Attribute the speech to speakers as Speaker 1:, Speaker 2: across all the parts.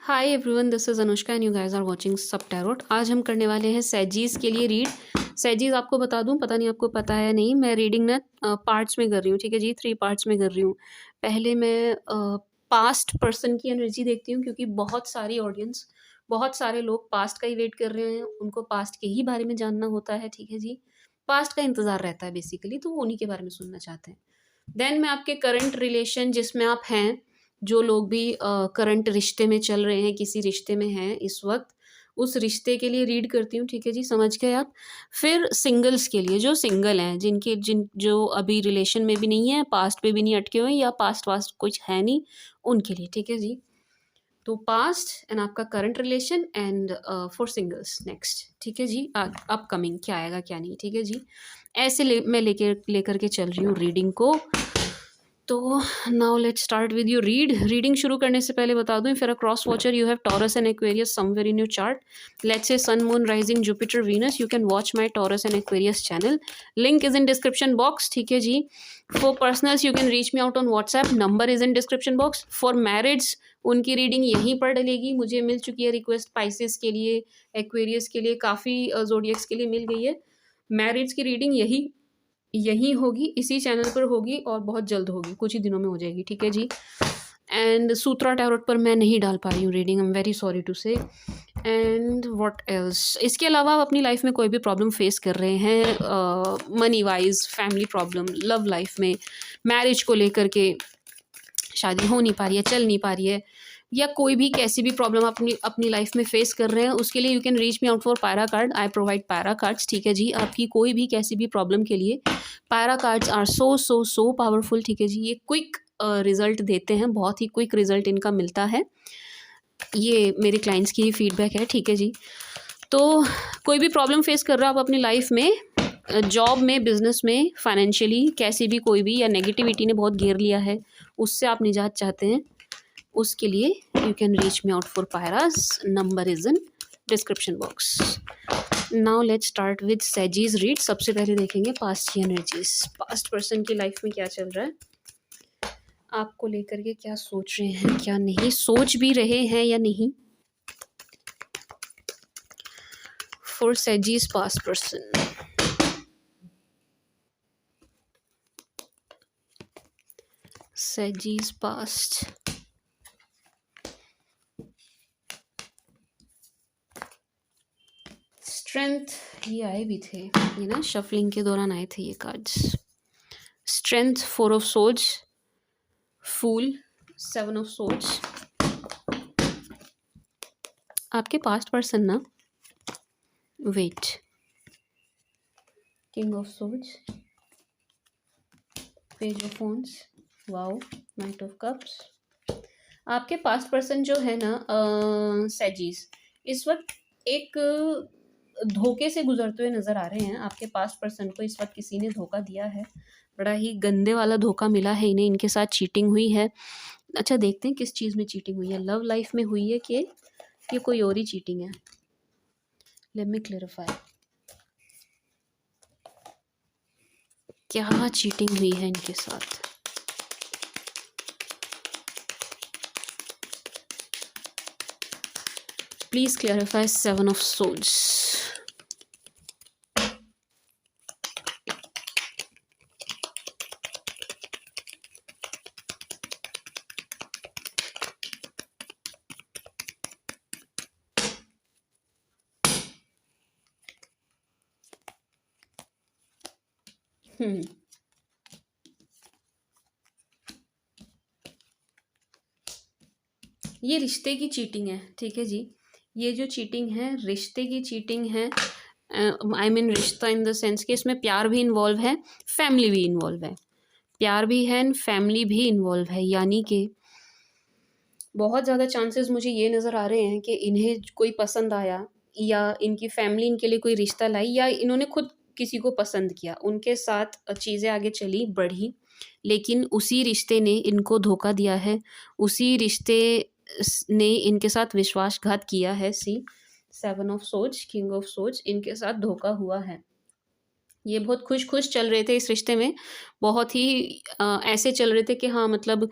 Speaker 1: Hi everyone, this is Anushka and you guys are watching सब tarot. आज हम करने वाले हैं सैजीज़ के लिए रीड। सैजीज़ आपको बता दूं, पता नहीं आपको पता है या नहीं, मैं रीडिंग ना पार्ट्स में कर रही हूँ, ठीक है जी, 3 पार्ट्स में कर रही हूँ। पहले मैं पास्ट पर्सन की एनर्जी देखती हूँ, क्योंकि बहुत सारी ऑडियंस, बहुत सारे लोग पास्ट का ही वेट कर रहे हैं, उनको पास्ट के ही बारे में जानना होता है, ठीक है जी। पास्ट का इंतज़ार रहता है बेसिकली, तो वो उन्हीं के बारे में सुनना चाहते हैं। देन मैं आपके करंट रिलेशन जिसमें आप हैं, जो लोग भी करंट रिश्ते में चल रहे हैं, किसी रिश्ते में हैं इस वक्त, उस रिश्ते के लिए रीड करती हूँ, ठीक है जी, समझ गए आप। फिर सिंगल्स के लिए, जो सिंगल हैं, जो अभी रिलेशन में भी नहीं है, पास्ट पे भी नहीं अटके हुए, या पास्ट वास्ट कुछ है नहीं, उनके लिए, ठीक है जी। तो पास्ट एंड आपका current relation and for singles next, ठीक है जी। अपकमिंग क्या आएगा क्या नहीं, ठीक है जी। ऐसे मैं लेकर के चल रही हूँ रीडिंग को। तो now let's start with your reading शुरू करने से पहले बता दूं, if you're a cross watcher, you have Taurus and Aquarius somewhere in your chart, let's say sun, moon, rising, Jupiter, Venus, you can watch my Taurus and Aquarius channel. Link is in description box, ठीक है जी। For personals you can reach me out on WhatsApp, number is in description box. For marrieds, उनकी reading यहीं पर डलेगी। मुझे मिल चुकी है request Pisces के लिए, एक्वेरियस के लिए, काफ़ी जोडियक्स के लिए मिल गई है। मैरिड्स की रीडिंग यहीं होगी, इसी चैनल पर होगी, और बहुत जल्द होगी, कुछ ही दिनों में हो जाएगी, ठीक है जी। एंड सूत्रा टैरोट पर मैं नहीं डाल पा रही हूँ reading, I am very sorry to say. And what else, इसके अलावा आप अपनी लाइफ में कोई भी प्रॉब्लम फेस कर रहे हैं, money wise, family problem, love life में, मैरिज को लेकर के, शादी हो नहीं पा रही है, चल नहीं पा रही है, या कोई भी कैसी भी प्रॉब्लम अपनी अपनी लाइफ में फेस कर रहे हैं, उसके लिए you can reach me out for पायरा कार्ड। आई प्रोवाइड पायरा कार्ड्स, ठीक है जी। आपकी कोई भी कैसी भी प्रॉब्लम के लिए पायरा cards are so so so powerful, ठीक है जी। ये क्विक रिजल्ट देते हैं, बहुत ही क्विक रिजल्ट इनका मिलता है। ये मेरे क्लाइंट्स की ही फीडबैक है, ठीक है जी। तो कोई भी प्रॉब्लम फेस कर रहे हो आप अपनी लाइफ में, जॉब में, बिजनेस में, फाइनेंशियली, कैसी भी कोई भी, या नेगेटिविटी ने बहुत घेर लिया है, उससे आप निजात चाहते हैं, उसके लिए you can reach me out for pairs, number is in description box. Now let's start with सैजीज रीड। सबसे पहले देखेंगे पास्ट की एनर्जीज, पास्ट पर्सन की लाइफ में क्या चल रहा है, आपको लेकर के क्या सोच रहे हैं, क्या नहीं सोच भी रहे हैं या नहीं, for सैजीज past person. सैजीज past, strength, ये आए भी थे, ये ना शफलिंग के दौरान आए थे ये cards. Strength, 4 of swords, fool, 7 of swords. आपके पास्ट पर्सन ना, wait, king of swords, page of wands, wow, knight of cups. आपके पास्ट पर्सन जो है ना, सैजीज, इस वक्त एक धोखे से गुजरते हुए नजर आ रहे हैं। आपके पास्ट पर्सन को इस वक्त किसी ने धोखा दिया है, बड़ा ही गंदे वाला धोखा मिला है इन्हें, इनके साथ चीटिंग हुई है। अच्छा, देखते हैं किस चीज़ में चीटिंग हुई है, लव लाइफ में हुई है कि कोई और ही चीटिंग है। लेट मी क्लेरिफाई, क्या चीटिंग हुई है इनके साथ। Please clarify 7 of swords. ये रिश्ते की चीटिंग है, ठीक है जी। ये जो चीटिंग है, रिश्ते की चीटिंग है। आई मीन रिश्ता इन द सेंस कि इसमें प्यार भी इन्वॉल्व है, फैमिली भी इन्वॉल्व है। प्यार भी है, फैमिली भी इन्वॉल्व है, यानी कि बहुत ज़्यादा चांसेस मुझे ये नज़र आ रहे हैं कि इन्हें कोई पसंद आया, या इनकी फैमिली इनके लिए कोई रिश्ता लाई, या इन्होंने खुद किसी को पसंद किया, उनके साथ चीज़ें आगे चली बढ़ी, लेकिन उसी रिश्ते ने इनको धोखा दिया है, उसी रिश्ते ने इनके साथ विश्वासघात किया है। सी 7 of swords, king of swords, इनके साथ धोखा हुआ है। ये बहुत खुश खुश चल रहे थे इस रिश्ते में, बहुत ही ऐसे चल रहे थे कि हाँ, मतलब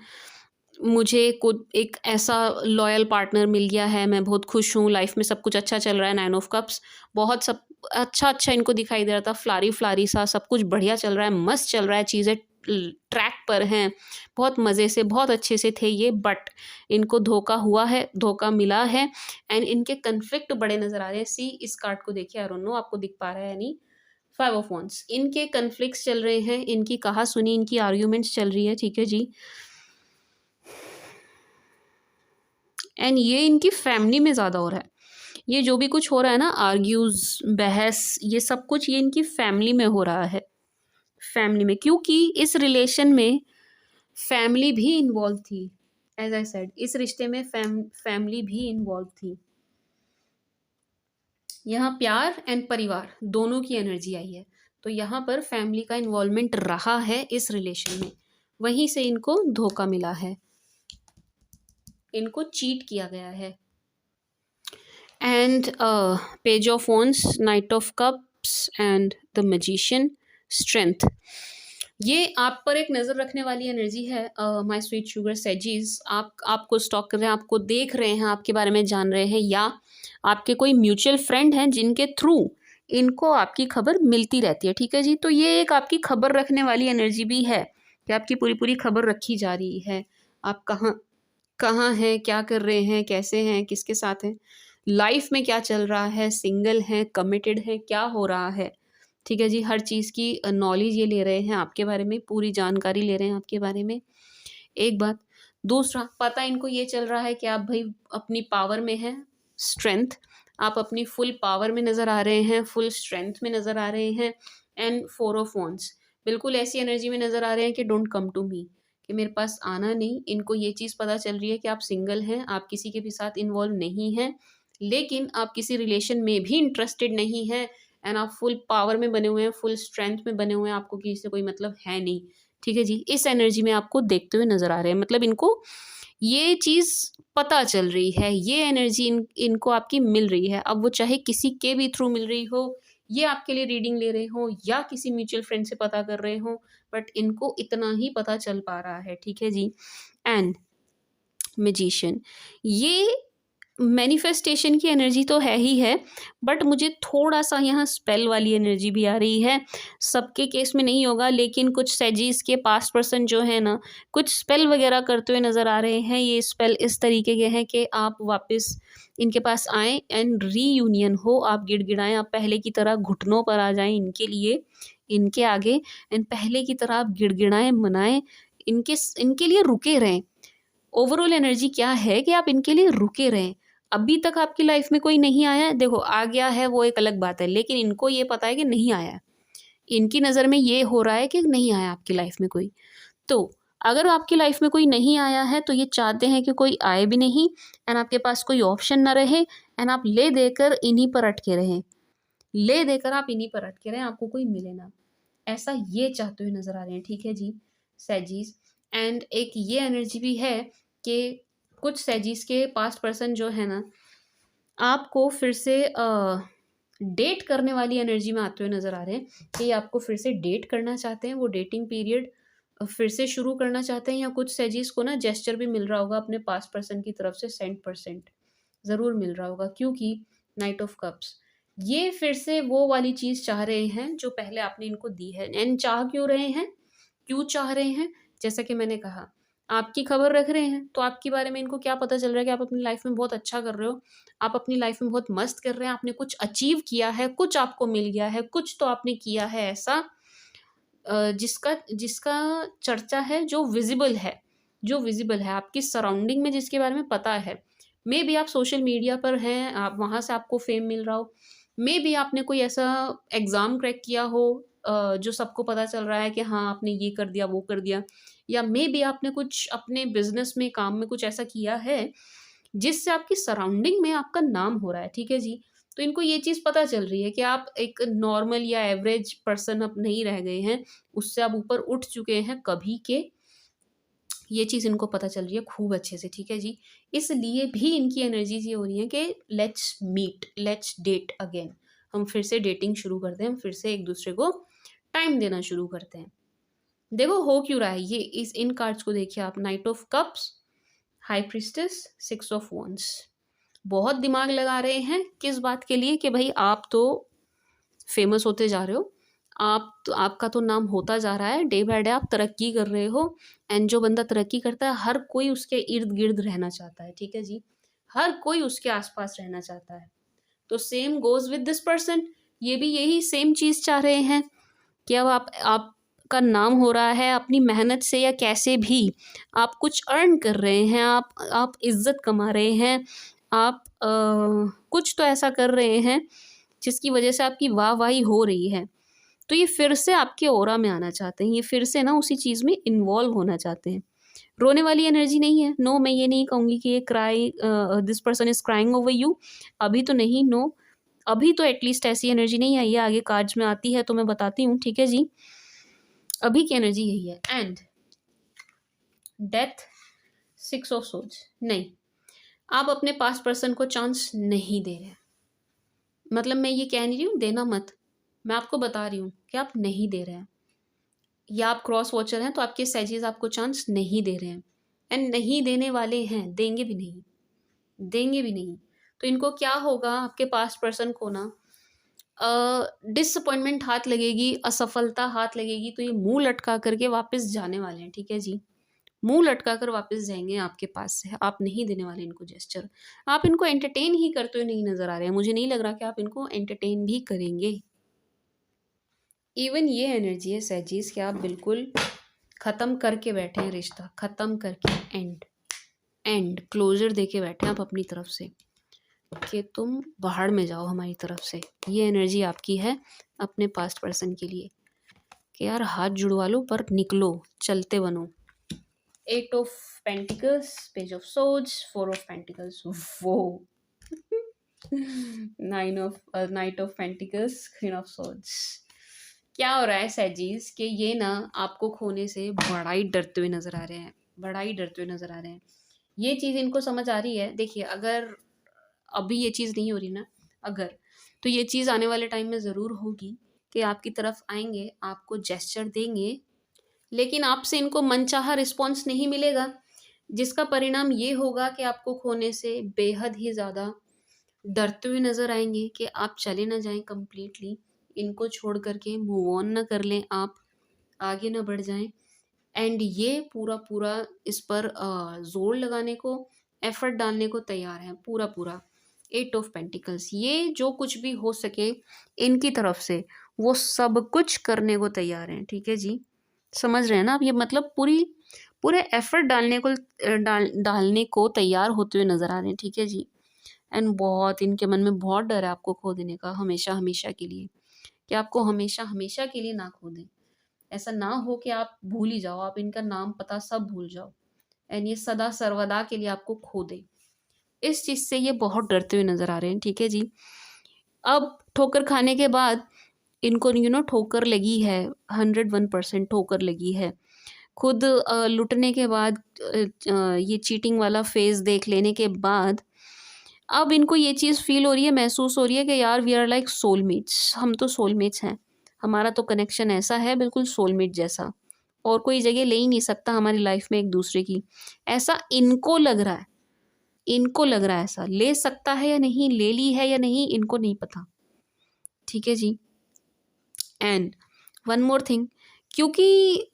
Speaker 1: मुझे कुछ एक ऐसा लॉयल पार्टनर मिल गया है, मैं बहुत खुश हूँ, लाइफ में सब कुछ अच्छा चल रहा है। 9 ऑफ कप्स बहुत सब अच्छा-अच्छा इनको दिखाई दे रहा था, फ्लारी-फ्लारी सा सब कुछ बढ़िया चल रहा है, मस्त चल रहा है, चीज़ें ट्रैक पर हैं, बहुत मज़े से, बहुत अच्छे से थे ये, बट इनको धोखा हुआ है, धोखा मिला है एंड इनके कॉन्फ्लिक्ट बड़े नज़र आ रहे हैं। सी इस कार्ड को देखिए, आई डोंट नो आपको दिख पा रहा है या नहीं। 5 ऑफ वांड्स, इनके कॉन्फ्लिक्ट्स चल रहे हैं, इनकी कहा-सुनी, इनकी आर्ग्यूमेंट्स चल रही है, ठीक है जी। एंड ये इनकी फैमिली में ज़्यादा हो रहा है। ये जो भी कुछ हो रहा है ना, आर्ग्यूज़, बहस, ये सब कुछ ये इनकी फैमिली में हो रहा है। फैमिली में, क्योंकि इस रिलेशन में फैमिली भी इन्वॉल्व थी। एज़ आई सेड, इस रिश्ते में फैमिली भी इन्वॉल्व थी। यहाँ प्यार एंड परिवार दोनों की एनर्जी आई है, तो यहाँ पर फैमिली का इन्वॉल्वमेंट रहा है इस रिलेशन में, वहीं से इनको धोखा मिला है, इनको चीट किया गया है। And page of wands, night of cups and the magician, strength. ये आप पर एक नज़र रखने वाली एनर्जी है माय स्वीट शुगर सेजीज। आपको स्टॉक कर रहे हैं, आपको देख रहे हैं, आपके बारे में जान रहे हैं, या आपके कोई म्यूचुअल फ्रेंड हैं जिनके थ्रू इनको आपकी खबर मिलती रहती है, ठीक है जी। तो ये एक आपकी खबर रखने वाली एनर्जी भी है कि आपकी पूरी पूरी खबर रखी जा रही है। आप कहाँ कहाँ हैं, क्या कर रहे हैं, कैसे हैं, किसके साथ हैं, लाइफ में क्या चल रहा है, सिंगल हैं, कमिटेड हैं, क्या हो रहा है, ठीक है जी। हर चीज़ की नॉलेज ये ले रहे हैं आपके बारे में, पूरी जानकारी ले रहे हैं आपके बारे में, एक बात। दूसरा, पता इनको ये चल रहा है कि आप भाई अपनी पावर में हैं, स्ट्रेंथ, आप अपनी फुल पावर में नज़र आ रहे हैं, फुल स्ट्रेंथ में नज़र आ रहे हैं। एंड 4 ऑफ वॉन्ड्स, बिल्कुल ऐसी एनर्जी में नज़र आ रहे हैं कि डोंट कम टू मी, कि मेरे पास आना नहीं। इनको ये चीज़ पता चल रही है कि आप सिंगल हैं, आप किसी के भी साथ इन्वॉल्व नहीं हैं, लेकिन आप किसी रिलेशन में भी इंटरेस्टेड नहीं हैं एंड आप फुल पावर में बने हुए हैं, फुल स्ट्रेंथ में बने हुए हैं, आपको किसी से कोई मतलब है नहीं, ठीक है जी। इस एनर्जी में आपको देखते हुए नज़र आ रहे हैं, मतलब इनको ये चीज़ पता चल रही है, ये एनर्जी इनको आपकी मिल रही है। अब वो चाहे किसी के भी थ्रू मिल रही हो, ये आपके लिए रीडिंग ले रहे हो, या किसी म्यूचुअल फ्रेंड से पता कर रहे हो, बट इनको इतना ही पता चल पा रहा है, ठीक है जी। एंड मैजिशियन, ये मैनिफेस्टेशन की एनर्जी तो है ही है, बट मुझे थोड़ा-सा यहाँ स्पेल वाली एनर्जी भी आ रही है। सबके केस में नहीं होगा, लेकिन कुछ सेजीज़ के पास्ट पर्सन जो है ना, कुछ स्पेल वगैरह करते हुए नज़र आ रहे हैं। ये स्पेल इस तरीके के हैं कि आप वापस इनके पास आएँ एंड रीयूनियन हो, आप गिड़गिड़ाएँ, आप पहले की तरह घुटनों पर आ जाएँ इनके लिए, इनके आगे, एंड पहले की तरह आप गिड़गिड़ाएँ, मनाएँ, इनके लिए रुके रहें। ओवरऑल एनर्जी क्या है कि आप इनके लिए रुके रहें। अभी तक आपकी लाइफ में कोई नहीं आया है, देखो आ गया है वो एक अलग बात है, लेकिन इनको ये पता है कि नहीं आया है। इनकी नज़र में ये हो रहा है कि नहीं आया आपकी लाइफ में कोई। तो अगर आपकी लाइफ में कोई नहीं आया है, तो ये चाहते हैं कि कोई आए भी नहीं एंड आपके पास कोई ऑप्शन ना रहे एंड आप ले देकर इन्हीं पर अटके रहें। ले देकर आप इन्हीं पर अटके रहें, आपको कोई मिले ना। ऐसा ये चाहते हुए नज़र आ रहे हैं, ठीक है जी, सैजीज़। एंड एक ये एनर्जी भी है कि कुछ सैजीज़ के पास्ट पर्सन जो है ना, आपको फिर से डेट करने वाली एनर्जी में आते हुए नज़र आ रहे हैं कि ये आपको फिर से डेट करना चाहते हैं, वो डेटिंग पीरियड फिर से शुरू करना चाहते हैं, या कुछ सैजीज़ को ना जेस्चर भी मिल रहा होगा अपने पास्ट पर्सन की तरफ से, 100% ज़रूर मिल रहा होगा, क्योंकि नाइट ऑफ कप्स, ये फिर से वो वाली चीज़ चाह रहे हैं जो पहले आपने इनको दी है। एंड चाह क्यों रहे हैं? क्यों चाह रहे हैं? जैसा कि मैंने कहा, आपकी खबर रख रहे हैं, तो आपके बारे में इनको क्या पता चल रहा है कि आप अपनी लाइफ में बहुत अच्छा कर रहे हो, आप अपनी लाइफ में बहुत मस्त कर रहे हैं, आपने कुछ अचीव किया है, कुछ आपको मिल गया है, कुछ तो आपने किया है ऐसा जिसका जिसका चर्चा है, जो विज़िबल है, जो विज़िबल है, आपकी सराउंडिंग में जिसके बारे में पता है। मेबी आप सोशल मीडिया पर हैं, आप वहाँ से आपको फ़ेम मिल रहा हो, मेबी आपने कोई ऐसा एग्ज़ाम क्रैक किया हो जो सबको पता चल रहा है कि हाँ, आपने ये कर दिया, वो कर दिया, या मेबी आपने कुछ अपने बिज़नेस में, काम में कुछ ऐसा किया है, जिससे आपकी सराउंडिंग में आपका नाम हो रहा है, ठीक है जी। तो इनको ये चीज़ पता चल रही है कि आप एक नॉर्मल या एवरेज पर्सन अब नहीं रह गए हैं, उससे आप ऊपर उठ चुके हैं कभी के। ये चीज़ इनको पता चल रही है खूब अच्छे से, ठीक है जी। इसलिए भी इनकी एनर्जीज़ ये हो रही हैं कि let's meet, let's date again. हम फिर से डेटिंग शुरू करते हैं, हम फिर से एक-दूसरे को टाइम देना शुरू करते हैं। देखो हो क्यों रहा है ये, इस इन कार्ड्स को देखिए आप, night of cups high priestess, 6 of wands. बहुत दिमाग लगा रहे हैं किस बात के लिए कि भाई आप तो फेमस होते जा रहे हो, आप तो आपका तो नाम होता जा रहा है, डे बाय डे आप तरक्की कर रहे हो। एंड जो बंदा तरक्की करता है हर कोई उसके इर्द गिर्द रहना चाहता है, ठीक है जी, हर कोई उसके आसपास रहना चाहता है। तो same goes with this person, ये भी यही सेम चीज़ चाह रहे हैं कि अब आपका नाम हो रहा है अपनी मेहनत से या कैसे भी, आप कुछ अर्न कर रहे हैं, आप इज्जत कमा रहे हैं, आप कुछ तो ऐसा कर रहे हैं जिसकी वजह से आपकी वाहवाही हो रही है। तो ये फिर से आपके ऑरा में आना चाहते हैं, ये फिर से ना उसी चीज़ में इन्वॉल्व होना चाहते हैं। रोने वाली एनर्जी नहीं है, नो, मैं ये नहीं कहूँगी कि ये this person is crying over you, अभी तो नहीं, नो, अभी तो एटलीस्ट ऐसी एनर्जी नहीं आई है, आगे कार्ड्स में आती है तो मैं बताती हूँ, ठीक है जी। अभी की एनर्जी यही है। एंड डेथ, 6 ऑफ सोर्ड्स, नहीं, आप अपने पास्ट पर्सन को चांस नहीं दे रहे। मतलब मैं ये कह नहीं रही हूँ देना मत, मैं आपको बता रही हूँ कि आप नहीं दे रहे हैं, या आप क्रॉस वॉचर हैं तो आपके सैजेस आपको चांस नहीं दे रहे हैं, एंड नहीं देने वाले हैं, देंगे भी नहीं, देंगे भी नहीं। तो इनको क्या होगा, आपके पास्ट पर्सन को ना डिसअपॉइंटमेंट हाथ लगेगी, असफलता हाथ लगेगी, तो ये मुंह लटका करके वापस जाने वाले हैं, ठीक है जी, मुंह लटका कर वापस जाएंगे आपके पास से। आप नहीं देने वाले इनको जेस्चर, आप इनको एंटरटेन ही करते हुए नहीं नजर आ रहे हैं, मुझे नहीं लग रहा कि आप इनको एंटरटेन भी करेंगे। इवन ये एनर्जी है सैजीज कि आप बिल्कुल ख़त्म करके बैठे हैं रिश्ता, ख़त्म करके, एंड क्लोजर दे के बैठे हैं आप अपनी तरफ से कि तुम बाहर में जाओ हमारी तरफ से। ये एनर्जी आपकी है अपने पास्ट पर्सन के लिए कि यार हाथ जुड़वा लो पर निकलो, चलते बनो। 8 of pentacles, page of swords, 4 of pentacles, वो knight of pentacles, queen of swords. क्या हो रहा है सैजीज कि ये ना आपको खोने से बड़ा ही डरते हुए नजर आ रहे हैं, बड़ा ही डरते हुए नजर आ रहे हैं। ये चीज़ इनको समझ आ रही है। देखिए अगर अभी ये चीज़ नहीं हो रही ना, अगर, तो ये चीज़ आने वाले टाइम में ज़रूर होगी कि आपकी तरफ आएंगे, आपको जेस्चर देंगे, लेकिन आपसे इनको मनचाहा रिस्पॉन्स नहीं मिलेगा, जिसका परिणाम ये होगा कि आपको खोने से बेहद ही ज़्यादा डरते हुए नज़र आएंगे कि आप चले ना जाएं कंप्लीटली, इनको छोड़ करके मूव ऑन ना कर लें, आप आगे ना बढ़ जाएं। एंड ये पूरा पूरा इस पर जोर लगाने को, एफर्ट डालने को तैयार हैं, पूरा पूरा। 8 ऑफ पेंटिकल्स, ये जो कुछ भी हो सके इनकी तरफ से वो सब कुछ करने को तैयार हैं, ठीक है जी, समझ रहे हैं ना आप, ये मतलब पूरे एफर्ट डालने को तैयार होते हुए नजर आ रहे हैं, ठीक है जी। एंड बहुत इनके मन में बहुत डर है आपको खो देने का, हमेशा हमेशा के लिए, कि आपको हमेशा हमेशा के लिए ना खो दें। ऐसा ना हो कि आप भूल ही जाओ, आप इनका नाम पता सब भूल जाओ, एंड ये सदा सर्वदा के लिए आपको खो दे। इस चीज़ से ये बहुत डरते हुए नज़र आ रहे हैं, ठीक है जी। अब ठोकर खाने के बाद इनको ठोकर लगी है, 101% ठोकर लगी है। खुद लुटने के बाद ये चीटिंग वाला फेज़ देख लेने के बाद अब इनको ये चीज़ फ़ील हो रही है, महसूस हो रही है कि यार वी आर लाइक सोलमेट्स, हम तो सोलमेट्स हैं। हमारा तो कनेक्शन ऐसा है बिल्कुल सोलमेट जैसा, और कोई जगह ले ही नहीं सकता हमारी लाइफ में एक दूसरे की। ऐसा इनको लग रहा है, इनको लग रहा है ऐसा। ले सकता है या नहीं, ले ली है या नहीं, इनको नहीं पता, ठीक है जी। एंड वन मोर थिंग, क्योंकि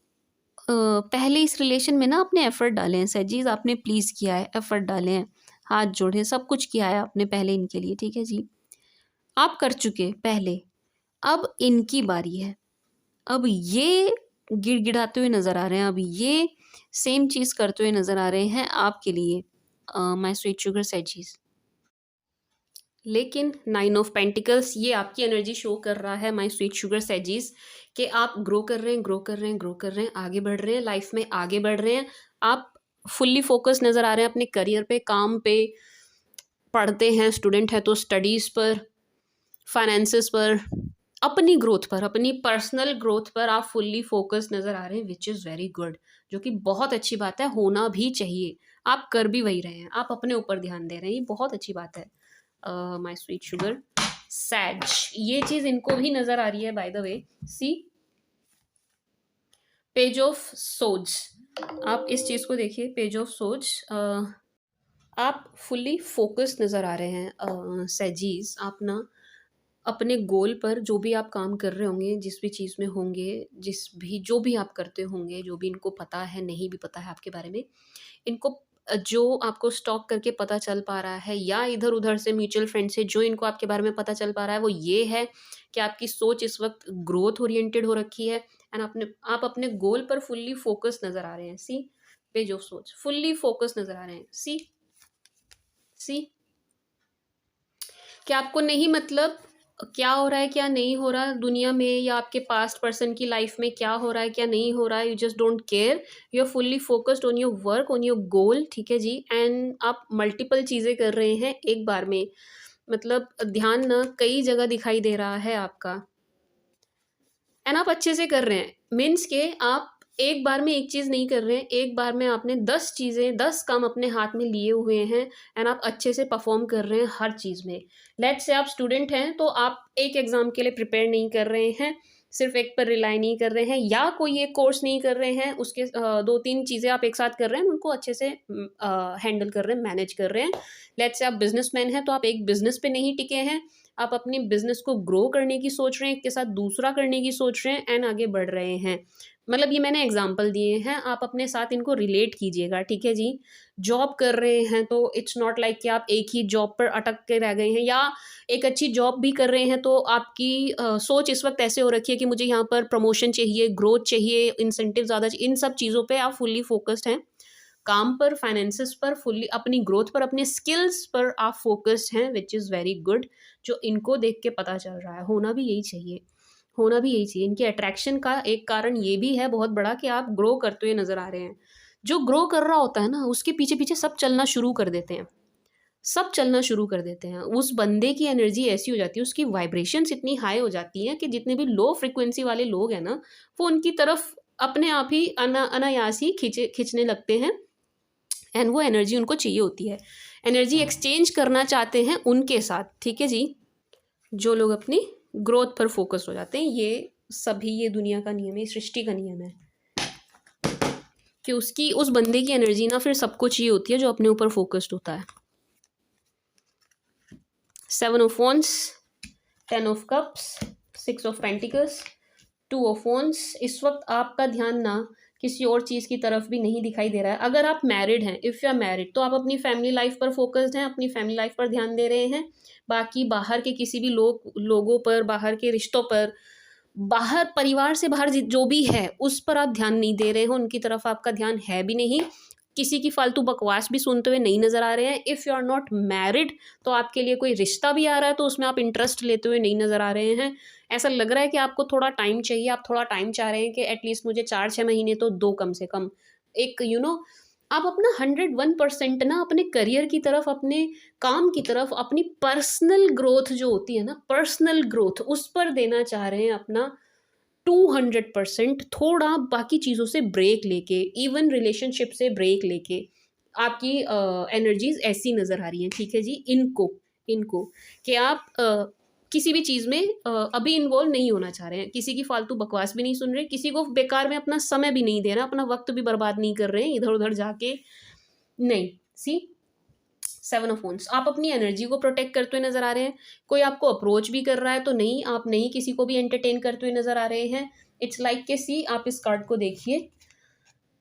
Speaker 1: पहले इस रिलेशन में ना आपने एफर्ट डाले हैं सैजीज, आपने प्लीज़ किया है, एफर्ट डाले हैं, हाथ जोड़े, सब कुछ किया है आपने पहले इनके लिए, ठीक है जी, आप कर चुके पहले। अब इनकी बारी है, अब ये गिड़गिड़ाते हुए नज़र आ रहे हैं, अब ये सेम चीज़ करते हुए नज़र आ रहे हैं आपके लिए, माय स्वीट शुगर सैजीज। लेकिन 9 ऑफ पेंटिकल्स ये आपकी एनर्जी शो कर रहा है माय स्वीट शुगर सैजीज, कि आप ग्रो कर रहे हैं, ग्रो कर रहे हैं, ग्रो कर रहे हैं, आगे बढ़ रहे हैं, लाइफ में आगे बढ़ रहे हैं। आप फुल्ली फोकस नज़र आ रहे हैं अपने करियर पे, काम पे, पढ़ते हैं, स्टूडेंट है तो स्टडीज़ पर, फाइनेंसेस पर, अपनी ग्रोथ पर, अपनी पर्सनल ग्रोथ पर आप फुल्ली फोकस नज़र आ रहे हैं, विच इज़ वेरी गुड, जो कि बहुत अच्छी बात है, होना भी चाहिए। आप कर भी वही रहे हैं, आप अपने ऊपर ध्यान दे रहे हैं, ये बहुत अच्छी बात है माय स्वीट शुगर सैज। ये चीज़ इनको भी नज़र आ रही है by the way. See page of सोज, आप इस चीज़ को देखिए, पेज ऑफ सोज, आप फुल्ली फ़ोकस्ड नज़र आ रहे हैं सैजीज़। आप ना अपने गोल पर जो भी आप काम कर रहे होंगे, जिस भी चीज़ में होंगे, जो भी आप करते होंगे, जो भी इनको पता है, नहीं भी पता है आपके बारे में, इनको जो आपको स्टॉक करके पता चल पा रहा है या इधर-उधर से म्यूचुअल फंड से जो इनको आपके बारे में पता चल पा रहा है, वो ये है कि आपकी सोच इस वक़्त ग्रोथ ओरिएंटेड हो रखी है एंड आप अपने गोल पर फुल्ली फ़ोकस्ड नज़र आ रहे हैं। सी पेज ऑफ सोच, फुल्ली फ़ोकस्ड नज़र आ रहे हैं। सी सी क्या आपको नहीं मतलब क्या हो रहा है, क्या नहीं हो रहा दुनिया में या आपके पास्ट पर्सन की लाइफ में क्या हो रहा है, क्या नहीं हो रहा है, you just don't care, you are fully focused on your work, on your goal, ठीक है जी। एंड आप मल्टीपल चीज़ें कर रहे हैं एक बार में, मतलब ध्यान ना कई जगह दिखाई दे रहा है आपका एंड आप अच्छे से कर रहे हैं। मीन्स के आप एक बार में एक चीज़ नहीं कर रहे हैं, एक बार में आपने 10 चीज़ें, 10 काम अपने हाथ में लिए हुए हैं एंड आप अच्छे से परफ़ॉर्म कर रहे हैं हर चीज़ में। लेट्स से आप स्टूडेंट हैं, तो आप एक एग्ज़ाम के लिए प्रिपेयर नहीं कर रहे हैं, सिर्फ़ एक पर रिलाई नहीं कर रहे हैं या कोई एक कोर्स नहीं कर रहे हैं, उसके 2-3 चीज़ें आप एक साथ कर रहे हैं, उनको अच्छे से हैंडल कर रहे हैं, मैनेज कर रहे हैं। लेट्स से आप बिज़नेसमैन हैं, तो आप एक बिज़नेस पे नहीं टिके हैं, आप अपनी बिज़नेस को ग्रो करने की सोच रहे हैं, एक के साथ दूसरा करने की सोच रहे हैं एंड आगे बढ़ रहे हैं। मतलब ये मैंने एग्ज़ाम्पल दिए हैं, आप अपने साथ इनको रिलेट कीजिएगा, ठीक है जी? जॉब कर रहे हैं तो इट्स नॉट लाइक कि आप एक ही जॉब पर अटक के रह गए हैं या एक अच्छी जॉब भी कर रहे हैं तो आपकी सोच इस वक़्त ऐसे हो रखी है कि मुझे यहाँ पर प्रमोशन चाहिए, ग्रोथ चाहिए, इंसेंटिव ज़्यादा चाहिए, इन सब चीज़ों पे आप फुल्ली फ़ोकस्ड हैं। काम पर, फाइनेंसेस पर फुल्ली, अपनी ग्रोथ पर, अपने स्किल्स पर आप फ़ोकस्ड हैं, व्हिच इज़ वेरी गुड। जो इनको देख के पता चल रहा है, होना भी यही चाहिए, होना भी यही चाहिए। इनके अट्रैक्शन का एक कारण ये भी है बहुत बड़ा कि आप ग्रो करते हुए नज़र आ रहे हैं। जो ग्रो कर रहा होता है ना, उसके पीछे-पीछे सब चलना शुरू कर देते हैं, सब चलना शुरू कर देते हैं। उस बंदे की एनर्जी ऐसी हो जाती है, उसकी वाइब्रेशंस इतनी हाई हो जाती हैं कि जितने भी लो फ्रीक्वेंसी वाले लोग हैं ना, वो उनकी तरफ अपने आप ही अनायास ही खींचने लगते हैं एंड वो एनर्जी उनको चाहिए होती है। एनर्जी एक्सचेंज करना चाहते हैं उनके साथ, ठीक है जी? जो लोग अपनी ग्रोथ पर फोकस हो जाते हैं, ये दुनिया का नियम है, ये सृष्टि का नियम है कि उसकी उस बंदे की एनर्जी ना फिर सबको चाहिए होती है जो अपने ऊपर फोकस्ड होता है। 7 of wands, 10 of cups, 6 of pentacles, 2 of wands. इस वक्त आपका ध्यान ना किसी और चीज़ की तरफ भी नहीं दिखाई दे रहा है। अगर आप मैरिड हैं, इफ़ यू आर मैरिड, तो आप अपनी फैमिली लाइफ पर फोकस्ड हैं, अपनी फैमिली लाइफ पर ध्यान दे रहे हैं। बाकी बाहर के किसी भी लोगों पर, बाहर के रिश्तों पर, बाहर परिवार से बाहर जो भी है उस पर आप ध्यान नहीं दे रहे हो, उनकी तरफ आपका ध्यान है भी नहीं। किसी की फालतू बकवास भी सुनते हुए नहीं नज़र आ रहे हैं। If you are not married, तो आपके लिए कोई रिश्ता भी आ रहा है तो उसमें आप इंटरेस्ट लेते हुए नहीं नज़र आ रहे हैं। ऐसा लग रहा है कि आपको थोड़ा टाइम चाहिए, आप थोड़ा टाइम चाह रहे हैं कि एटलीस्ट मुझे 4-6 महीने तो दो कम से कम। एक आप अपना 101% ना अपने करियर की तरफ, अपने काम की तरफ, अपनी पर्सनल ग्रोथ जो होती है ना, पर्सनल ग्रोथ उस पर देना चाह रहे हैं अपना 200%। थोड़ा बाकी चीज़ों से ब्रेक लेके, इवन रिलेशनशिप से ब्रेक लेके आपकी एनर्जीज ऐसी नज़र आ रही हैं, ठीक है जी? इनको इनको कि आप किसी भी चीज़ में अभी इन्वॉल्व नहीं होना चाह रहे हैं, किसी की फालतू बकवास भी नहीं सुन रहे, किसी को बेकार में अपना समय भी नहीं दे रहे, अपना वक्त भी बर्बाद नहीं कर रहे हैं इधर उधर जाके, नहीं। सी 7 ऑफ वॉन्ड्स, आप अपनी एनर्जी को प्रोटेक्ट करते हुए नज़र आ रहे हैं। कोई आपको अप्रोच भी कर रहा है तो नहीं, आप नहीं किसी को भी एंटरटेन करते हुए नज़र आ रहे हैं। इट्स लाइक के सी, आप इस कार्ड को देखिए,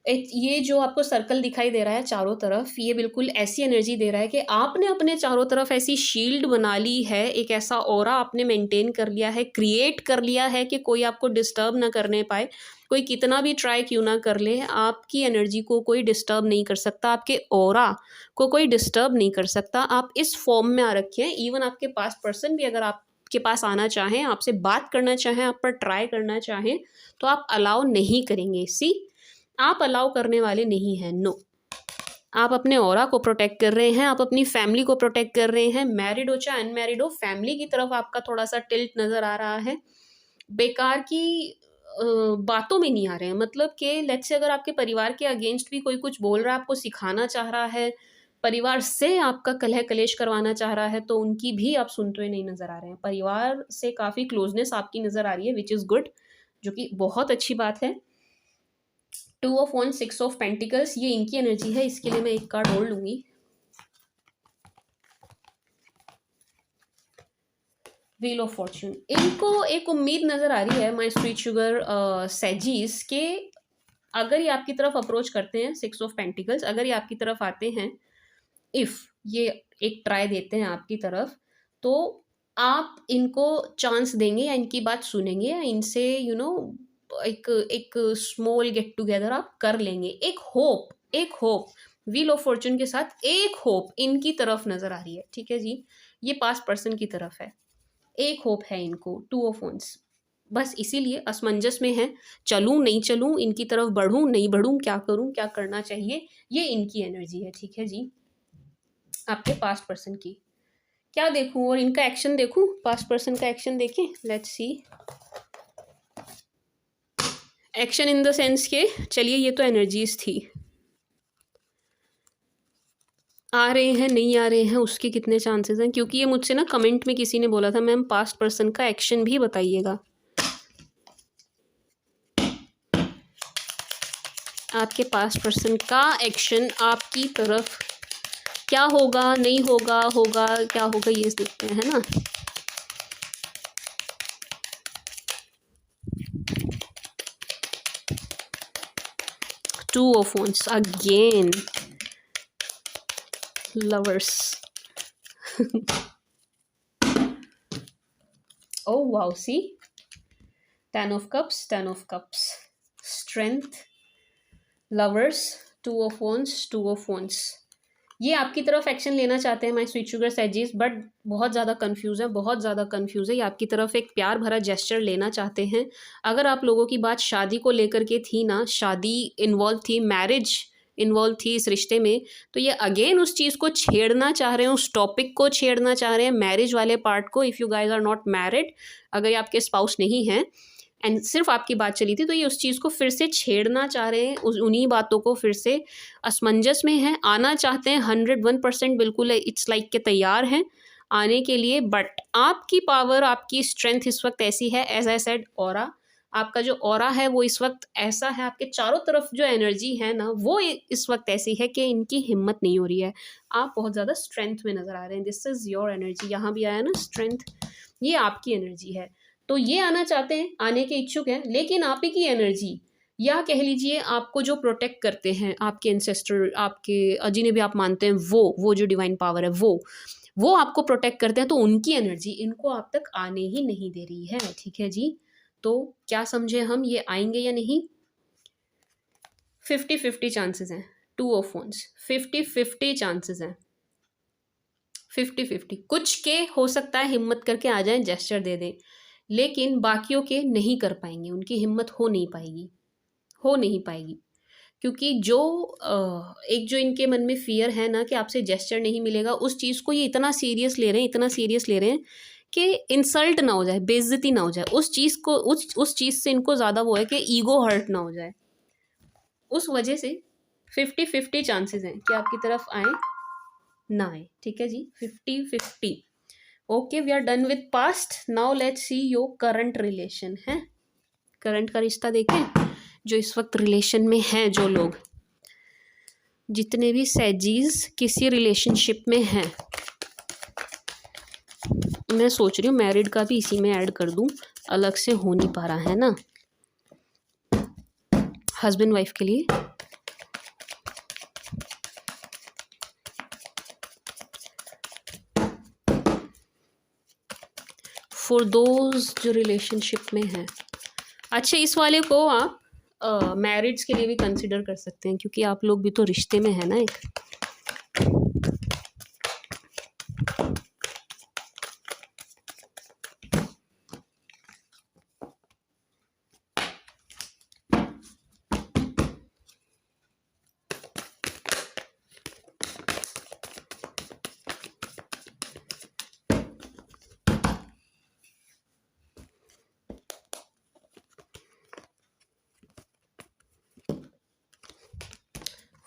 Speaker 1: ये जो आपको सर्कल दिखाई दे रहा है चारों तरफ, ये बिल्कुल ऐसी एनर्जी दे रहा है कि आपने अपने चारों तरफ ऐसी शील्ड बना ली है, एक ऐसा ऑरा आपने मेंटेन कर लिया है, क्रिएट कर लिया है कि कोई आपको डिस्टर्ब ना करने पाए। कोई कितना भी ट्राई क्यों ना कर ले, आपकी एनर्जी को कोई डिस्टर्ब नहीं कर सकता, आपके ऑरा को कोई डिस्टर्ब नहीं कर सकता। आप इस फॉर्म में आ रखे हैं। इवन आपके पास पर्सन भी अगर आपके पास आना चाहें, आपसे बात करना चाहें, आप पर ट्राई करना चाहें, तो आप अलाउ नहीं करेंगे। सी, आप अलाउ करने वाले नहीं हैं, नो। आप अपने ऑरा को प्रोटेक्ट कर रहे हैं, आप अपनी फैमिली को प्रोटेक्ट कर रहे हैं। मैरिड हो चाहे अनमैरिड हो, फैमिली की तरफ आपका थोड़ा सा टिल्ट नज़र आ रहा है। बेकार की बातों में नहीं आ रहे हैं, मतलब कि लेट्स से अगर आपके परिवार के अगेंस्ट भी कोई कुछ बोल रहा है, आपको सिखाना चाह रहा है, परिवार से आपका कलह कलेश करवाना चाह रहा है, तो उनकी भी आप सुनते हुए नहीं नज़र आ रहे हैं। परिवार से काफ़ी क्लोजनेस आपकी नज़र आ रही है, विच इज़ गुड, जो कि बहुत अच्छी बात है। 2 ऑफ वॉन्ड्स, 6 ऑफ पेंटिकल्स, ये इनकी एनर्जी है, इसके लिए मैं एक कार्ड और लूँगी। व्हील ऑफ फॉर्च्यून, इनको एक उम्मीद नज़र आ रही है माई स्वीट शुगर सैजीज के, अगर ये आपकी तरफ अप्रोच करते हैं, 6 ऑफ पेंटिकल्स, अगर ये आपकी तरफ आते हैं, इफ़ ये एक ट्राई देते हैं आपकी तरफ, तो आप इनको चांस देंगे या इनकी बात सुनेंगे या इनसे एक एक स्मॉल गेट टुगेदर आप कर लेंगे। एक होप व्हील ऑफ फॉर्च्यून के साथ एक होप इनकी तरफ नज़र आ रही है, ठीक है जी। ये पास्ट पर्सन की तरफ है, एक होप है इनको, 2 ऑफ वंस। बस इसीलिए असमंजस में है, चलूँ नहीं चलूँ, इनकी तरफ बढ़ूँ नहीं बढ़ूँ, क्या करूँ क्या करना चाहिए, ये इनकी एनर्जी है, ठीक है जी। आपके पास्ट पर्सन की क्या देखूं और इनका एक्शन देखूं, पास्ट पर्सन का एक्शन देखें, let's see. Action in the sense के, चलिए ये तो एनर्जीज थी, आ रहे हैं नहीं आ रहे हैं उसके कितने चांसेस हैं, क्योंकि ये मुझसे ना कमेंट में किसी ने बोला था मैम पास्ट पर्सन का एक्शन भी बताइएगा। आपके पास्ट पर्सन का एक्शन आपकी तरफ क्या होगा, नहीं होगा, होगा क्या होगा, ये देखते हैं, है ना। Two of wands again, lovers. oh wow, see, 10 of cups, strength, lovers, 2 of wands। ये आपकी तरफ एक्शन लेना चाहते हैं माय स्वीट शुगर सैजीज, बट बहुत ज़्यादा कंफ्यूज है, ये आपकी तरफ एक प्यार भरा जेस्चर लेना चाहते हैं। अगर आप लोगों की बात शादी को लेकर के थी ना, शादी इन्वॉल्व थी, मैरिज इन्वॉल्व थी इस रिश्ते में, तो ये अगेन उस चीज़ को छेड़ना चाह रहे हैं, उस टॉपिक को छेड़ना चाह रहे हैं, मैरिज वाले पार्ट को। If you guys are not married, अगर ये आपके स्पाउस नहीं हैं एंड सिर्फ आपकी बात चली थी, तो ये उस चीज़ को फिर से छेड़ना चाह रहे हैं, उन्हीं बातों को फिर से असमंजस में हैं, आना चाहते हैं 101% बिल्कुल, इट्स लाइक के तैयार हैं आने के लिए। बट आपकी पावर, आपकी स्ट्रेंथ इस वक्त ऐसी है, एज आई सेड, ऑरा, आपका जो ऑरा है वो इस वक्त ऐसा है, आपके चारों तरफ जो एनर्जी है ना वो इस वक्त ऐसी है कि इनकी हिम्मत नहीं हो रही है। आप बहुत ज़्यादा स्ट्रेंथ में नज़र आ रहे हैं, दिस इज़ योर एनर्जी, यहाँ भी आया ना स्ट्रेंथ, ये आपकी एनर्जी है। तो ये आना चाहते हैं, आने के इच्छुक हैं, लेकिन आप ही की एनर्जी, या कह लीजिए आपको जो प्रोटेक्ट करते हैं आपके एंसेस्टर, आपके जिन्हें भी आप मानते हैं, वो जो डिवाइन पावर है वो आपको प्रोटेक्ट करते हैं, तो उनकी एनर्जी इनको आप तक आने ही नहीं दे रही है, ठीक है जी। तो क्या समझे हम, ये आएंगे या नहीं? 50-50 चांसेस हैं, 2 ऑफ वंस, 50-50 चांसेस हैं, 50-50। कुछ के हो सकता है हिम्मत करके आ जाएं, जेस्चर दे दें, लेकिन बाकियों के नहीं कर पाएंगे, उनकी हिम्मत हो नहीं पाएगी, क्योंकि जो एक जो इनके मन में फियर है ना कि आपसे जेस्चर नहीं मिलेगा, उस चीज़ को ये इतना सीरियस ले रहे हैं कि इंसल्ट ना हो जाए, बेइज्जती ना हो जाए, उस चीज़ को, उस चीज़ से इनको ज़्यादा वो है कि ईगो हर्ट ना हो जाए, उस वजह से 50-50 चांसेस हैं कि आपकी तरफ आए ना आए, ठीक है जी, 50-50। Okay, we are done with past, now let's see your current relation है। करंट का रिश्ता देखें, जो इस वक्त रिलेशन में हैं, जो लोग, जितने भी सैजीज किसी रिलेशनशिप में हैं, मैं सोच रही हूँ मैरिड का भी इसी में ऐड कर दूँ, अलग से हो नहीं पा रहा है ना, हस्बैंड वाइफ के लिए। फॉर दोज जो रिलेशनशिप में हैं, अच्छा इस वाले को आप मैरिड्स के लिए भी कंसिडर कर सकते हैं, क्योंकि आप लोग भी तो रिश्ते में है ना एक।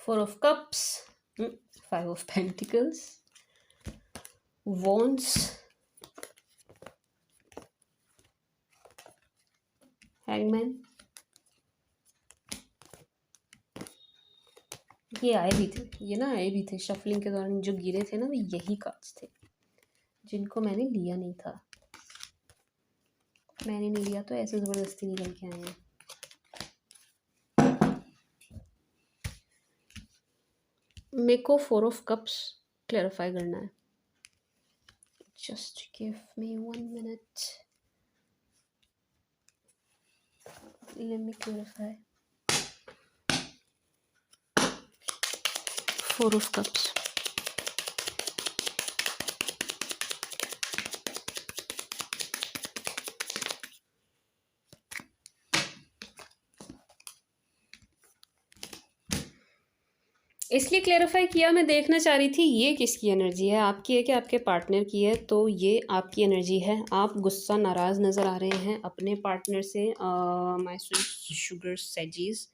Speaker 1: Four of Cups, 5 of Pentacles, Wands, Hangman, ये आए भी थे शफलिंग के दौरान, जो गिरे थे ना वो यही कार्ड्स थे जिनको मैंने लिया नहीं था। मैंने नहीं लिया तो ऐसे ज़बरदस्ती निकल के आए हैं। मेरे को 4 ऑफ कप्स क्लैरिफाई करना है। Just give me 1 minute, let me clarify. 4 of cups, इसलिए क्लेरिफाई किया, मैं देखना चाह रही थी ये किसकी एनर्जी है, आपकी है कि आपके पार्टनर की है। तो ये आपकी एनर्जी है। आप गुस्सा नाराज़ नज़र आ रहे हैं अपने पार्टनर से। माय स्वीट शुगर सेजीज,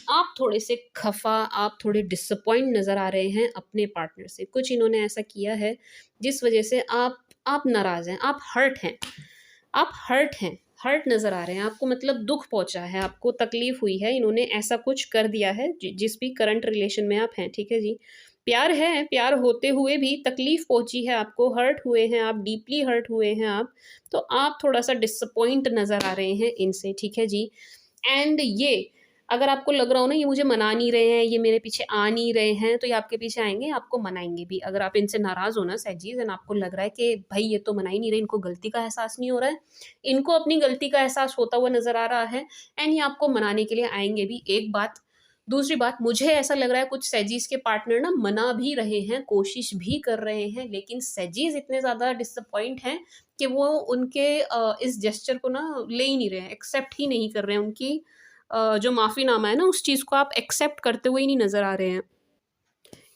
Speaker 1: आप थोड़े से खफा, आप थोड़े डिसअपॉइंट नज़र आ रहे हैं अपने पार्टनर से। कुछ इन्होंने ऐसा किया है जिस वजह से आप नाराज़ हैं, आप हर्ट हैं, आप हर्ट हैं, हर्ट नज़र आ रहे हैं आपको, मतलब दुख पहुंचा है आपको, तकलीफ हुई है, इन्होंने ऐसा कुछ कर दिया है जिस भी करंट रिलेशन में आप हैं। ठीक है जी, प्यार है, प्यार होते हुए भी तकलीफ पहुंची है आपको, हर्ट हुए हैं आप, डीपली हर्ट हुए हैं आप। तो आप थोड़ा सा डिसअपॉइंट नज़र आ रहे हैं इनसे। ठीक है जी, एंड ये अगर आपको लग रहा हो ना ये मुझे मना नहीं रहे हैं, ये मेरे पीछे आ नहीं रहे हैं, तो ये आपके पीछे आएंगे, आपको मनाएंगे भी। अगर आप इनसे नाराज़ हो ना सहजीज, एंड आपको लग रहा है कि भाई ये तो मना ही नहीं रहे, इनको गलती का एहसास नहीं हो रहा है, इनको अपनी गलती का एहसास होता हुआ नज़र आ रहा है, एंड ये आपको मनाने के लिए आएंगे भी। एक बात। दूसरी बात, मुझे ऐसा लग रहा है कुछ सहजीज के पार्टनर ना मना भी रहे हैं, कोशिश भी कर रहे हैं, लेकिन सहजीज इतने ज़्यादा डिसअपॉइंट हैं कि वो उनके इस जेस्चर को ना ले ही नहीं रहे हैं, एक्सेप्ट ही नहीं कर रहे हैं। उनकी जो माफ़ीनामा है ना, उस चीज़ को आप एक्सेप्ट करते हुए ही नहीं नज़र आ रहे हैं।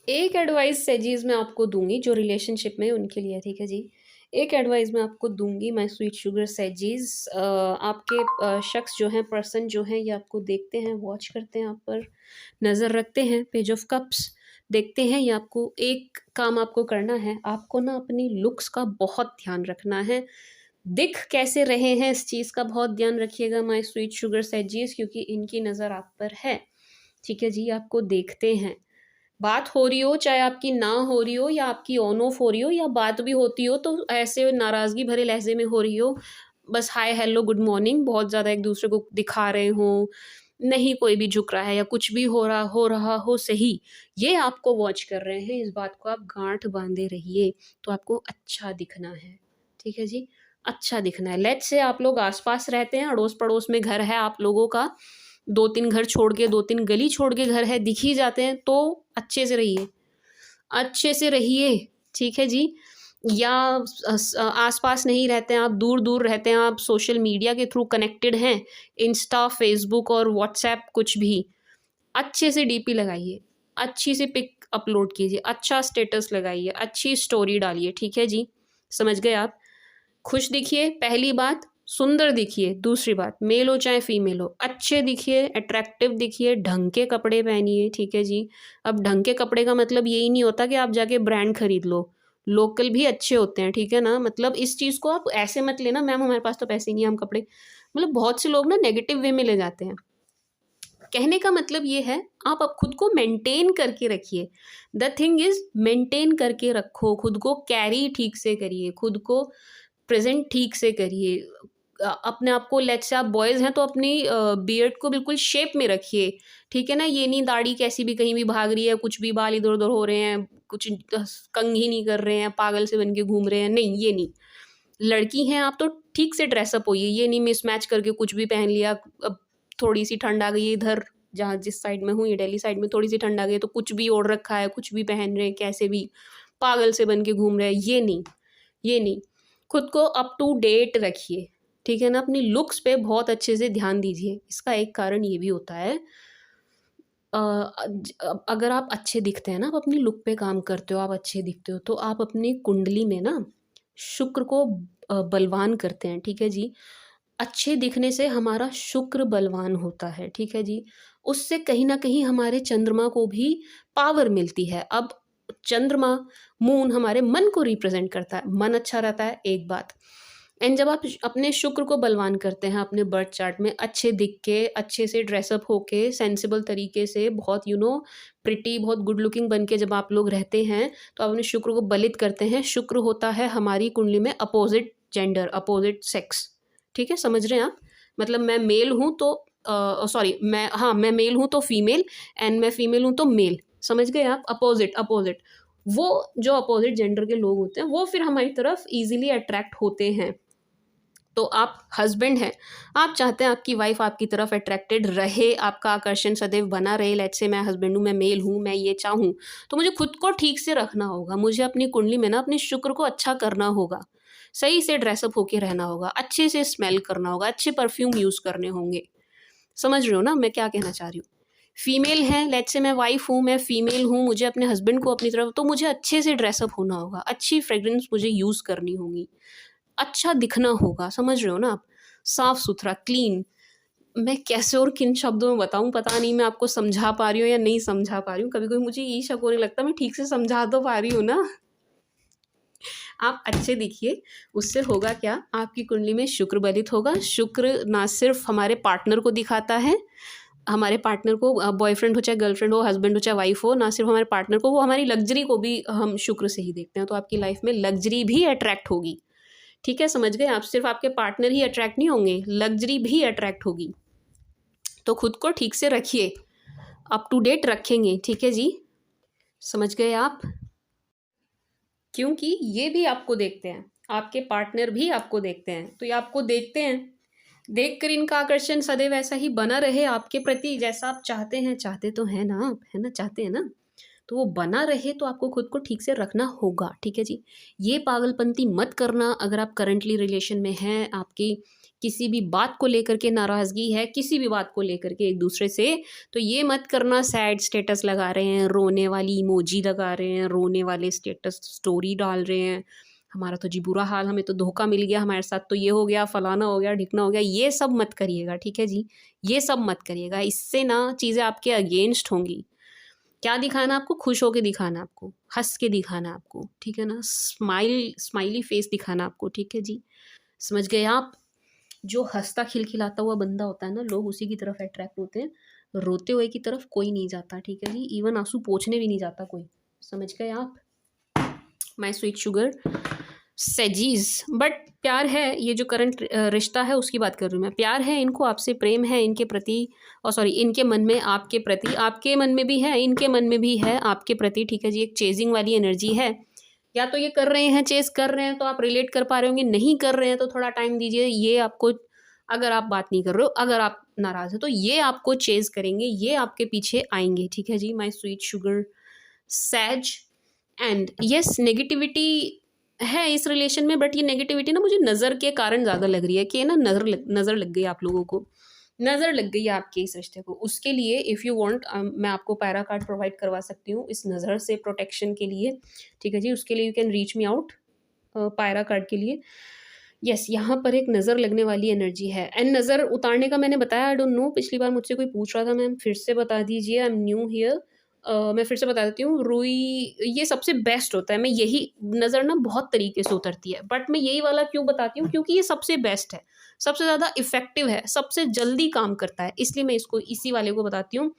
Speaker 1: एक एडवाइस सेजीज मैं आपको दूंगी जो रिलेशनशिप में उनके लिए, ठीक है जी, एक एडवाइस मैं आपको दूंगी माय स्वीट शुगर सेजीज। आपके शख्स जो हैं, पर्सन जो हैं, ये आपको देखते हैं, वॉच करते हैं, आप पर नज़र रखते हैं, पेज ऑफ कप्स देखते हैं। ये आपको एक काम आपको करना है, आपको ना अपनी लुक्स का बहुत ध्यान रखना है। दिख कैसे रहे हैं इस चीज़ का बहुत ध्यान रखिएगा माय स्वीट शुगर सेजीज, क्योंकि इनकी नज़र आप पर है। ठीक है जी, आपको देखते हैं, बात हो रही हो, चाहे आपकी ना हो रही हो या आपकी ऑन ऑफ हो रही हो, या बात भी होती हो तो ऐसे नाराज़गी भरे लहजे में हो रही हो, बस हाय हेलो गुड मॉर्निंग, बहुत ज़्यादा एक दूसरे को दिखा रहे हो, नहीं कोई भी झुक रहा है या कुछ भी हो रहा हो सही, ये आपको वॉच कर रहे हैं, इस बात को आप गांठ बांधे रहिए, तो आपको अच्छा दिखना है। ठीक है जी, अच्छा दिखना है। लेट्स से आप लोग आसपास रहते हैं, अड़ोस पड़ोस में घर है आप लोगों का, 2-3 घर छोड़ के, 2-3 गली छोड़ के घर है, दिख ही जाते हैं, तो अच्छे से रहिए, अच्छे से रहिए। ठीक है जी, या आस-पास नहीं रहते हैं आप, दूर-दूर रहते हैं आप, सोशल मीडिया के थ्रू कनेक्टेड हैं, इंस्टा, फ़ेसबुक और व्हाट्सएप कुछ भी, अच्छे से डीपी लगाइए, अच्छी सी पिक अपलोड कीजिए, अच्छा स्टेटस लगाइए, अच्छी स्टोरी डालिए। ठीक है जी, समझ गए आप? खुश दिखिए, पहली बात, सुंदर दिखिए, दूसरी बात, मेल हो चाहे फीमेल हो, अच्छे दिखिए, अट्रैक्टिव दिखिए, ढंग के कपड़े पहनिए। ठीक है जी, अब ढंग के कपड़े का मतलब यही नहीं होता कि आप जाके ब्रांड खरीद लो, लोकल भी अच्छे होते हैं, ठीक है ना? मतलब इस चीज़ को आप ऐसे मत लेना, मैम हमारे पास तो पैसे नहीं है, हम कपड़े, मतलब बहुत से लोग ना नेगेटिव वे में ले जाते हैं। कहने का मतलब ये है, आप अब खुद को मेंटेन करके रखिए। द थिंग इज़, मेंटेन करके रखो, खुद को कैरी ठीक से करिए, खुद को प्रेज़ेंट ठीक से करिए। अपने आप को, लेट्स से आप बॉयज़ हैं तो अपनी बियर्ड को बिल्कुल शेप में रखिए, ठीक है ना? ये नहीं दाढ़ी कैसी भी कहीं भी भाग रही है, कुछ भी बाल इधर-उधर हो रहे हैं, कुछ कंघी ही नहीं कर रहे हैं, पागल से बन के घूम रहे हैं, नहीं, ये नहीं। लड़की हैं आप तो ठीक से ड्रेसअप होइए, ये नहीं मिसमैच करके कुछ भी पहन लिया। अब थोड़ी-सी ठंड आ गई है इधर, जहाँ जिस साइड में हूँ, ये दिल्ली साइड में थोड़ी-सी ठंड आ गई है तो कुछ भी ओढ़ रखा है, कुछ भी पहन रहे हैं, कैसे भी पागल से बन के घूम रहे हैं, ये नहीं, ये नहीं। खुद को अप टू डेट रखिए, ठीक है ना? अपनी लुक्स पे बहुत अच्छे से ध्यान दीजिए। इसका एक कारण ये भी होता है, अगर आप अच्छे दिखते हैं ना, आप अपनी लुक पे काम करते हो, आप अच्छे दिखते हो, तो आप अपनी कुंडली में ना शुक्र को बलवान करते हैं, ठीक है जी? अच्छे दिखने से हमारा शुक्र बलवान होता है, ठीक है जी? उससे कहीं न कहीं हमारे चंद्रमा को भी पावर मिलती है। अब चंद्रमा, मून हमारे मन को रिप्रेज़ेंट करता है, मन अच्छा रहता है, एक बात। एंड जब आप अपने शुक्र को बलवान करते हैं अपने बर्थ चार्ट में, अच्छे दिख के, अच्छे से ड्रेसअप होके, सेंसिबल तरीके से, बहुत प्रिटी, बहुत गुड लुकिंग बन के जब आप लोग रहते हैं, तो आप अपने शुक्र को बलित करते हैं। शुक्र होता है हमारी कुंडली में अपोज़िट जेंडर, अपोज़िट सेक्स, ठीक है, समझ रहे हैं आप? मतलब मैं मेल हूँ तो सॉरी मैं मेल हूँ तो फीमेल, एंड मैं फीमेल हूँ तो मेल, समझ गए आप? Opposite, opposite. वो जो अपोज़िट जेंडर के लोग होते हैं, वो फिर हमारी तरफ ईज़िली अट्रैक्ट होते हैं। तो आप हस्बैंड हैं, आप चाहते हैं आपकी वाइफ़ आपकी तरफ अट्रैक्टेड रहे, आपका आकर्षण सदैव बना रहे। लेट्स से मैं हस्बैंड हूँ, मैं मेल हूँ, मैं ये चाहूँ, तो मुझे खुद को ठीक से रखना होगा। मुझे अपनी कुंडली में ना अपने शुक्र को अच्छा करना होगा, सही से ड्रेसअप होके रहना होगा, अच्छे से स्मेल करना होगा, अच्छे परफ्यूम यूज़ करने होंगे। समझ रहे हो ना मैं क्या कहना चाह रही हूँ? फीमेल हैं, लेट्स से मैं वाइफ़ हूँ, मैं फीमेल हूँ, मुझे अपने हस्बैंड को अपनी तरफ, तो मुझे अच्छे से ड्रेसअप होना होगा, अच्छी फ्रेग्रेंस मुझे यूज़ करनी होगी, अच्छा दिखना होगा, समझ रहे हो ना आप? साफ-सुथरा, क्लीन। मैं कैसे और किन शब्दों में बताऊँ पता नहीं, मैं आपको समझा पा रही हूँ या नहीं समझा पा रही हूँ। कभी-कभी मुझे यही शक होने लगता है मैं ठीक से समझा तो पा रही हूँ ना? आप अच्छे दिखिए, उससे होगा क्या, आपकी कुंडली में शुक्र बलित होगा। शुक्र ना सिर्फ़ हमारे पार्टनर को दिखाता है, हमारे पार्टनर को बॉयफ्रेंड हो चाहे गर्लफ्रेंड हो, हस्बैंड हो चाहे वाइफ़ हो, ना सिर्फ़ हमारे पार्टनर को, वो हमारी लग्ज़री को भी हम शुक्र से ही देखते हैं। तो आपकी लाइफ़ में लग्ज़री भी अट्रैक्ट होगी। ठीक है, समझ गए आप? सिर्फ़ आपके पार्टनर ही अट्रैक्ट नहीं होंगे, लग्ज़री भी अट्रैक्ट होगी। तो खुद को ठीक से रखिए, अप टू डेट रखेंगे, ठीक है जी? समझ गए आप? क्योंकि ये भी आपको देखते हैं, आपके पार्टनर भी आपको देखते हैं, तो ये आपको देखते हैं, देखकर इनका आकर्षण सदैव ऐसा ही बना रहे आपके प्रति जैसा आप चाहते हैं, चाहते तो हैं ना आप, है ना? चाहते हैं ना? तो वो बना रहे तो आपको खुद को ठीक से रखना होगा, ठीक है जी? ये पागलपंती मत करना अगर आप करंटली रिलेशन में हैं, आपकी किसी भी बात को लेकर के नाराज़गी है, किसी भी बात को लेकर के एक-दूसरे से, तो ये मत करना सैड स्टेटस लगा रहे हैं, रोने वाली इमोजी लगा रहे हैं, रोने वाले स्टेटस स्टोरी डाल रहे हैं, हमारा तो जी बुरा हाल, हमें तो धोखा मिल गया, हमारे साथ तो ये हो गया, फलाना हो गया, ढिकना हो गया, ये सब मत करिएगा, ठीक है जी? ये सब मत करिएगा, इससे ना चीज़ें आपके अगेंस्ट होंगी। क्या दिखाना है आपको? खुश होके दिखाना है आपको, हँस के दिखाना है आपको, ठीक है ना? स्माइली फेस दिखाना है आपको, ठीक है जी? समझ गए आप? जो हँसता खिलखिलाता हुआ बंदा होता है ना, लोग उसी की तरफ अट्रैक्ट होते हैं। रोते हुए की तरफ कोई नहीं जाता, ठीक है जी? इवन आँसू पोंछने भी नहीं जाता कोई। समझ गए आप? माय स्वीट शुगर सेजीज़। बट प्यार है, ये जो करंट रिश्ता है उसकी बात कर रही हूँ मैं। प्यार है इनको आपसे, प्रेम है इनके प्रति, सॉरी इनके मन में आपके प्रति, आपके मन में भी है, इनके मन में भी है आपके प्रति, ठीक है जी? एक चेज़िंग वाली एनर्जी है। या तो ये कर रहे हैं, चेज़ कर रहे हैं तो आप रिलेट कर पा रहे होंगे, नहीं कर रहे हैं तो थोड़ा टाइम दीजिए। ये आपको, अगर आप बात नहीं कर रहे हो, अगर आप नाराज़ हो तो ये आपको चेज़ करेंगे, ये आपके पीछे आएँगे, ठीक है जी? माय स्वीट शुगर सैज। एंड यस, नेगेटिविटी है इस रिलेशन में, बट ये नेगेटिविटी ना मुझे नज़र के कारण ज़्यादा लग रही है कि ना नज़र लग गई आप लोगों को, नज़र लग गई है आपके इस रिश्ते को। उसके लिए इफ़ यू वांट मैं आपको पैरा कार्ड प्रोवाइड करवा सकती हूँ इस नज़र से प्रोटेक्शन के लिए, ठीक है जी? उसके लिए you can reach me out पायरा कार्ड के लिए। यस, यहाँ पर एक नज़र लगने वाली एनर्जी है, एंड नज़र उतारने का मैंने बताया, आई डोंट नो, पिछली बार मुझसे कोई पूछ रहा था, मैम फिर से बता दीजिए, आई एम न्यू हियर। मैं फिर से बता देती हूँ, रुई ये सबसे बेस्ट होता है, मैं यही, नज़र ना बहुत तरीके से उतरती है, बट मैं यही वाला क्यों बताती हूँ क्योंकि ये सबसे बेस्ट है, सबसे ज़्यादा इफ़ेक्टिव है, सबसे जल्दी काम करता है, इसलिए मैं इसको इसी वाले को बताती हूँ।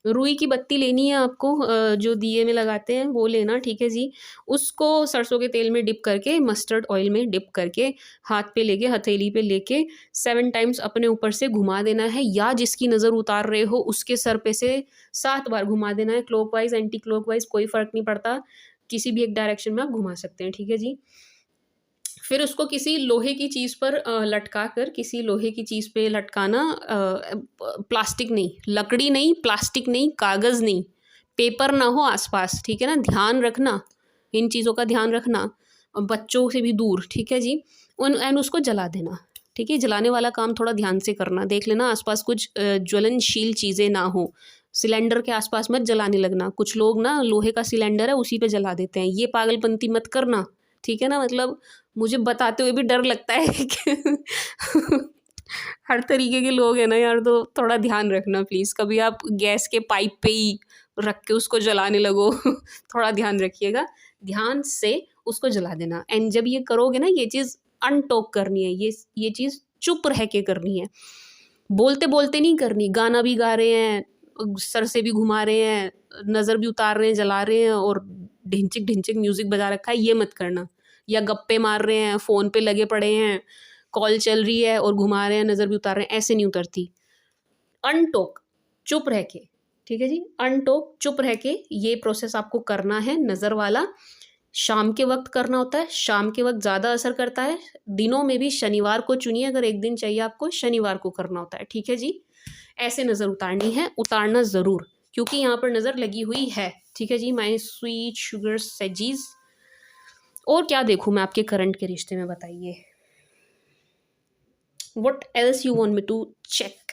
Speaker 1: रुई की बत्ती लेनी है आपको, जो दिए में लगाते हैं वो लेना, ठीक है जी? उसको सरसों के तेल में डिप करके, मस्टर्ड ऑयल में डिप करके, हाथ पे लेके, हथेली पे लेके 7 टाइम्स अपने ऊपर से घुमा देना है, या जिसकी नज़र उतार रहे हो उसके सर पे से 7 बार घुमा देना है, क्लॉकवाइज़, एंटी क्लॉकवाइज़ कोई फ़र्क नहीं पड़ता, किसी भी एक डायरेक्शन में आप घुमा सकते हैं, ठीक है जी? फिर उसको किसी लोहे की चीज़ पर लटका कर, किसी लोहे की चीज़ पे लटकाना, प्लास्टिक नहीं, लकड़ी नहीं, प्लास्टिक नहीं, कागज़ नहीं, पेपर ना हो आसपास, ठीक है ना? ध्यान रखना, इन चीज़ों का ध्यान रखना, बच्चों से भी दूर, ठीक है जी? उन एंड उसको जला देना, ठीक है? जलाने वाला काम थोड़ा ध्यान से करना, देख लेना आसपास कुछ ज्वलनशील चीज़ें ना हो, सिलेंडर के आसपास मत जलाने लगना, कुछ लोग ना लोहे का सिलेंडर है उसी पे जला देते हैं, ये पागलपंती मत करना, ठीक है ना? मतलब मुझे बताते हुए भी डर लगता है कि हर तरीके के लोग हैं ना यार, तो थोड़ा ध्यान रखना प्लीज़। कभी आप गैस के पाइप पे ही रख के उसको जलाने लगो थोड़ा ध्यान रखिएगा। ध्यान से उसको जला देना, एंड जब ये करोगे ना, ये चीज़ अनटॉक करनी है, ये चीज़ चुप रह के करनी है। बोलते-बोलते नहीं करनी, गाना भी गा रहे हैं, सर से भी घुमा रहे हैं, नज़र भी उतार रहे हैं, जला रहे हैं और ढिनचिक-ढिनचिक म्यूज़िक बजा रखा है, ये मत करना। या गप्पे मार रहे हैं, फ़ोन पे लगे पड़े हैं, कॉल चल रही है और घुमा रहे हैं, नज़र भी उतार रहे हैं, ऐसे नहीं उतरती। अनटोक, चुप रह के, ठीक है जी, अनटोक, चुप रह के ये प्रोसेस आपको करना है। नज़र वाला शाम के वक्त करना होता है, शाम के वक्त ज़्यादा असर करता है। दिनों में भी शनिवार को चुनिए, अगर एक दिन चाहिए आपको, शनिवार को करना होता है, ठीक है जी। ऐसे नज़र उतारनी है, उतारना ज़रूर, क्योंकि यहाँ पर नज़र लगी हुई है, ठीक है जी। माय स्वीट शुगर सेजीज। और क्या देखूँ मैं आपके करंट के रिश्ते में, बताइए। What else you want me to check,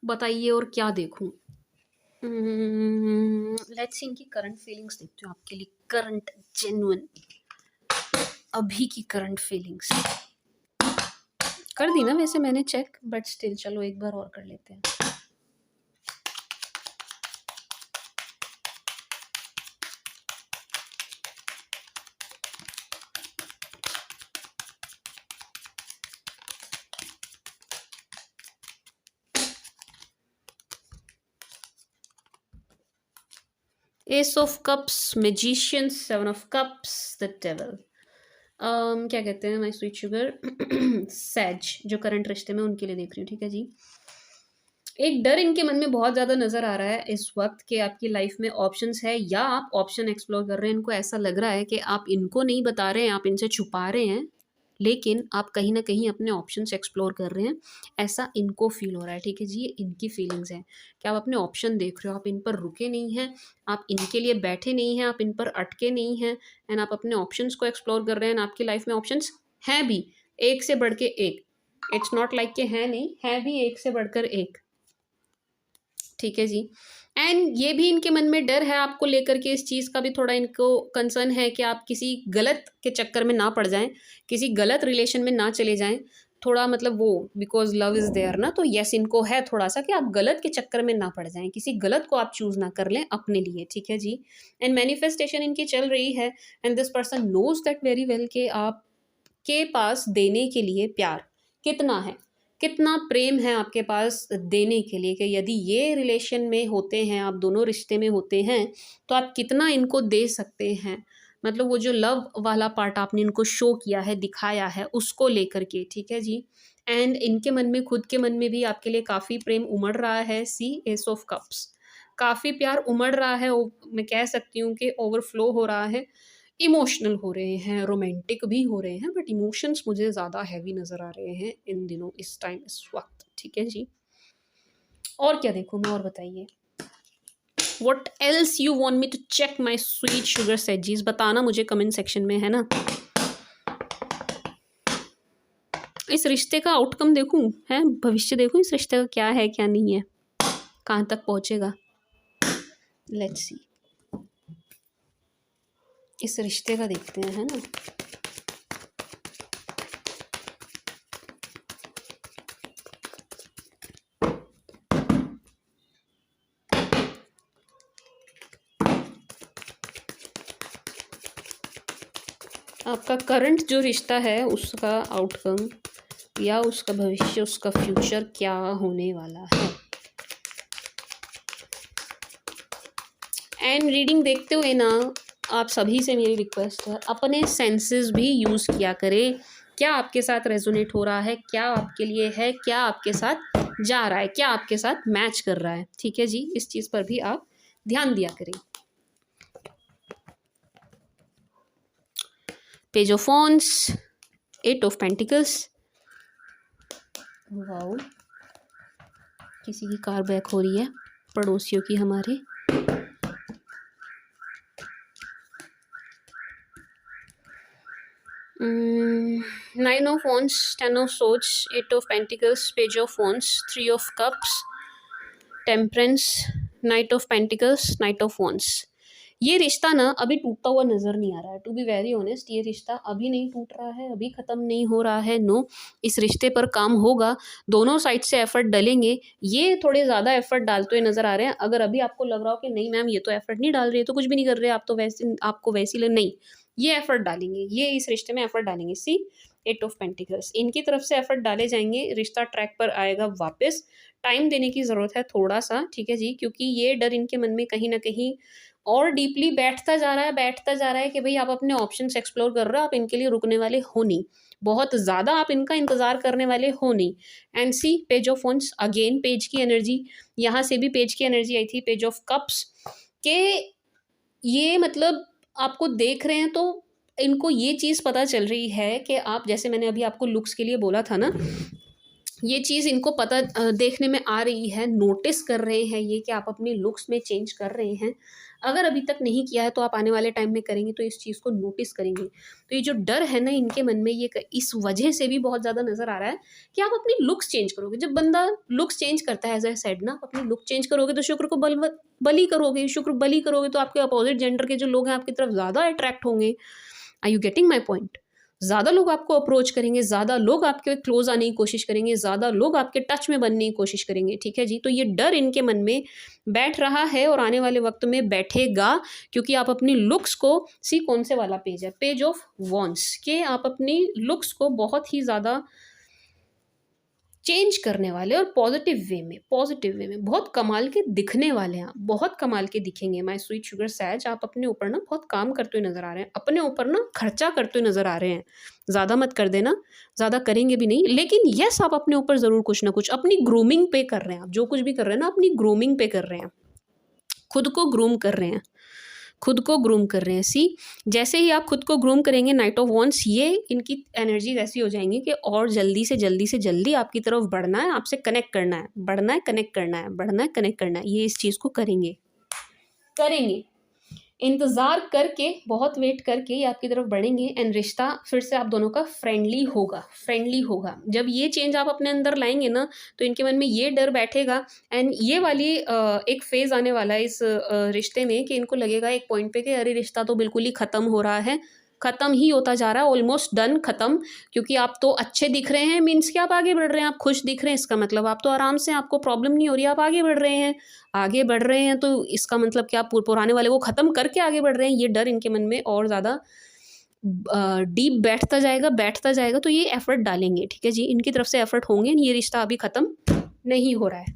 Speaker 1: बताइए और क्या देखूँ। लेट्स सी, इनकी करंट फीलिंग्स देखते हो आपके लिए, करंट जेन्युइन, अभी की करंट फीलिंग्स। कर दी ना वैसे मैंने चेक, बट स्टिल चलो एक बार और कर लेते हैं। S of cups, magician, seven of cups, the devil. क्या कहते हैं माय स्वीट शुगर सैज, जो करंट रिश्ते में उनके लिए देख रही हूँ, ठीक है जी। एक डर इनके मन में बहुत ज़्यादा नज़र आ रहा है इस वक्त कि आपकी लाइफ में ऑप्शंस है, या आप ऑप्शन एक्सप्लोर कर रहे हैं। इनको ऐसा लग रहा है कि आप इनको नहीं बता रहे हैं, आप इनसे छुपा रहे हैं, लेकिन आप कहीं ना कहीं अपने ऑप्शंस एक्सप्लोर कर रहे हैं, ऐसा इनको फील हो रहा है, ठीक है जी। ये इनकी फीलिंग्स हैं कि आप अपने ऑप्शन देख रहे हो, आप इन पर रुके नहीं हैं, आप इनके लिए बैठे नहीं हैं, आप इन पर अटके नहीं हैं, एंड आप अपने ऑप्शंस को एक्सप्लोर कर रहे हैं। आपकी लाइफ में ऑप्शंस हैं भी, एक से बढ़ के एक, इट्स नॉट लाइक के हैं नहीं, है भी एक से बढ़कर एक, ठीक है जी। एंड ये भी इनके मन में डर है आपको लेकर के, इस चीज़ का भी थोड़ा इनको कंसर्न है कि आप किसी गलत के चक्कर में ना पड़ जाएं, किसी गलत रिलेशन में ना चले जाएं, थोड़ा मतलब वो, बिकॉज लव इज़ देयर ना, तो यस इनको है थोड़ा सा कि आप गलत के चक्कर में ना पड़ जाएं, किसी गलत को आप चूज़ ना कर लें अपने लिए, ठीक है जी। एंड मैनिफेस्टेशन इनकी चल रही है, and this person knows that very well कि आप के पास देने के लिए प्यार कितना है, कितना प्रेम है आपके पास देने के लिए, कि यदि ये रिलेशन में होते हैं, आप दोनों रिश्ते में होते हैं, तो आप कितना इनको दे सकते हैं। मतलब वो जो लव वाला पार्ट आपने इनको शो किया है, दिखाया है, उसको लेकर के, ठीक है जी। एंड इनके मन में, खुद के मन में भी आपके लिए काफ़ी प्रेम उमड़ रहा है। सी एस ऑफ कप्स, काफ़ी प्यार उमड़ रहा है, मैं कह सकती हूँ कि ओवरफ्लो हो रहा है, इमोशनल हो रहे हैं, रोमांटिक भी हो रहे हैं, बट इमोशंस मुझे ज़्यादा हैवी नज़र आ रहे हैं इन दिनों, इस टाइम, इस वक्त, ठीक है जी। और क्या देखूँ मैं, और बताइए। What else you want me to check my sweet sugar सेजीज, बताना मुझे कमेंट सेक्शन में, है ना। इस रिश्ते का आउटकम देखूँ, है भविष्य देखूँ, इस रिश्ते का क्या है क्या नहीं है, कहाँ तक पहुँचेगा। लेट्स सी, इस रिश्ते का देखते हैं, है ना। आपका करंट जो रिश्ता है उसका आउटकम या उसका भविष्य, उसका फ्यूचर क्या होने वाला है। एंड रीडिंग देखते हुए ना, आप सभी से मेरी रिक्वेस्ट है, अपने सेंसेस भी यूज़ किया करें। क्या आपके साथ रेजोनेट हो रहा है, क्या आपके लिए है, क्या आपके साथ जा रहा है, क्या आपके साथ मैच कर रहा है, ठीक है जी। इस चीज़ पर भी आप ध्यान दिया करें। Page of wands, eight of pentacles, wow, किसी की कार बैक हो रही है, पड़ोसियों की हमारे। Nine of wands, ten of swords, eight of pentacles, page of wands, three of cups, temperance, knight of pentacles, knight of wands. ये रिश्ता ना अभी टूटता हुआ नज़र नहीं आ रहा है, टू बी वेरी ऑनेस्ट। ये रिश्ता अभी नहीं टूट रहा है, अभी ख़त्म नहीं हो रहा है, नो। इस रिश्ते पर काम होगा, दोनों साइड से एफर्ट डलेंगे। ये थोड़े ज़्यादा एफर्ट डालते हुए नज़र आ रहे हैं। अगर अभी आपको लग रहा हो कि नहीं मैम ये तो एफर्ट नहीं डाल रही है, तो कुछ भी नहीं कर रहे आप, तो वैसे आपको वैसी नहीं, ये एफर्ट डालेंगे, ये इस रिश्ते में एफर्ट डालेंगे। सी 8 ऑफ पेंटिकल्स, इनकी तरफ से एफर्ट डाले जाएंगे, रिश्ता ट्रैक पर आएगा वापस। टाइम देने की ज़रूरत है थोड़ा सा, ठीक है जी, क्योंकि ये डर इनके मन में कहीं ना कहीं और डीपली बैठता जा रहा है कि भाई आप अपने ऑप्शंस एक्सप्लोर कर रहे हो, आप इनके लिए रुकने वाले हो नहीं, बहुत ज़्यादा आप इनका इंतज़ार करने वाले हो नहीं। And see page of wands, again page की एनर्जी, यहाँ से भी पेज की एनर्जी आई थी, पेज ऑफ कप्स के ये मतलब आपको देख रहे हैं तो इनको ये चीज़ पता चल रही है कि आप, जैसे मैंने अभी आपको लुक्स के लिए बोला था ना, ये चीज़ इनको पता देखने में आ रही है, नोटिस कर रहे हैं ये कि आप अपनी लुक्स में चेंज कर रहे हैं। अगर अभी तक नहीं किया है तो आप आने वाले टाइम में करेंगे तो इस चीज़ को नोटिस करेंगे। तो ये जो डर है ना इनके मन में, ये इस वजह से भी बहुत ज़्यादा नज़र आ रहा है कि आप अपनी लुक्स चेंज करोगे। जब बंदा लुक्स चेंज करता है, एज आई सेड ना, अपनी लुक चेंज करोगे तो शुक्र को बली करोगे, शुक्र बली करोगे तो आपके अपोजिट जेंडर के जो लोग हैं आपकी तरफ ज़्यादा अट्रैक्ट होंगे। Are you getting my point? ज़्यादा लोग आपको अप्रोच करेंगे, ज़्यादा लोग आपके क्लोज आने की कोशिश करेंगे, ज़्यादा लोग आपके टच में बनने की कोशिश करेंगे, ठीक है जी। तो ये डर इनके मन में बैठ रहा है और आने वाले वक्त में बैठेगा, क्योंकि आप अपनी लुक्स को, सी कौन से वाला पेज है, पेज ऑफ वॉन्स, के आप अपनी लुक्स को बहुत ही ज़्यादा चेंज करने वाले और पॉजिटिव वे में बहुत कमाल के दिखने वाले हैं आप, बहुत कमाल के दिखेंगे माय स्वीट शुगर सैज। आप अपने ऊपर ना बहुत काम करते हुए नज़र आ रहे हैं, अपने ऊपर ना खर्चा करते हुए नज़र आ रहे हैं। ज़्यादा मत कर देना, ज़्यादा करेंगे भी नहीं, लेकिन यस आप अपने ऊपर ज़रूर कुछ ना कुछ अपनी ग्रूमिंग पे कर रहे हैं। आप जो कुछ भी कर रहे हैं ना, अपनी ग्रूमिंग पे कर रहे हैं, खुद को ग्रूम कर रहे हैं, खुद को ग्रूम कर रहे हैं। सी जैसे ही आप खुद को ग्रूम करेंगे, नाइट ऑफ वॉन्स, ये इनकी एनर्जी ऐसी हो जाएंगी कि और जल्दी से जल्दी आपकी तरफ बढ़ना है, आपसे कनेक्ट करना है, बढ़ना है, कनेक्ट करना है, बढ़ना है, कनेक्ट करना है, ये इस चीज़ को करेंगे, करेंगे इंतज़ार करके, बहुत वेट करके ये आपकी तरफ बढ़ेंगे। एंड रिश्ता फिर से आप दोनों का फ्रेंडली होगा, फ्रेंडली होगा। जब ये चेंज आप अपने अंदर लाएंगे ना, तो इनके मन में ये डर बैठेगा। एंड ये वाली एक फेज़ आने वाला है इस रिश्ते में कि इनको लगेगा एक पॉइंट पे कि अरे रिश्ता तो बिल्कुल ही ख़त्म हो रहा है, ख़त्म ही होता जा रहा है, ऑलमोस्ट डन, ख़त्म। क्योंकि आप तो अच्छे दिख रहे हैं, मीन्स कि आप आगे बढ़ रहे हैं, आप खुश दिख रहे हैं, इसका मतलब आप तो आराम से, आपको प्रॉब्लम नहीं हो रही, आप आगे बढ़ रहे हैं। आगे बढ़ रहे हैं तो इसका मतलब क्या, पुराने वाले को ख़त्म करके आगे बढ़ रहे हैं। ये डर इनके मन में और ज़्यादा डीप बैठता जाएगा, तो ये एफर्ट डालेंगे, ठीक है जी, इनकी तरफ से एफर्ट होंगे। ये रिश्ता अभी ख़त्म नहीं हो रहा है,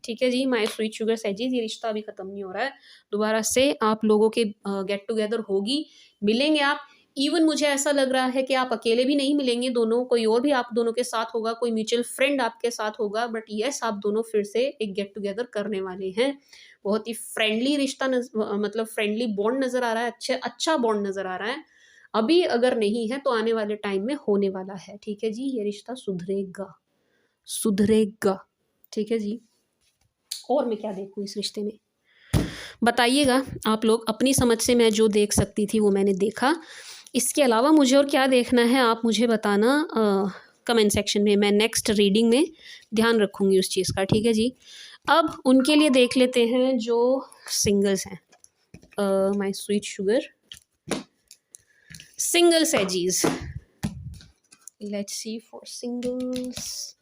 Speaker 1: ठीक है जी माय स्वीट शुगर सैजीज, ये रिश्ता अभी ख़त्म नहीं हो रहा है। दोबारा से आप लोगों के गेट टुगेदर होगी, मिलेंगे आप। इवन मुझे ऐसा लग रहा है कि आप अकेले भी नहीं मिलेंगे, दोनों, कोई और भी आप दोनों के साथ होगा, कोई म्यूचुअल फ्रेंड आपके साथ होगा, बट यस आप दोनों फिर से एक गेट टुगेदर करने वाले हैं। बहुत ही फ्रेंडली रिश्ता मतलब फ्रेंडली बॉन्ड नज़र आ रहा है, अच्छा बॉन्ड नज़र आ रहा है। अभी अगर नहीं है तो आने वाले टाइम में होने वाला है, ठीक है जी। ये रिश्ता सुधरेगा, सुधरेगा, ठीक है जी। और मैं क्या देखूँ इस रिश्ते में, बताइएगा आप लोग। अपनी समझ से मैं जो देख सकती थी वो मैंने देखा। इसके अलावा मुझे और क्या देखना है आप मुझे बताना कमेंट सेक्शन में। मैं नेक्स्ट रीडिंग में ध्यान रखूँगी उस चीज़ का, ठीक है जी। अब उनके लिए देख लेते हैं जो सिंगल्स हैं। माय स्वीट शुगर सिंगल सैजीज, let's see for singles.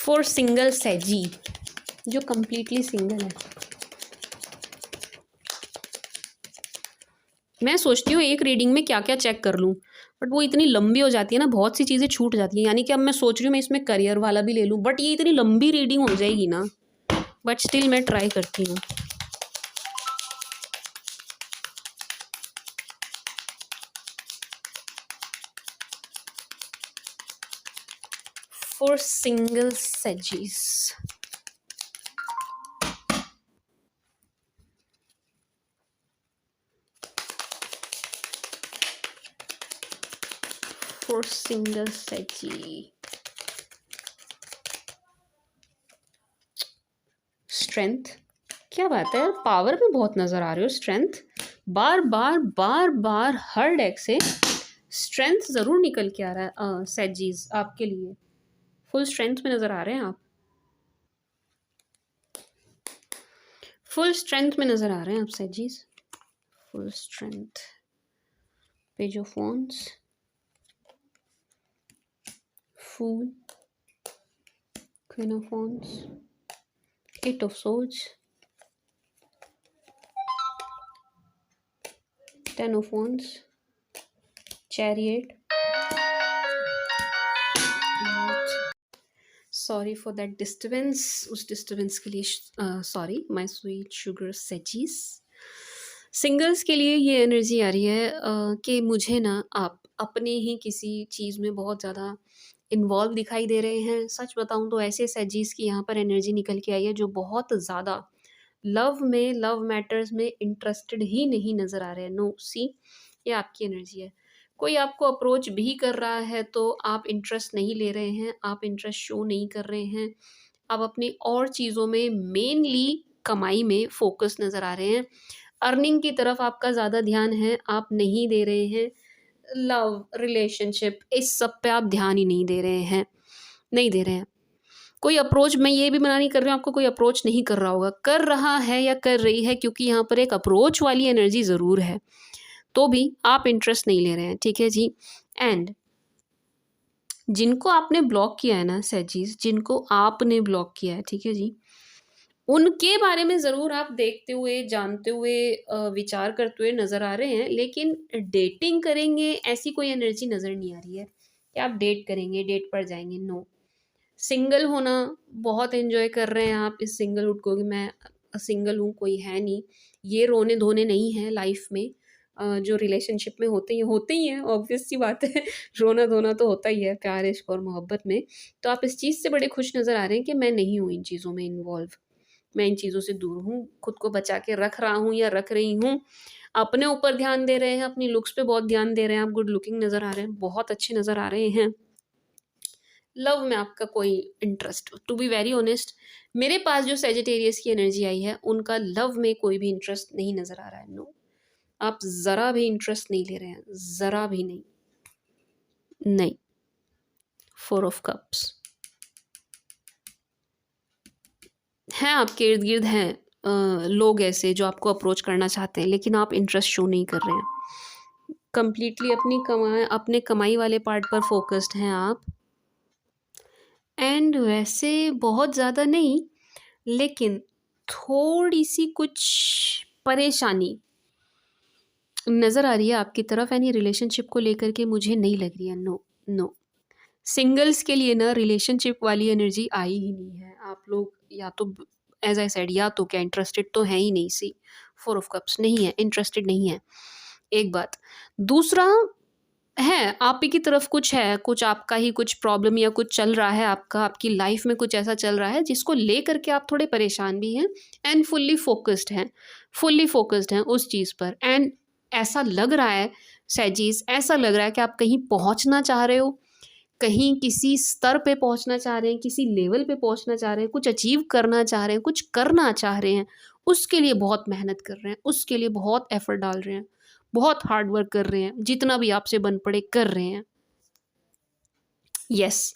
Speaker 1: For single सैजी जो कंप्लीटली सिंगल है, मैं सोचती हूँ एक रीडिंग में क्या क्या चेक कर लूँ, बट वो इतनी लंबी हो जाती है ना, बहुत सी चीज़ें छूट जाती हैं। यानी कि अब मैं सोच रही हूँ मैं इसमें करियर वाला भी ले लूँ, बट ये इतनी लंबी रीडिंग हो जाएगी ना, बट स्टिल मैं ट्राई करती हूँ। फॉर सिंगल सैजीज, फॉर सिंगल सैजी, स्ट्रेंथ, क्या बात है, पावर में बहुत नज़र आ रही हो, स्ट्रेंथ, बार बार बार बार हर डेक से स्ट्रेंथ ज़रूर निकल के आ रहा है सैजीज आपके लिए। फुल स्ट्रेंथ में नज़र आ रहे हैं आप, फुल स्ट्रेंथ में नज़र आ रहे हैं आप सैजीज, full strength. Page of wands, fool, queen of wands, 8 of swords, 10 of wands, chariot. Sorry for that disturbance, उस डिस्टर्बेंस के लिए सॉरी माय स्वीट शुगर सेजीज। सिंगल्स के लिए ये एनर्जी आ रही है कि मुझे ना आप अपने ही किसी चीज़ में बहुत ज़्यादा इन्वॉल्व दिखाई दे रहे हैं। सच बताऊँ तो ऐसे सेजीज की यहाँ पर एनर्जी निकल के आई है जो बहुत ज़्यादा लव में, लव मैटर्स में इंटरेस्टेड ही नहीं नज़र आ रहे हैं। नो सी, ये आपकी एनर्जी है। कोई आपको अप्रोच भी कर रहा है तो आप इंटरेस्ट नहीं ले रहे हैं, आप इंटरेस्ट शो नहीं कर रहे हैं। आप अपनी और चीज़ों में, मेनली कमाई में फ़ोकस नज़र आ रहे हैं। अर्निंग की तरफ आपका ज़्यादा ध्यान है, आप नहीं दे रहे हैं। लव, रिलेशनशिप, इस सब पे आप ध्यान ही नहीं दे रहे हैं, नहीं दे रहे हैं। कोई अप्रोच, मैं ये भी मना नहीं कर रही हूँ आपको कोई अप्रोच नहीं कर रहा होगा, कर रहा है या कर रही है, क्योंकि यहाँ पर एक अप्रोच वाली एनर्जी ज़रूर है, तो भी आप इंटरेस्ट नहीं ले रहे हैं, ठीक है जी। एंड जिनको आपने ब्लॉक किया है ना सेजीज, जिनको आपने ब्लॉक किया है, ठीक है जी, उनके बारे में ज़रूर आप देखते हुए, जानते हुए, विचार करते हुए नज़र आ रहे हैं, लेकिन डेटिंग करेंगे ऐसी कोई एनर्जी नज़र नहीं आ रही है कि आप डेट करेंगे, डेट पर जाएंगे। नो, सिंगल होना बहुत एंजॉय कर रहे हैं आप इस सिंगलहुड को कि मैं सिंगल हूँ, कोई है नहीं। ये रोने धोने नहीं है लाइफ में, जो रिलेशनशिप में होते ही हैं, ऑब्वियस सी बात है। रोना धोना तो होता ही है प्यार, इश्क और मोहब्बत में। तो आप इस चीज़ से बड़े खुश नज़र आ रहे हैं कि मैं नहीं हूँ इन चीज़ों में इन्वॉल्व, मैं इन चीज़ों से दूर हूँ, खुद को बचा के रख रहा हूँ या रख रही हूँ। अपने ऊपर ध्यान दे रहे हैं, अपनी लुक्स पे बहुत ध्यान दे रहे हैं, आप गुड लुकिंग नज़र आ रहे हैं, बहुत अच्छे नज़र आ रहे हैं। लव में आपका कोई interest, to be very honest, मेरे पास जो सेजिटेरियस की एनर्जी आई है उनका लव में कोई भी इंटरेस्ट नहीं नज़र आ रहा है। नो, आप ज़रा भी इंटरेस्ट नहीं ले रहे हैं, ज़रा भी नहीं। नहीं, 4 ऑफ कप्स हैं आपके इर्द गिर्द, हैं लोग ऐसे जो आपको अप्रोच करना चाहते हैं, लेकिन आप इंटरेस्ट शो नहीं कर रहे हैं। कंप्लीटली अपने कमाई वाले पार्ट पर फोकस्ड हैं आप। एंड वैसे बहुत ज़्यादा नहीं, लेकिन थोड़ी सी कुछ परेशानी नज़र आ रही है आपकी तरफ, यानी रिलेशनशिप को लेकर के मुझे नहीं लग रही है। नो नो, सिंगल्स के लिए ना रिलेशनशिप वाली एनर्जी आई ही नहीं है। आप लोग या तो, एज आई सेड, या तो क्या इंटरेस्टेड तो है ही नहीं। सी, 4 ऑफ कप्स नहीं है, इंटरेस्टेड नहीं है, एक बात। दूसरा है, आप ही की तरफ कुछ है, कुछ आपका ही कुछ प्रॉब्लम या कुछ चल रहा है, आपका आपकी लाइफ में कुछ ऐसा चल रहा है जिसको लेकर के आप थोड़े परेशान भी हैं एंड फुल्ली फोकस्ड हैं उस चीज़ पर। एंड ऐसा लग रहा है सैजीज, ऐसा लग रहा है कि आप कहीं पहुंचना चाह रहे हो, कहीं किसी स्तर पे पहुंचना चाह रहे हैं, किसी लेवल पे पहुंचना चाह रहे हैं, कुछ अचीव करना चाह रहे हैं, कुछ करना चाह रहे हैं, उसके लिए बहुत मेहनत कर रहे हैं, उसके लिए बहुत एफर्ट डाल रहे हैं, बहुत हार्ड वर्क कर रहे हैं, जितना भी आपसे बन पड़े कर रहे हैं। यस,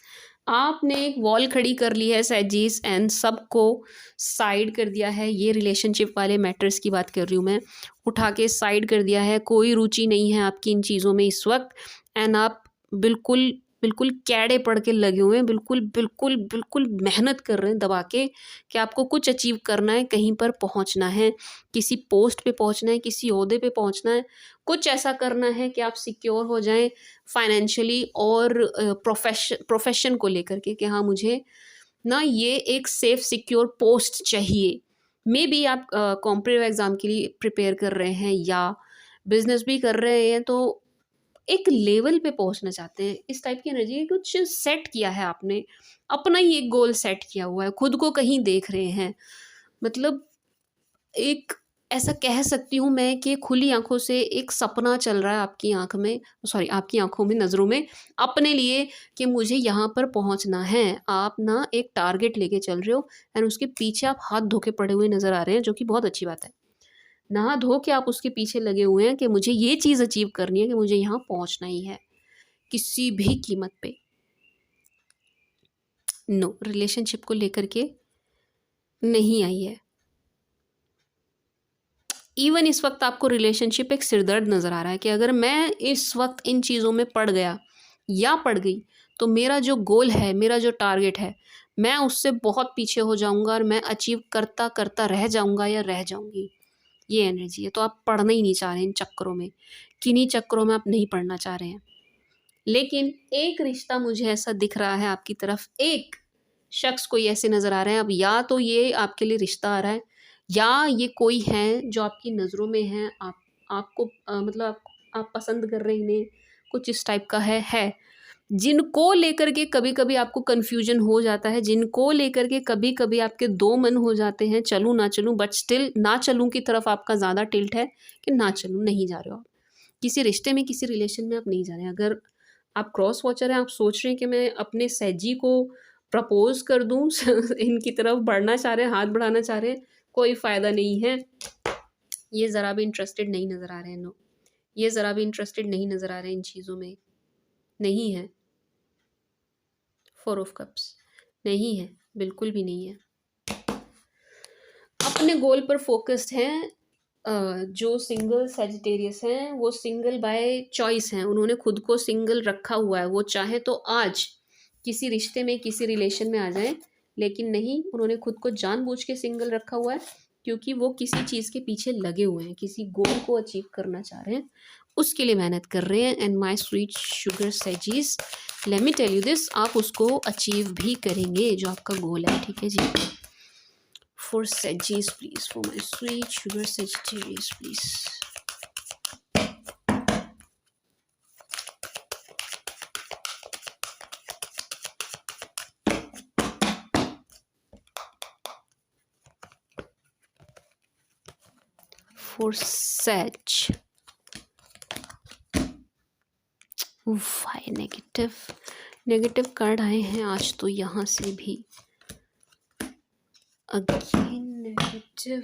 Speaker 1: आपने एक वॉल खड़ी कर ली है सैजीज, एंड सबको साइड कर दिया है। ये रिलेशनशिप वाले मैटर्स की बात कर रही हूँ मैं, उठा के साइड कर दिया है। कोई रुचि नहीं है आपकी इन चीज़ों में इस वक्त। एंड आप बिल्कुल बिल्कुल कैड़े पड़ के लगे हुए हैं, बिल्कुल बिल्कुल बिल्कुल मेहनत कर रहे हैं दबा के कि आपको कुछ अचीव करना है, कहीं पर पहुंचना है, किसी पोस्ट पे पहुंचना है, किसी ओहदे पे पहुंचना है, कुछ ऐसा करना है कि आप सिक्योर हो जाएं फाइनेंशियली और प्रोफेशन को लेकर के कि हाँ मुझे ना ये एक सेफ सिक्योर पोस्ट चाहिए। मे बी आप कॉम्पिटिटिव एग्ज़ाम के लिए प्रिपेयर कर रहे हैं या बिजनेस भी कर रहे हैं, तो एक लेवल पे पहुंचना चाहते हैं, इस टाइप की एनर्जी। कुछ सेट किया है आपने, अपना ही एक गोल सेट किया हुआ है, खुद को कहीं देख रहे हैं। मतलब एक ऐसा कह सकती हूँ मैं कि खुली आँखों से एक सपना चल रहा है आपकी आँख में, सॉरी आपकी आँखों में, नज़रों में, अपने लिए कि मुझे यहाँ पर पहुँचना है। आप ना एक टारगेट लेके चल रहे हो एंड उसके पीछे आप हाथ धो के पड़े हुए नज़र आ रहे हैं, जो कि बहुत अच्छी बात है। नहा धो के आप उसके पीछे लगे हुए हैं कि मुझे ये चीज़ अचीव करनी है, कि मुझे यहाँ पहुँचना ही है किसी भी कीमत पे। नो, रिलेशनशिप को लेकर के नहीं आई है। इवन इस वक्त आपको रिलेशनशिप एक सिरदर्द नज़र आ रहा है कि अगर मैं इस वक्त इन चीज़ों में पड़ गया या पड़ गई तो मेरा जो गोल है, मेरा जो टारगेट है, मैं उससे बहुत पीछे हो जाऊंगा और मैं अचीव करता करता रह जाऊंगा या रह जाऊंगी। ये एनर्जी है। तो आप पढ़ना ही नहीं चाह रहे इन चक्करों में, किन्हीं चक्करों में आप नहीं पढ़ना चाह रहे हैं। लेकिन एक रिश्ता मुझे ऐसा दिख रहा है आपकी तरफ, एक शख्स कोई ऐसे नज़र आ रहे हैं। अब या तो ये आपके लिए रिश्ता आ रहा है या ये कोई है जो आपकी नज़रों में है, आपको मतलब आप पसंद कर रहे हैं इन्हें, कुछ इस टाइप का है जिनको लेकर के कभी कभी आपको कन्फ्यूजन हो जाता है, जिनको लेकर के कभी कभी आपके दो मन हो जाते हैं, चलूँ ना चलूँ, बट स्टिल ना चलूँ की तरफ आपका ज़्यादा टिल्ट है कि ना चलूँ, नहीं जा रहे हो आप किसी रिश्ते में, किसी रिलेशन में आप नहीं जा रहे हैं। अगर आप क्रॉस वॉचर हैं, आप सोच रहे हैं कि मैं अपने सैजी को प्रपोज कर दूं इनकी तरफ बढ़ना चाह रहे हैं, हाथ बढ़ाना चाह रहे हैं, कोई फ़ायदा नहीं है। ये ज़रा भी इंटरेस्टेड नहीं नज़र आ रहे हैं। नो, ये ज़रा भी इंटरेस्टेड नहीं नज़र आ रहे हैं इन चीज़ों में, नहीं है। 4 ऑफ कप्स नहीं है, बिल्कुल भी नहीं है। अपने गोल पर फोकस्ड हैं। जो सिंगल सैजिटेरियस हैं वो सिंगल बाय चॉइस हैं, उन्होंने खुद को सिंगल रखा हुआ है। वो चाहे तो आज किसी रिश्ते में, किसी रिलेशन में आ जाए, लेकिन नहीं, उन्होंने खुद को जानबूझ के सिंगल रखा हुआ है क्योंकि वो किसी चीज़ के पीछे लगे हुए हैं, किसी गोल को अचीव करना चाह रहे हैं, उसके लिए मेहनत कर रहे हैं। एंड माई स्वीट शुगर सैजीज, let me tell you this, आप उसको अचीव भी करेंगे जो आपका गोल है, ठीक है जी। For Sagittarius, please, for my sweet sugar Sagittarius, please. For Sag. Why negative card आए हैं आज तो यहाँ से भी अगेन नेगेटिव।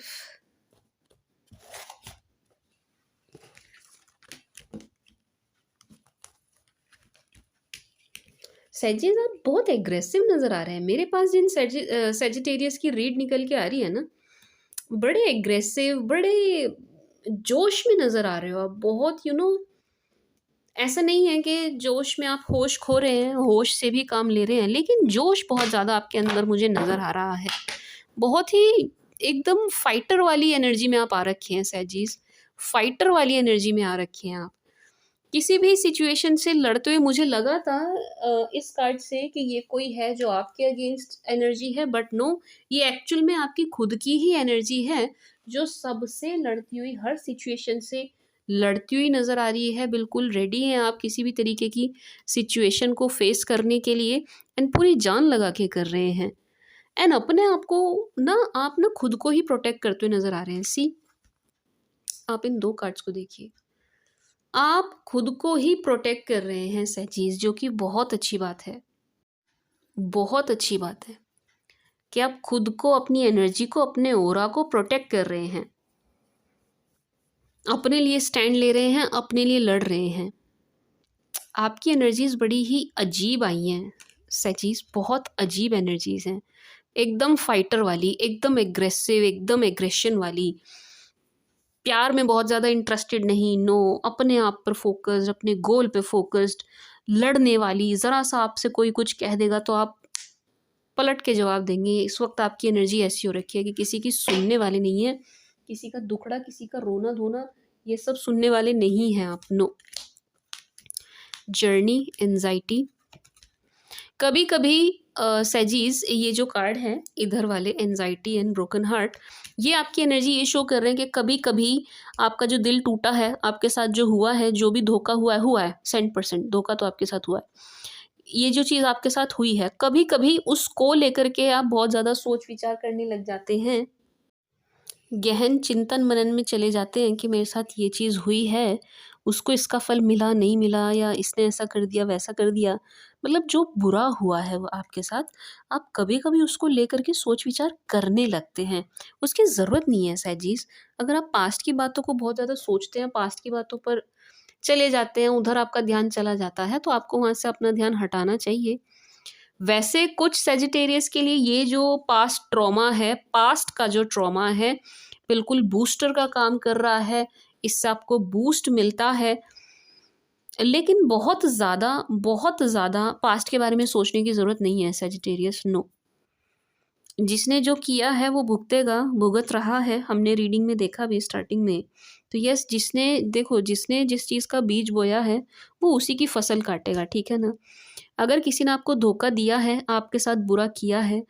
Speaker 1: सैजिस आप बहुत एग्रेसिव नज़र आ रहे हैं मेरे पास। जिन सैजिटेरियस की रीड निकल के आ रही है ना, बड़े एग्रेसिव, बड़े जोश में नज़र आ रहे हो आप, बहुत ऐसा नहीं है कि जोश में आप होश खो रहे हैं, होश से भी काम ले रहे हैं, लेकिन जोश बहुत ज़्यादा आपके अंदर मुझे नज़र आ रहा है। बहुत ही एकदम फाइटर वाली एनर्जी में आप आ रखे हैं सैजीज, फाइटर वाली एनर्जी में आ रखे हैं आप। किसी भी सिचुएशन से लड़ते हुए मुझे लगा था इस कार्ड से कि ये कोई है जो आपके अगेंस्ट एनर्जी है, बट नो, ये एक्चुअल में आपकी खुद की ही एनर्जी है जो सबसे लड़ती हुई, हर सिचुएशन से लड़ती हुई नज़र आ रही है। बिल्कुल रेडी हैं आप किसी भी तरीके की सिचुएशन को फेस करने के लिए, एंड पूरी जान लगा के कर रहे हैं। एंड अपने आप को आप खुद को ही प्रोटेक्ट करते हुए नज़र आ रहे हैं। सी, आप इन 2 कार्ड्स को देखिए, आप खुद को ही प्रोटेक्ट कर रहे हैं सैजीज, जो कि बहुत अच्छी बात है, बहुत अच्छी बात है कि आप खुद को, अपनी एनर्जी को, अपने ओरा को प्रोटेक्ट कर रहे हैं, अपने लिए स्टैंड ले रहे हैं, अपने लिए लड़ रहे हैं। आपकी एनर्जीज बड़ी ही अजीब आई हैं सैजीज, बहुत अजीब एनर्जीज हैं, एकदम फाइटर वाली, एकदम एग्रेसिव, एकदम एग्रेशन वाली, प्यार में बहुत ज़्यादा इंटरेस्टेड नहीं, नो, अपने आप पर फोकस्ड, अपने गोल पे फोकस्ड, लड़ने वाली। ज़रा सा आपसे कोई कुछ कह देगा तो आप पलट के जवाब देंगे। इस वक्त आपकी एनर्जी ऐसी हो रखी है कि किसी की सुनने वाले नहीं है, किसी का दुखड़ा, किसी का रोना धोना, ये सब सुनने वाले नहीं हैं आप। नो, जर्नी, एंजाइटी, कभी कभी सैजीज, ये जो कार्ड है इधर वाले, एंजाइटी एंड ब्रोकन हार्ट, ये आपकी एनर्जी ये शो कर रहे हैं कि कभी कभी आपका जो दिल टूटा है, आपके साथ जो हुआ है, जो भी धोखा हुआ है 100% धोखा तो आपके साथ हुआ है। ये जो चीज़ आपके साथ हुई है, कभी कभी उसको लेकर के आप बहुत ज़्यादा सोच विचार करने लग जाते हैं, गहन चिंतन मनन में चले जाते हैं कि मेरे साथ ये चीज़ हुई है, उसको इसका फल मिला, नहीं मिला, या इसने ऐसा कर दिया, वैसा कर दिया। मतलब जो बुरा हुआ है वो आपके साथ, आप कभी कभी उसको लेकर के सोच विचार करने लगते हैं। उसकी ज़रूरत नहीं है सैजीज। अगर आप पास्ट की बातों को बहुत ज़्यादा सोचते हैं, पास्ट की बातों पर चले जाते हैं, उधर आपका ध्यान चला जाता है, तो आपको वहाँ से अपना ध्यान हटाना चाहिए। वैसे कुछ सैजिटेरियस के लिए ये जो पास्ट ट्रॉमा है, पास्ट का जो ट्रॉमा है, बिल्कुल बूस्टर का काम कर रहा है, इससे आपको बूस्ट मिलता है। लेकिन बहुत ज़्यादा पास्ट के बारे में सोचने की ज़रूरत नहीं है सजिटेरियस, नो। जिसने जो किया है वो भुगतेगा, भुगत रहा है, हमने रीडिंग में देखा भी स्टार्टिंग में। तो यस, जिसने जिस चीज़ का बीज बोया है वो उसी की फसल काटेगा, ठीक है ना? अगर किसी ने आपको धोखा दिया है, आपके साथ बुरा किया है,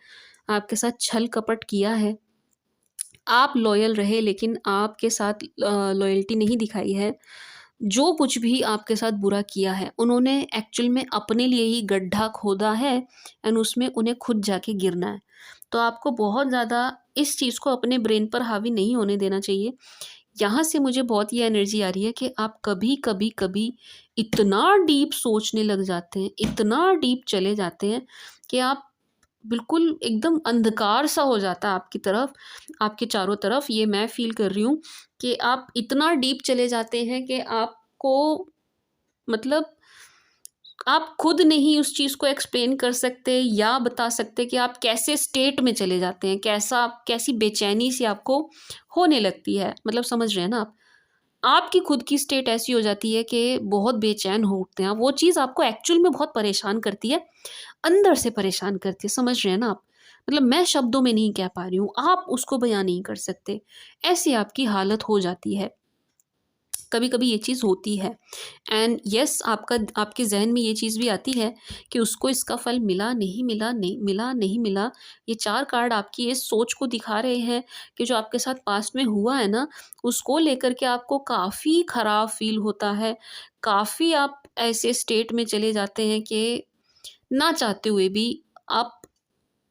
Speaker 1: आपके साथ छल कपट किया है, आप लॉयल रहे लेकिन आपके साथ लॉयल्टी नहीं दिखाई है, जो कुछ भी आपके साथ बुरा किया है उन्होंने एक्चुअल में अपने लिए ही गड्ढा खोदा है एंड उसमें उन्हें खुद जाके गिरना है। तो आपको बहुत ज़्यादा इस चीज़ को अपने ब्रेन पर हावी नहीं होने देना चाहिए। यहाँ से मुझे बहुत ये एनर्जी आ रही है कि आप कभी कभी कभी इतना डीप सोचने लग जाते हैं, इतना डीप चले जाते हैं कि आप बिल्कुल एकदम अंधकार सा हो जाता है आपकी तरफ, आपके चारों तरफ। ये मैं फ़ील कर रही हूँ कि आप इतना डीप चले जाते हैं कि आपको मतलब आप खुद नहीं उस चीज़ को एक्सप्लेन कर सकते या बता सकते कि आप कैसे स्टेट में चले जाते हैं, कैसी बेचैनी सी आपको होने लगती है। मतलब समझ रहे हैं ना आप? आपकी खुद की स्टेट ऐसी हो जाती है कि बहुत बेचैन हो उठते हैं आप। वो चीज़ आपको एक्चुअल में बहुत परेशान करती है, अंदर से परेशान करती है, समझ रहे हैं ना आप? मतलब मैं शब्दों में नहीं कह पा रही हूँ, आप उसको बयाँ नहीं कर सकते, ऐसी आपकी हालत हो जाती है। कभी कभी ये चीज़ होती है एंड यस, आपके जहन में ये चीज़ भी आती है कि उसको इसका फल मिला नहीं मिला, नहीं मिला नहीं मिला। ये चार कार्ड आपकी इस सोच को दिखा रहे हैं कि जो आपके साथ पास्ट में हुआ है ना, उसको लेकर के आपको काफ़ी ख़राब फील होता है। काफ़ी आप ऐसे स्टेट में चले जाते हैं कि ना चाहते हुए भी आप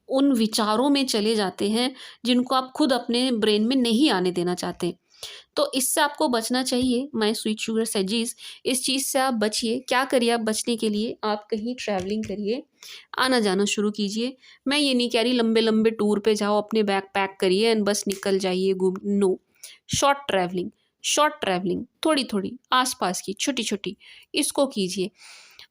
Speaker 1: उन विचारों में चले जाते हैं जिनको आप खुद अपने ब्रेन में नहीं आने देना चाहते। तो इससे आपको बचना चाहिए माय स्वीट शुगर सेजीज। इस चीज़ से आप बचिए। क्या करिए आप बचने के लिए? आप कहीं ट्रैवलिंग करिए, आना जाना शुरू कीजिए। मैं ये नहीं कह रही लंबे लंबे टूर पे जाओ, अपने बैग पैक करिए एंड बस निकल जाइए घूम, no. Short travelling, short travelling, थोड़ी थोड़ी आसपास की छोटी छोटी, इसको कीजिए।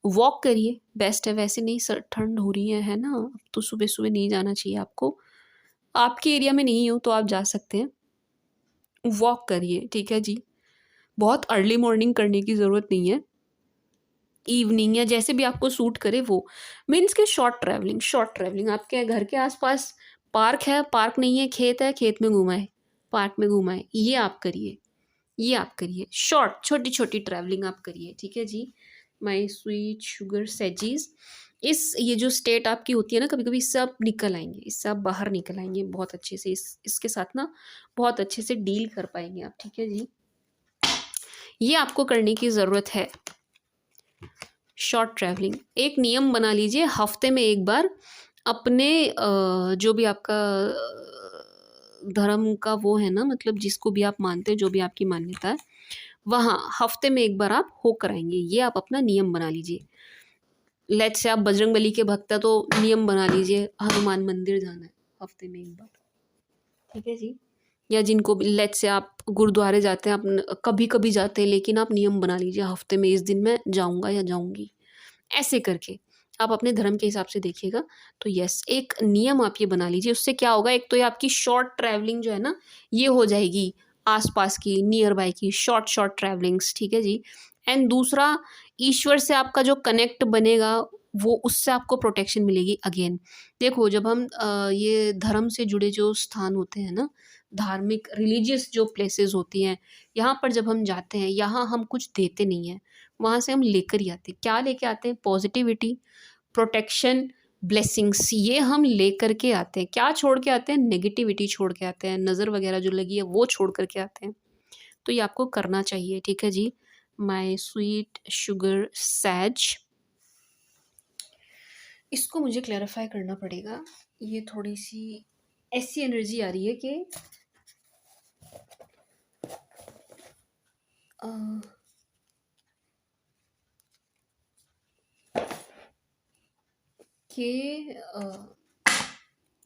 Speaker 1: वॉक करिए, बेस्ट है। वैसे नहीं सर, ठंड हो रही है ना, अब तो सुबह सुबह नहीं जाना चाहिए आपको। आपके एरिया में नहीं हो तो आप जा सकते हैं। वॉक करिए, ठीक है जी। बहुत अर्ली मॉर्निंग करने की ज़रूरत नहीं है, इवनिंग या जैसे भी आपको सूट करे वो। मीन्स के शॉर्ट ट्रैवलिंग, शॉर्ट ट्रैवलिंग। आपके घर के आसपास पार्क है, पार्क नहीं है, खेत है, खेत में घुमाए, पार्क में घुमाए, ये आप करिए, ये आप करिए। शॉर्ट छोटी छोटी ट्रैवलिंग आप करिए, ठीक है जी। माय स्वीट शुगर सेजीज, इस ये जो स्टेट आपकी होती है ना, कभी कभी इससे आप निकल आएंगे, इससे आप बाहर निकल आएंगे बहुत अच्छे से। इसके साथ ना बहुत अच्छे से डील कर पाएंगे आप, ठीक है जी। ये आपको करने की ज़रूरत है। शॉर्ट ट्रैवलिंग एक नियम बना लीजिए, हफ्ते में एक बार अपने जो भी आपका धर्म का वो है ना, मतलब जिसको भी आप मानते हैं, जो भी आपकी मान्यता है, वहाँ हफ्ते में एक बार आप होकर आएंगे। ये आप अपना नियम बना लीजिए। लेट्स से आप बजरंगबली के भक्त हैं तो नियम बना लीजिए हनुमान मंदिर जाना है हफ्ते में एक बार, ठीक है जी। या जिनको लेट्स से आप गुरुद्वारे जाते हैं, आप कभी कभी जाते हैं, लेकिन आप नियम बना लीजिए हफ्ते में इस दिन मैं जाऊंगा या जाऊंगी, ऐसे करके आप अपने धर्म के हिसाब से देखिएगा। तो यस, एक नियम आप ये बना लीजिए। उससे क्या होगा, एक तो ये आपकी शॉर्ट ट्रैवलिंग जो है ना, ये हो जाएगी आसपास की, नियर बाय की शॉर्ट शॉर्ट ट्रैवलिंग्स, ठीक है जी। एंड दूसरा, ईश्वर से आपका जो कनेक्ट बनेगा वो, उससे आपको प्रोटेक्शन मिलेगी। अगेन देखो, जब हम ये धर्म से जुड़े जो स्थान होते हैं ना, धार्मिक रिलीजियस जो प्लेसेस होती हैं, यहाँ पर जब हम जाते हैं, यहाँ हम कुछ देते नहीं हैं, वहाँ से हम लेकर ही आते हैं। क्या लेके आते हैं? पॉजिटिविटी, प्रोटेक्शन, ब्लेसिंग्स, ये हम लेकर के आते हैं। क्या छोड़ के आते हैं? नेगेटिविटी छोड़ के आते हैं, नज़र वगैरह जो लगी है वो छोड़ कर के आते हैं। तो ये आपको करना चाहिए, ठीक है जी। माय स्वीट शुगर सैज, इसको मुझे क्लैरिफाई करना पड़ेगा। ये थोड़ी सी ऐसी एनर्जी आ रही है कि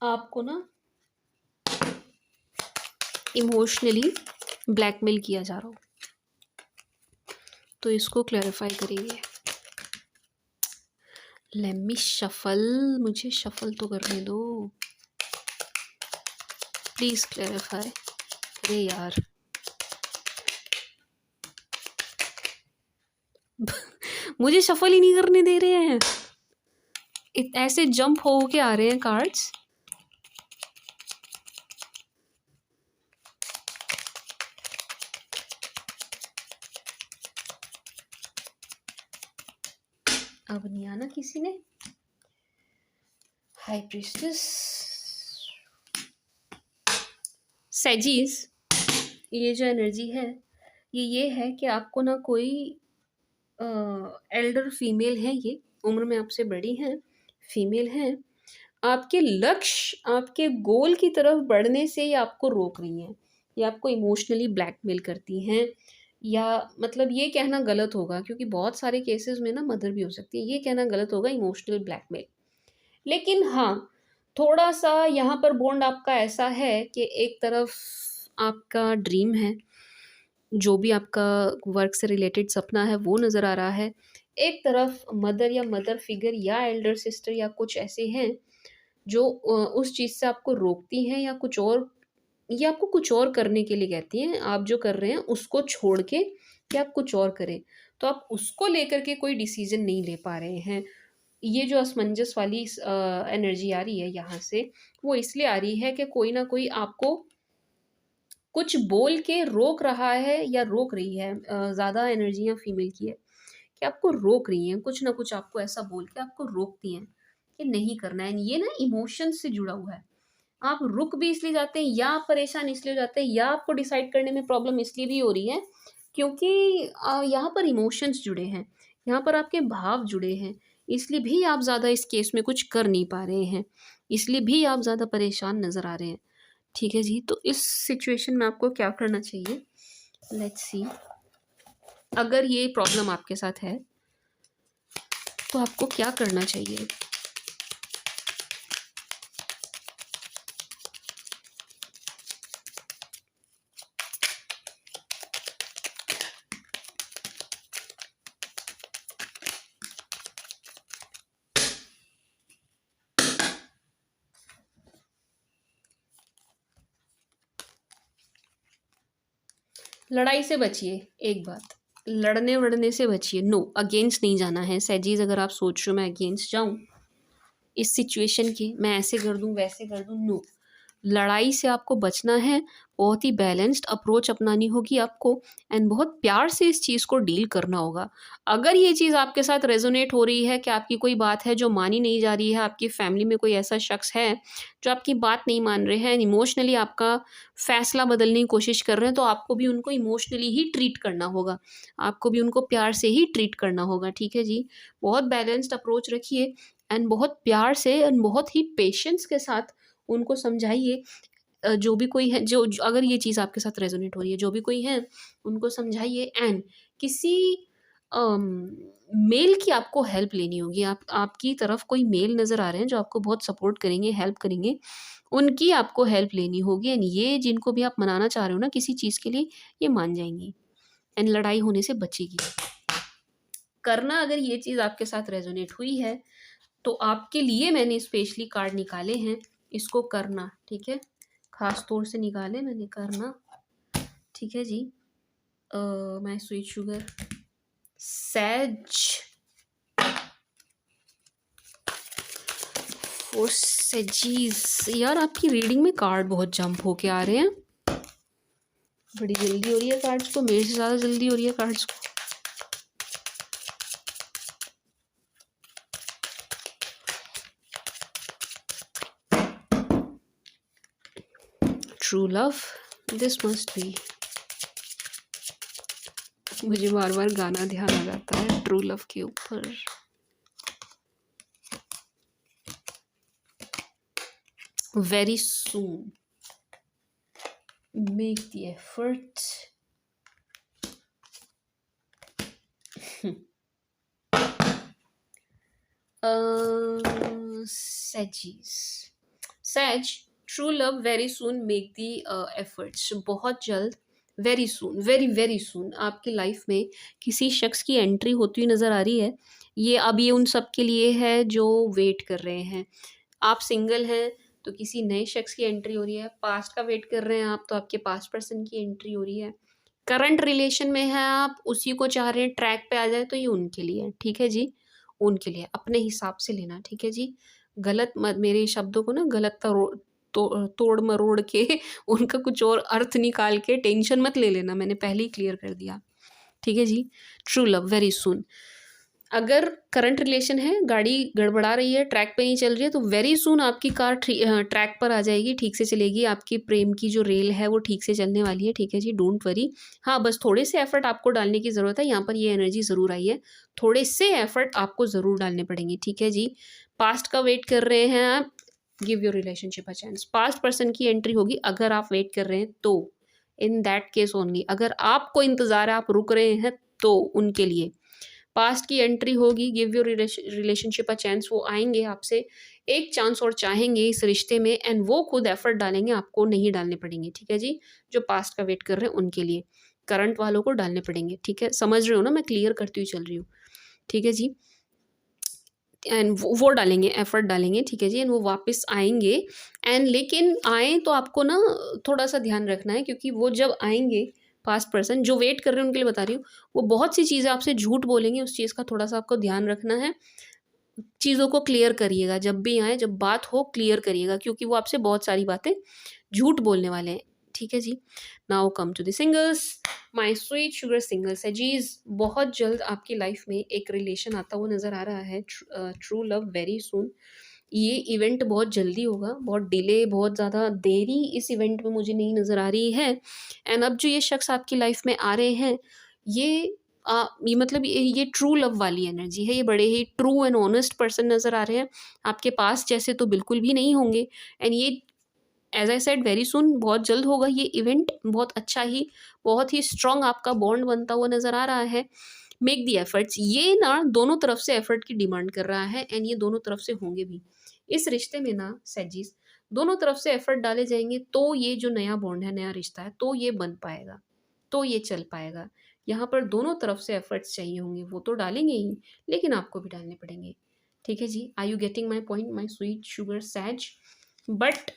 Speaker 1: आपको ना इमोशनली ब्लैकमेल किया जा रहा हो, तो इसको क्लैरिफाई करेंगे। लेट मी शफल, मुझे शफल तो करने दो, प्लीज़ क्लैरिफाई। अरे यार मुझे शफल ही नहीं करने दे रहे हैं, ऐसे जंप हो के आ रहे हैं कार्ड्स। अब नहीं आना किसी ने। हाई प्रीस्टेस, सेजीज, ये जो एनर्जी है ये है कि आपको ना कोई एल्डर फीमेल है, ये उम्र में आपसे बड़ी हैं, फीमेल हैं, आपके लक्ष्य आपके गोल की तरफ बढ़ने से ये आपको रोक रही हैं, या आपको इमोशनली ब्लैकमेल करती हैं, या मतलब ये कहना गलत होगा क्योंकि बहुत सारे केसेस में ना मदर भी हो सकती है, ये कहना गलत होगा इमोशनल ब्लैकमेल। लेकिन हाँ, थोड़ा सा यहाँ पर बॉन्ड आपका ऐसा है कि एक तरफ आपका ड्रीम है, जो भी आपका वर्क से रिलेटेड सपना है वो नज़र आ रहा है, एक तरफ मदर या मदर फिगर या एल्डर सिस्टर या कुछ ऐसे हैं जो उस चीज़ से आपको रोकती हैं, या कुछ और, या आपको कुछ और करने के लिए कहती हैं, आप जो कर रहे हैं उसको छोड़ के कि आप कुछ और करें, तो आप उसको लेकर के कोई डिसीजन नहीं ले पा रहे हैं। ये जो असमंजस वाली एनर्जी आ रही है यहाँ से, वो इसलिए आ रही है कि कोई ना कोई आपको कुछ बोल के रोक रहा है या रोक रही है। ज़्यादा एनर्जियाँ फीमेल की है कि आपको रोक रही हैं, कुछ ना कुछ आपको ऐसा बोल के आपको रोकती हैं कि नहीं करना है। ये ना इमोशंस से जुड़ा हुआ है। आप रुक भी इसलिए जाते हैं, या आप परेशान इसलिए हो जाते हैं, या आपको डिसाइड करने में प्रॉब्लम इसलिए भी हो रही है क्योंकि यहाँ पर इमोशंस जुड़े हैं, यहाँ पर आपके भाव जुड़े हैं, इसलिए भी आप ज़्यादा इस केस में कुछ कर नहीं पा रहे हैं, इसलिए भी आप ज़्यादा परेशान नज़र आ रहे हैं। ठीक है जी, तो इस सिचुएशन में आपको क्या करना चाहिए, लेट्स सी। अगर ये प्रॉब्लम आपके साथ है तो आपको क्या करना चाहिए। लड़ाई से बचिए, एक बात, लड़ने वड़ने से बचिए, नो, अगेंस्ट नहीं जाना है। सैजीज, अगर आप सोच रहे हो मैं अगेंस्ट जाऊं इस सिचुएशन के, मैं ऐसे कर दूं वैसे कर दूं, नो, लड़ाई से आपको बचना है। बहुत ही बैलेंस्ड अप्रोच अपनानी होगी आपको, एंड बहुत प्यार से इस चीज़ को डील करना होगा। अगर ये चीज़ आपके साथ रेजोनेट हो रही है कि आपकी कोई बात है जो मानी नहीं जा रही है, आपकी फैमिली में कोई ऐसा शख्स है जो आपकी बात नहीं मान रहे हैं, इमोशनली आपका फैसला बदलने की कोशिश कर रहे हैं, तो आपको भी उनको इमोशनली ही ट्रीट करना होगा, आपको भी उनको प्यार से ही ट्रीट करना होगा। ठीक है जी, बहुत बैलेंस्ड अप्रोच रखिए, एंड बहुत प्यार से एंड बहुत ही पेशेंस के साथ उनको समझाइए। जो भी कोई है जो अगर ये चीज़ आपके साथ रेजोनेट हो रही है, जो भी कोई है उनको समझाइए, एंड किसी मेल की आपको हेल्प लेनी होगी। आप आपकी तरफ कोई मेल नज़र आ रहे हैं जो आपको बहुत सपोर्ट करेंगे, हेल्प करेंगे, उनकी आपको हेल्प लेनी होगी, एंड ये जिनको भी आप मनाना चाह रहे हो ना किसी चीज़ के लिए, ये मान जाएंगी एंड लड़ाई होने से बचेगी। करना, अगर ये चीज़ आपके साथ रेजोनेट हुई है तो आपके लिए मैंने स्पेशली कार्ड निकाले हैं, इसको करना, ठीक है, खास तौर से निकाले मैंने, करना, ठीक है जी। माय स्वीट शुगर, सैज फॉर सेजीज। यार आपकी रीडिंग में कार्ड बहुत जंप होके आ रहे हैं, बड़ी जल्दी हो रही है कार्ड्स को, मेरे से ज़्यादा जल्दी हो रही है कार्ड्स को। True love, this must be, मुझे बार बार गाना ध्यान आ जाता है ट्रू लव के ऊपर। Very soon, make the effort, सेजीज, सैज, true love very soon, make the efforts, बहुत जल्द, very soon, very very soon आपकी लाइफ में किसी शख्स की एंट्री होती हुई नज़र आ रही है। ये अब ये उन सब के लिए है जो वेट कर रहे हैं। आप सिंगल हैं तो किसी नए शख्स की एंट्री हो रही है। पास्ट का वेट कर रहे हैं आप, तो आपके पास्ट पर्सन की एंट्री हो रही है। करंट रिलेशन में है आप, उसी को चाह रहे हैं ट्रैक पे आ जाए, तो ये उनके लिए है, ठीक है जी। उनके लिए अपने हिसाब से लेना, ठीक है जी। गलत मत, मेरे शब्दों को ना गलत तोड़ मरोड़ के उनका कुछ और अर्थ निकाल के टेंशन मत ले लेना, मैंने पहले ही क्लियर कर दिया, ठीक है जी। True love very soon. अगर करंट रिलेशन है, गाड़ी गड़बड़ा रही है, ट्रैक पे नहीं चल रही है, तो वेरी सून आपकी कार ट्रैक पर आ जाएगी, ठीक से चलेगी। आपकी प्रेम की जो रेल है वो ठीक से चलने वाली है, ठीक है जी, डोंट वरी। हाँ, बस थोड़े से एफर्ट आपको डालने की ज़रूरत है, यहाँ पर ये एनर्जी ज़रूर आई है, थोड़े से एफर्ट आपको ज़रूर डालने पड़ेंगे, ठीक है जी। पास्ट का वेट कर रहे हैं आप, give your relationship a chance. Past person की एंट्री होगी अगर आप वेट कर रहे हैं तो, इन दैट केस ओनली। अगर आपको इंतज़ार है, आप रुक रहे हैं, तो उनके लिए पास्ट की एंट्री होगी। Give your relationship a chance, वो आएंगे आपसे एक चांस और चाहेंगे इस रिश्ते में, एंड वो खुद एफर्ट डालेंगे, आपको नहीं डालने पड़ेंगे, ठीक है जी। जो पास्ट का वेट कर रहे हैं उनके लिए, करंट वालों को डालने पड़ेंगे, ठीक है। समझ रहे हो ना, मैं क्लियर करती हुई चल रही हूँ, ठीक है जी। एंड वो डालेंगे, एफर्ट डालेंगे, ठीक है जी, एंड वो वापस आएंगे। एंड लेकिन आए तो आपको ना थोड़ा सा ध्यान रखना है, क्योंकि वो जब आएंगे, पास्ट पर्सन जो वेट कर रहे हैं उनके लिए बता रही हूँ, वो बहुत सी चीज़ें आपसे झूठ बोलेंगे, उस चीज़ का थोड़ा सा आपको ध्यान रखना है। चीज़ों को क्लियर करिएगा, जब भी आए, जब बात हो क्लियर करिएगा, क्योंकि वो आपसे बहुत सारी बातें झूठ बोलने वाले हैं, ठीक है जी। Now come to the singles, my sweet sugar singles है जीज। बहुत जल्द आपकी लाइफ में एक रिलेशन आता हुआ नज़र आ रहा है, ट्रू लव वेरी सून। ये इवेंट बहुत जल्दी होगा, बहुत डिले, बहुत ज़्यादा देरी इस इवेंट में मुझे नहीं नज़र आ रही है। एंड अब जो ये शख्स आपकी लाइफ में आ रहे हैं, ये ये मतलब ये ट्रू लव वाली एनर्जी है, ये बड़े ही ट्रू एंड ऑनेस्ट पर्सन नज़र आ रहे हैं। आपके पास जैसे तो बिल्कुल भी नहीं होंगे। एंड ये as I said very soon, बहुत जल्द होगा ये इवेंट, बहुत अच्छा ही, बहुत ही स्ट्रॉन्ग आपका बॉन्ड बनता हुआ नज़र आ रहा है। मेक दी एफर्ट्स, ये ना दोनों तरफ से एफर्ट की डिमांड कर रहा है, एंड ये दोनों तरफ से होंगे भी इस रिश्ते में ना सैजीज। दोनों तरफ से एफर्ट डाले जाएंगे तो ये जो नया बॉन्ड है, नया रिश्ता है, तो ये बन पाएगा, तो ये चल पाएगा। यहाँ पर दोनों तरफ से एफर्ट्स चाहिए होंगे, वो तो डालेंगे ही, लेकिन आपको भी डालने पड़ेंगे, ठीक है जी। Are you getting my point, my sweet sugar सैज? बट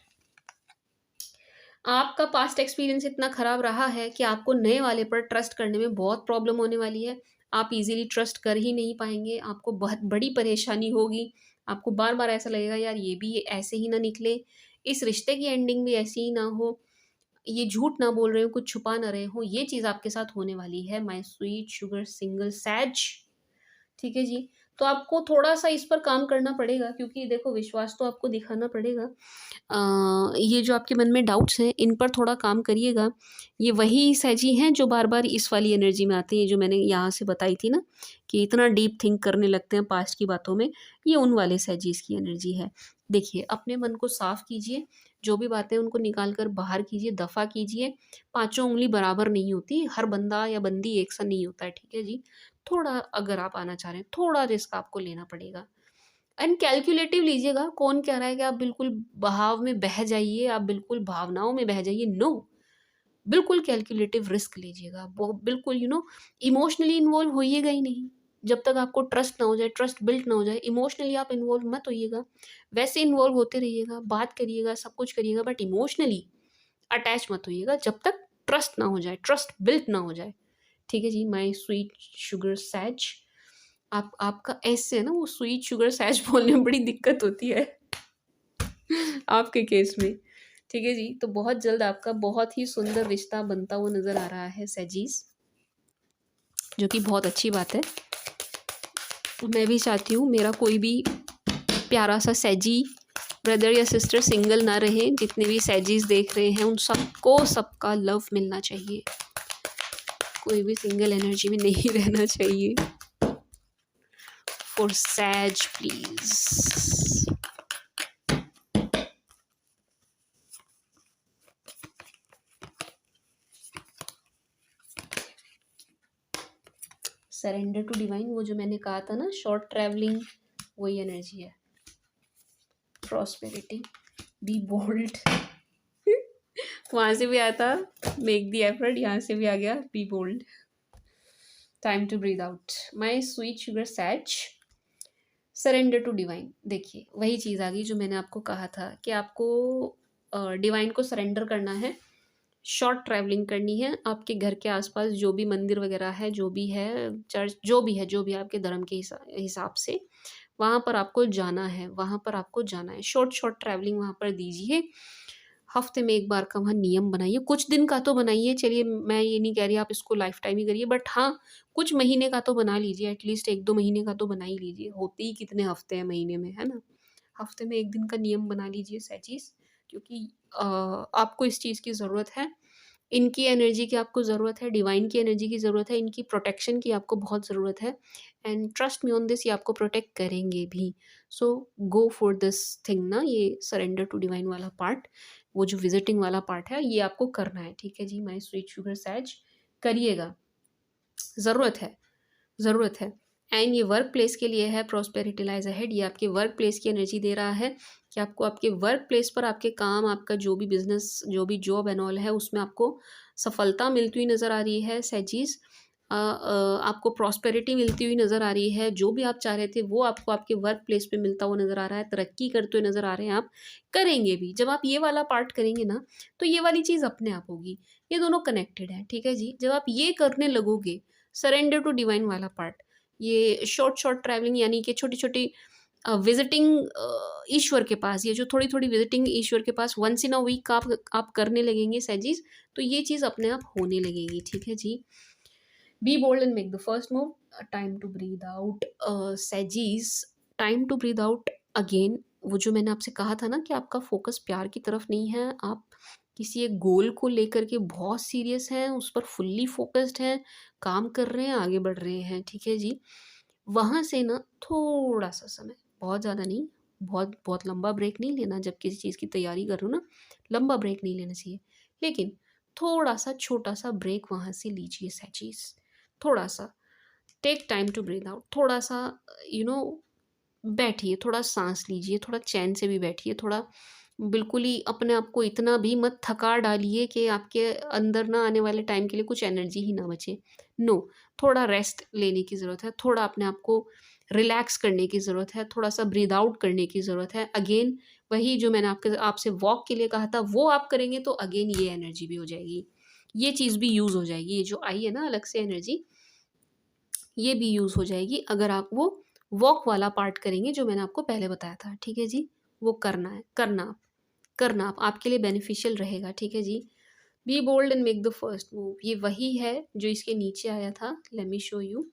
Speaker 1: आपका पास्ट एक्सपीरियंस इतना ख़राब रहा है कि आपको नए वाले पर ट्रस्ट करने में बहुत प्रॉब्लम होने वाली है। आप इजीली ट्रस्ट कर ही नहीं पाएंगे, आपको बहुत बड़ी परेशानी होगी। आपको बार बार ऐसा लगेगा यार ये भी ऐसे ही ना निकले, इस रिश्ते की एंडिंग भी ऐसी ही ना हो, ये झूठ ना बोल रहे हो, कुछ छुपा ना रहे हो, ये चीज़ आपके साथ होने वाली है, माई स्वीट शुगर सिंगल सैज, ठीक है जी। तो आपको थोड़ा-सा इस पर काम करना पड़ेगा, क्योंकि देखो विश्वास तो आपको दिखाना पड़ेगा। ये जो आपके मन में डाउट्स हैं, इन पर थोड़ा काम करिएगा। ये वही सैजी हैं जो बार-बार इस वाली एनर्जी में आते हैं, जो मैंने यहाँ से बताई थी ना, कि इतना डीप थिंक करने लगते हैं पास्ट की बातों में, ये उन वाले सैजीज़ की एनर्जी है। देखिए, अपने मन को साफ कीजिए, जो भी बातें हैं उनको निकाल कर बाहर कीजिए, दफ़ा कीजिए। पाँचों उँगली बराबर नहीं होती, हर बंदा या बंदी एक सा नहीं होता है, ठीक है जी। थोड़ा अगर आप आना चाह रहे हैं, थोड़ा रिस्क आपको लेना पड़ेगा, एंड कैलकुलेटिव लीजिएगा। कौन कह रहा है कि आप बिल्कुल बहाव में बह जाइए, आप बिल्कुल भावनाओं में बह जाइए, नो। बिल्कुल कैलकुलेटिव रिस्क लीजिएगा, बिल्कुल इमोशनली इन्वॉल्व होइएगा ही नहीं। जब तक आपको ट्रस्ट ना हो जाए, ट्रस्ट बिल्ट ना हो जाए, इमोशनली आप इन्वॉल्व मत होइएगा। वैसे इन्वॉल्व होते रहिएगा, बात करिएगा, सब कुछ करिएगा, बट इमोशनली अटैच मत होइएगा जब तक ट्रस्ट ना हो जाए, ट्रस्ट बिल्ट ना हो जाए, ठीक है जी। माई स्वीट शुगर सैज, आपका एस से ना वो स्वीट शुगर सैज बोलने में बड़ी दिक्कत होती है आपके केस में, ठीक है जी। तो बहुत जल्द आपका बहुत ही सुंदर रिश्ता बनता हुआ नज़र आ रहा है सैजीज, जो कि बहुत अच्छी बात है। मैं भी चाहती हूँ मेरा कोई भी प्यारा सा सैजी ब्रदर या सिस्टर सिंगल ना रहे। जितने भी सैजीज देख रहे हैं उन सबको सबका लव मिलना चाहिए, कोई भी सिंगल एनर्जी में नहीं रहना चाहिए। फॉर सैज प्लीज। सरेंडर टू डिवाइन, वो जो मैंने कहा था ना, शॉर्ट ट्रैवलिंग, वही एनर्जी है। प्रॉस्पेरिटी, बी बोल्ड वहाँ से भी आया था मेक दी एफर्ट, यहाँ से भी आ गया be bold. Time to breathe out, my sweet sugar सैज। Surrender to divine. देखिए वही चीज़ आ गई जो मैंने आपको कहा था कि आपको डिवाइन को सरेंडर करना है। शॉर्ट ट्रैवलिंग करनी है, आपके घर के आसपास जो भी मंदिर वगैरह है, जो भी है चर्च, जो भी है आपके धर्म के हिसाब से, वहाँ पर आपको जाना है, वहाँ पर आपको जाना है। शॉर्ट शॉर्ट ट्रैवलिंग वहाँ पर दीजिए। हफ्ते में एक बार का वहाँ नियम बनाइए, कुछ दिन का तो बनाइए। चलिए मैं ये नहीं कह रही आप इसको लाइफ टाइम ही करिए, बट हाँ कुछ महीने का तो बना लीजिए, एटलीस्ट 1-2 महीने का तो बना ही लीजिए। होते ही कितने हफ्ते हैं महीने में, है ना? हफ्ते में 1 दिन का नियम बना लीजिए सहचीज़, क्योंकि आपको इस चीज़ की ज़रूरत है। इनकी एनर्जी की आपको ज़रूरत है, डिवाइन की एनर्जी की ज़रूरत है, इनकी प्रोटेक्शन की आपको बहुत ज़रूरत है। And trust me on this, ये आपको प्रोटेक्ट करेंगे भी। सो गो फॉर दिस थिंग ना, ये सरेंडर टू डिवाइन वाला पार्ट, वो जो विजिटिंग वाला पार्ट है, ये आपको करना है। ठीक है जी, माय स्वीट शुगर सैज, करिएगा, ज़रूरत है, ज़रूरत है। एंड ये वर्क प्लेस के लिए है, प्रॉस्पेरिटी लाइज अहेड। ये आपके वर्क प्लेस की एनर्जी दे रहा है कि आपको आपके वर्क प्लेस पर आपके काम, आपका जो भी बिजनेस, जो भी जॉब एंड ऑल है, उसमें आपको सफलता मिलती हुई नज़र आ रही है सहजीज। आपको प्रॉस्पेरिटी मिलती हुई नज़र आ रही है। जो भी आप चाह रहे थे वो आपको आपके वर्क प्लेस पे मिलता हुआ नज़र आ रहा है, तरक्की करते हुए नज़र आ रहे हैं आप, करेंगे भी। जब आप ये वाला पार्ट करेंगे ना, तो ये वाली चीज़ अपने आप होगी। ये दोनों कनेक्टेड है, ठीक है जी। जब आप ये करने लगोगे, सरेंडर टू डिवाइन वाला पार्ट, ये शॉर्ट शॉर्ट ट्रैवलिंग यानी कि छोटी छोटी विजिटिंग ईश्वर के पास, ये जो थोड़ी थोड़ी विजिटिंग ईश्वर के पास वंस इन अ वीक आप करने लगेंगे सहजीज, तो ये चीज़ अपने आप होने लगेगी। ठीक है जी। Be bold and make the first move. Time to breathe out सहजीज, time to breathe out again. वो जो मैंने आपसे कहा था ना कि आपका फोकस प्यार की तरफ नहीं है, आप किसी एक गोल को लेकर के बहुत सीरियस हैं, उस पर फुल्ली फोकस्ड हैं, काम कर रहे हैं, आगे बढ़ रहे हैं। ठीक है जी। वहाँ से ना थोड़ा सा समय, बहुत ज़्यादा नहीं, बहुत बहुत लंबा ब्रेक नहीं लेना। जब किसी चीज़ की तैयारी कर रहे हो ना, लंबा ब्रेक नहीं लेना चाहिए, लेकिन थोड़ा सा छोटा सा ब्रेक वहाँ से लीजिए सहचीज। थोड़ा सा take time to breathe out, थोड़ा सा यू नो बैठिए, थोड़ा सांस लीजिए, थोड़ा चैन से भी बैठिए, थोड़ा बिल्कुल ही अपने आप को इतना भी मत थका डालिए कि आपके अंदर ना आने वाले टाइम के लिए कुछ एनर्जी ही ना बचे। नो, थोड़ा रेस्ट लेने की ज़रूरत है, थोड़ा अपने आप को रिलैक्स करने की ज़रूरत है, थोड़ा सा ब्रीद आउट करने की ज़रूरत है। अगेन वही जो मैंने आपसे वॉक के लिए कहा था, वो आप करेंगे तो अगेन ये एनर्जी भी हो जाएगी, ये चीज़ भी यूज़ हो जाएगी। ये जो आई है ना अलग से एनर्जी, ये भी यूज़ हो जाएगी अगर आप वो वॉक वाला पार्ट करेंगे जो मैंने आपको पहले बताया था। ठीक है जी। वो करना है, करना आप आपके लिए बेनिफिशियल रहेगा। ठीक है जी। Be bold and make the first move, ये वही है जो इसके नीचे आया था। Let me show you.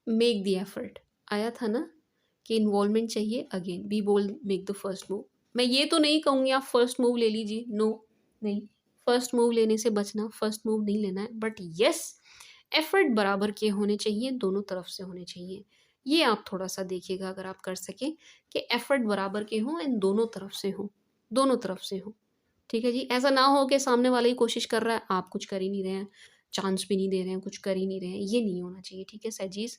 Speaker 1: Make the effort आया था ना कि इन्वॉल्वमेंट चाहिए। Again be bold, make the first move. मैं ये तो नहीं कहूँगी आप फर्स्ट मूव ले लीजिए, नो, नहीं, फर्स्ट मूव लेने से बचना, फर्स्ट मूव नहीं लेना है, बट यस एफर्ट बराबर के होने चाहिए, दोनों तरफ से होने चाहिए। ये आप थोड़ा सा देखिएगा अगर आप कर सकें कि एफर्ट बराबर के हों एंड दोनों तरफ से हों, दोनों तरफ से हों। ठीक है जी। ऐसा ना हो कि सामने वाला ही कोशिश कर रहा है, आप कुछ कर ही नहीं रहे हैं, चांस भी नहीं दे रहे हैं, कुछ कर ही नहीं रहे हैं, ये नहीं होना चाहिए। ठीक है सहजीज,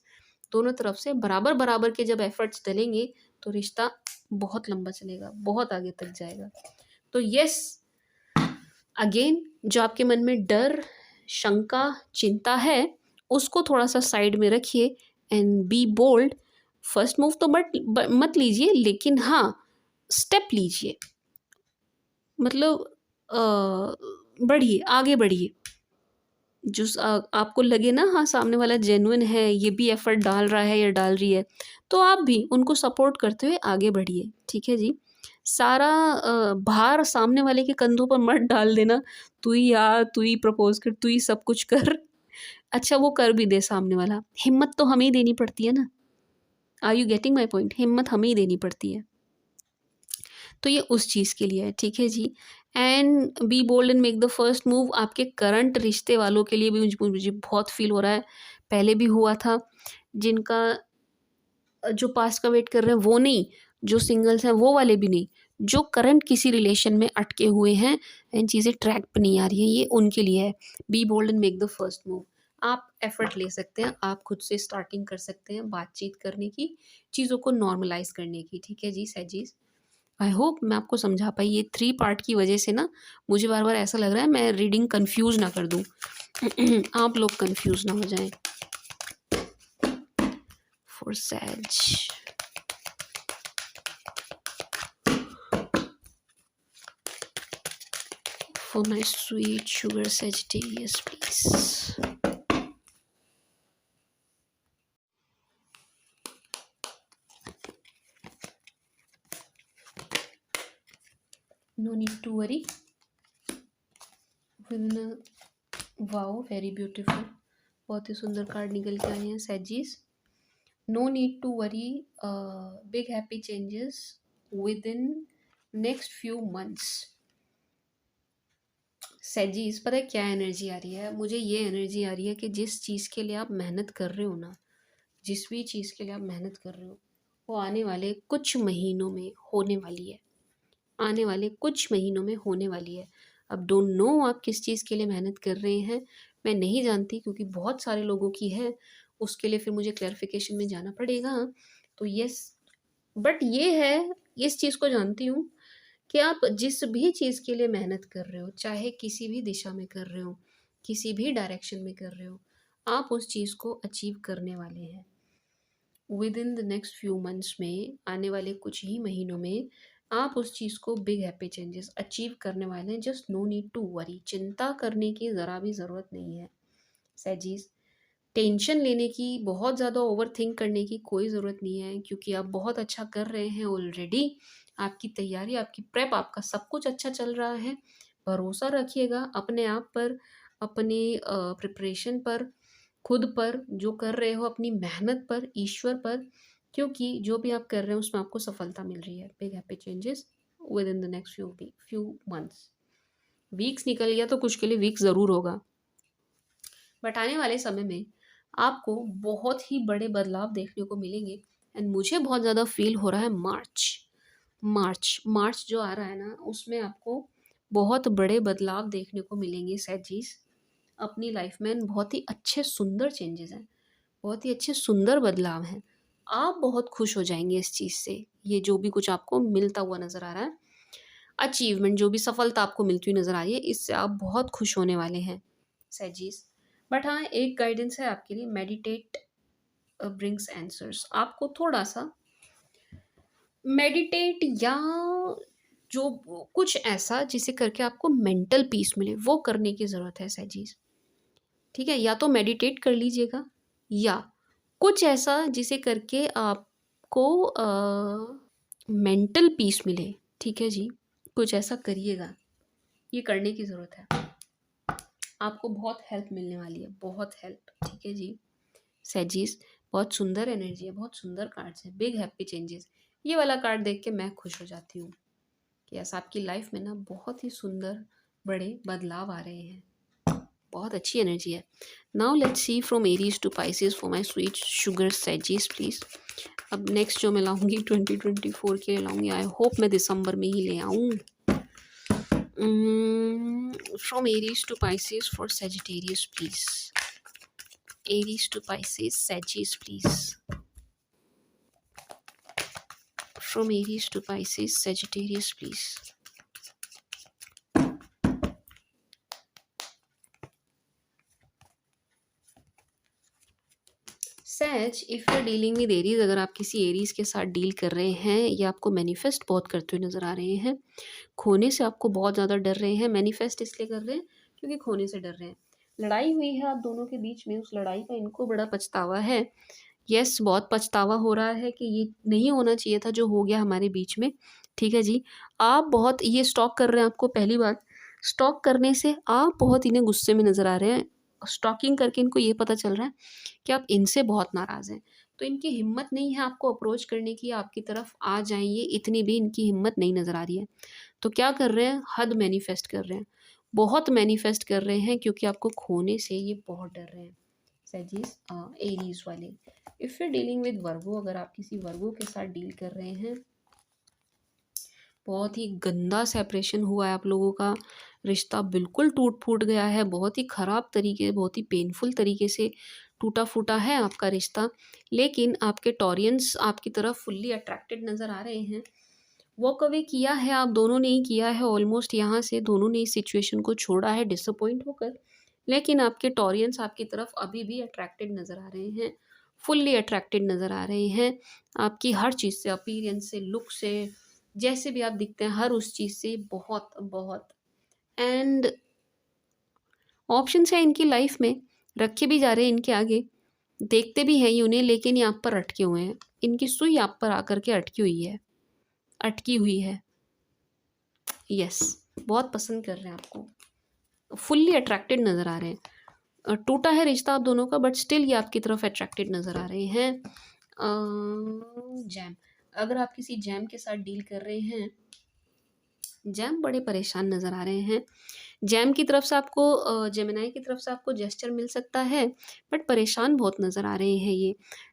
Speaker 1: दोनों तरफ से बराबर बराबर के जब एफर्ट्स डलेंगे तो रिश्ता बहुत लंबा चलेगा, बहुत आगे तक जाएगा। तो यस, अगेन जो आपके मन में डर, शंका, चिंता है, उसको थोड़ा सा साइड में रखिए and be bold. First move तो मत लीजिए, लेकिन हाँ स्टेप लीजिए, मतलब बढ़िए, आगे बढ़िए। जो आपको लगे ना हाँ सामने वाला जेन्युइन है, ये भी एफर्ट डाल रहा है या डाल रही है, तो आप भी उनको सपोर्ट करते हुए आगे बढ़िए। ठीक है जी। सारा भार सामने वाले के कंधों पर मत डाल देना, तू ही आ, तू ही प्रपोज कर, तू ही सब कुछ कर। अच्छा वो कर भी दे सामने वाला, हिम्मत तो हमें ही देनी पड़ती है ना। Are you getting my point? हिम्मत हमें ही देनी पड़ती है। तो ये उस चीज़ के लिए है। ठीक है जी। And be bold and make the first move आपके करंट रिश्ते वालों के लिए भी मुझे बहुत फील हो रहा है। पहले भी हुआ था, जिनका जो पास्ट का वेट कर रहे हैं वो नहीं, जो सिंगल्स हैं वो वाले भी नहीं, जो करंट किसी रिलेशन में अटके हुए हैं एंड चीज़ें ट्रैक पे नहीं आ रही हैं, ये उनके लिए है। Be bold and make the first move. आप एफर्ट ले सकते हैं, आप खुद से स्टार्टिंग कर सकते हैं बातचीत करने की, चीज़ों को नॉर्मलाइज करने की। ठीक है जी सहजीज, आई होप मैं आपको समझा पाई। ये 3 पार्ट की वजह से ना मुझे बार बार ऐसा लग रहा है मैं रीडिंग कंफ्यूज ना कर दूँ। आप लोग कंफ्यूज ना हो जाएं। for Sag. For my sweet sugar Sagittarius, please. No need to worry. Wow, very beautiful, बहुत ही सुंदर कार्ड निकल के आए हैं सैजीज. No need to worry, big happy changes with in next few months. सैजीज, पता है क्या एनर्जी आ रही है मुझे? ये एनर्जी आ रही है कि जिस चीज़ के लिए आप मेहनत कर रहे हो ना, जिस भी चीज़ के लिए आप मेहनत कर रहे हो, वो आने वाले कुछ महीनों में होने वाली है. आने वाले कुछ महीनों में होने वाली है. अब डोंट नो आप किस चीज़ के लिए मेहनत कर रहे हैं, मैं नहीं जानती, क्योंकि बहुत सारे लोगों की है. उसके लिए फिर मुझे क्लैरिफिकेशन में जाना पड़ेगा. तो यस, बट ये है, इस चीज़ को जानती हूँ कि आप जिस भी चीज़ के लिए मेहनत कर रहे हो, चाहे किसी भी दिशा में कर रहे हो, किसी भी डायरेक्शन में कर रहे हो, आप उस चीज़ को अचीव करने वाले हैं. With in the next few months में, आने वाले कुछ ही महीनों में आप उस चीज़ को बिग हैप्पी चेंजेस अचीव करने वाले हैं. Just no need to worry, चिंता करने की ज़रा भी ज़रूरत नहीं है सैजीज. टेंशन लेने की, बहुत ज़्यादा ओवर थिंक करने की कोई ज़रूरत नहीं है, क्योंकि आप बहुत अच्छा कर रहे हैं ऑलरेडी. आपकी तैयारी, आपकी प्रेप, आपका सब कुछ अच्छा चल रहा है. भरोसा रखिएगा अपने आप पर, अपने प्रिपरेशन पर, खुद पर, जो कर रहे हो, अपनी मेहनत पर, ईश्वर पर, क्योंकि जो भी आप कर रहे हो उसमें आपको सफलता मिल रही है. Big happy changes with in the next few months. Weeks निकल गया तो कुछ के लिए वीक्स ज़रूर होगा, बट आने वाले समय में आपको बहुत ही बड़े बदलाव देखने को मिलेंगे. एंड मुझे बहुत ज़्यादा फील हो रहा है मार्च जो आ रहा है ना, उसमें आपको बहुत बड़े बदलाव देखने को मिलेंगे सैजीज अपनी लाइफ में. बहुत ही अच्छे सुंदर चेंजेस हैं, बहुत ही अच्छे सुंदर बदलाव हैं. आप बहुत खुश हो जाएंगे इस चीज़ से. ये जो भी कुछ आपको मिलता हुआ नज़र आ रहा है, अचीवमेंट, जो भी सफलता आपको मिलती हुई नज़र आ रही है, इससे आप बहुत खुश होने वाले हैं सैजीज. बट हाँ, एक गाइडेंस है आपके लिए, मेडिटेट ब्रिंग्स आंसर्स. आपको थोड़ा सा मेडिटेट या जो कुछ ऐसा जिसे करके आपको मेंटल पीस मिले, वो करने की ज़रूरत है सैजीज. ठीक है, या तो मेडिटेट कर लीजिएगा, या कुछ ऐसा जिसे करके आपको मेंटल पीस मिले. ठीक है जी, कुछ ऐसा करिएगा, ये करने की ज़रूरत है. आपको बहुत हेल्प मिलने वाली है, बहुत हेल्प. ठीक है जी सैजीज, बहुत सुंदर एनर्जी है, बहुत सुंदर कार्ड्स है. बिग हैप्पी चेंजेस, ये वाला कार्ड देख के मैं खुश हो जाती हूँ कि ऐसा आपकी लाइफ में ना बहुत ही सुंदर बड़े बदलाव आ रहे हैं. बहुत अच्छी एनर्जी है. Now let's see from Aries to Pisces for my sweet sugar सैजीज प्लीज़. अब नेक्स्ट जो मैं लाऊंगी 2024 के लिए लाऊंगी. आई होप मैं दिसंबर में ही ले आऊँ. From Aries to Pisces for Sagittarius please. Aries to Pisces सैजीज please. From Aries to Pisces, Sagittarius, please. Sag, if you're dealing with Aries, अगर आप किसी Aries के साथ डील कर रहे हैं या आपको मैनिफेस्ट बहुत करते हुए नज़र आ रहे हैं, खोने से आपको बहुत ज़्यादा डर रहे हैं. मैनिफेस्ट इसलिए कर रहे हैं क्योंकि खोने से डर रहे हैं. लड़ाई हुई है आप दोनों के बीच में, उस लड़ाई का इनको बड़ा पछतावा है. यस, बहुत पछतावा हो रहा है कि ये नहीं होना चाहिए था जो हो गया हमारे बीच में. ठीक है जी, आप बहुत ये स्टॉक कर रहे हैं. आपको पहली बात, स्टॉक करने से आप बहुत इन्हें गुस्से में नज़र आ रहे हैं. स्टॉकिंग करके इनको ये पता चल रहा है कि आप इनसे बहुत नाराज़ हैं. तो इनकी हिम्मत नहीं है आपको अप्रोच करने की, आपकी तरफ आ जाएंगे, इतनी भी इनकी हिम्मत नहीं नज़र आ रही है. तो क्या कर रहे हैं, हद मैनिफेस्ट कर रहे हैं, बहुत मैनिफेस्ट कर रहे हैं, क्योंकि आपको खोने से ये बहुत डर रहे हैं सैजीज एरीज वाले. इफ़ यू डीलिंग विद वर्गो, अगर आप किसी वर्गो के साथ डील कर रहे हैं, बहुत ही गंदा सेपरेशन हुआ है आप लोगों का. रिश्ता बिल्कुल टूट फूट गया है, बहुत ही ख़राब तरीके, बहुत ही पेनफुल तरीके से टूटा फूटा है आपका रिश्ता. लेकिन आपके टॉरियंस आपकी तरफ फुल्ली अट्रैक्टेड नज़र आ रहे हैं. वॉक अवे किया है आप दोनों ने ही किया है ऑलमोस्ट. यहाँ से दोनों ने इस सिचुएशन को छोड़ा है डिसअपॉइंट होकर. लेकिन आपके टॉरियंस आपकी तरफ अभी भी अट्रैक्टेड नज़र आ रहे हैं. फुल्ली अट्रैक्टेड नज़र आ रहे हैं आपकी हर चीज़ से, अपीयरेंस से, लुक से, जैसे भी आप दिखते हैं हर उस चीज़ से बहुत बहुत। एंड ऑप्शंस हैं इनकी लाइफ में, रखे भी जा रहे हैं इनके आगे, देखते भी हैं ये उन्हें, लेकिन ये आप पर अटके हुए हैं। इनकी सुई आप पर आकर के अटकी हुई है, अटकी हुई है। यस, बहुत पसंद कर रहे हैं आपको, फुल्ली अट्रैक्टेड नज़र आ रहे हैं। टूटा है रिश्ता आप दोनों का, बट स्टिल ये आपकी तरफ अट्रैक्टेड नज़र आ रहे हैं। जैम, अगर आप किसी जैम के साथ डील कर रहे हैं, जैम बड़े परेशान नज़र आ रहे हैं। जैम की तरफ से आपको जेमिनाई की तरफ से आपको जेस्चर मिल सकता है, बट परेशान बहुत नज़र आ रहे हैं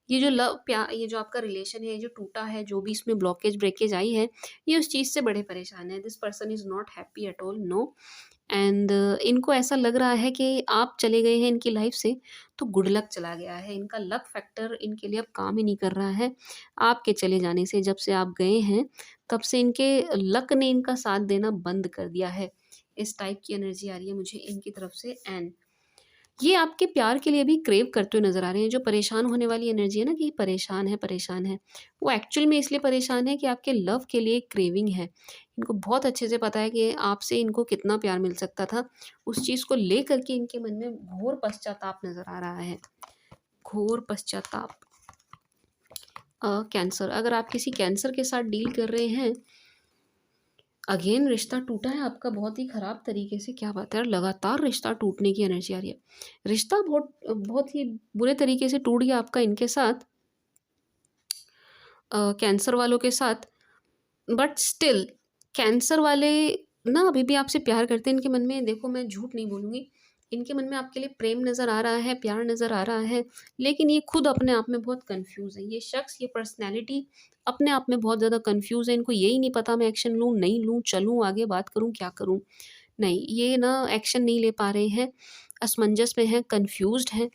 Speaker 1: ये जो लव प्यार, ये जो आपका रिलेशन है, ये जो टूटा है, जो भी इसमें ब्लॉकेज ब्रेकेज आई है, ये उस चीज़ से बड़े परेशान है। This person is not happy at all, no. एंड इनको ऐसा लग रहा है कि आप चले गए हैं इनकी लाइफ से तो गुड लक चला गया है, इनका लक फैक्टर इनके लिए अब काम ही नहीं कर रहा है। आपके चले जाने से, जब से आप गए हैं तब से इनके लक ने इनका साथ देना बंद कर दिया है। इस टाइप की एनर्जी आ रही है मुझे इनकी तरफ से। एंड ये आपके प्यार के लिए भी क्रेव करते हुए नज़र आ रहे हैं। जो परेशान होने वाली एनर्जी है ना, कि परेशान है, वो एक्चुअल में इसलिए परेशान है कि आपके लव के लिए क्रेविंग है। इनको बहुत अच्छे से पता है कि आपसे इनको कितना प्यार मिल सकता था। उस चीज़ को लेकर के इनके मन में घोर पश्चाताप नज़र आ रहा है, घोर पश्चाताप। कैंसर, अगर आप किसी कैंसर के साथ डील कर रहे हैं, अगेन रिश्ता टूटा है आपका बहुत ही ख़राब तरीके से। क्या बात है यार, लगातार रिश्ता टूटने की एनर्जी आ रही है। रिश्ता बहुत बहुत ही बुरे तरीके से टूट गया आपका इनके साथ, कैंसर वालों के साथ। बट स्टिल कैंसर वाले ना अभी भी आपसे प्यार करते हैं। इनके मन में, देखो मैं झूठ नहीं बोलूँगी, इनके मन में आपके लिए प्रेम नज़र आ रहा है, प्यार नज़र आ रहा है, लेकिन ये खुद अपने आप में बहुत कंफ्यूज है। ये शख्स, ये पर्सनैलिटी अपने आप में बहुत ज़्यादा कंफ्यूज है। इनको यही नहीं पता मैं एक्शन लूँ, नहीं लूँ, चलूँ आगे, बात करूँ, क्या करूँ। नहीं, ये ना एक्शन नहीं ले पा रहे हैं, असमंजस में हैं, कन्फ्यूज़्ड हैं,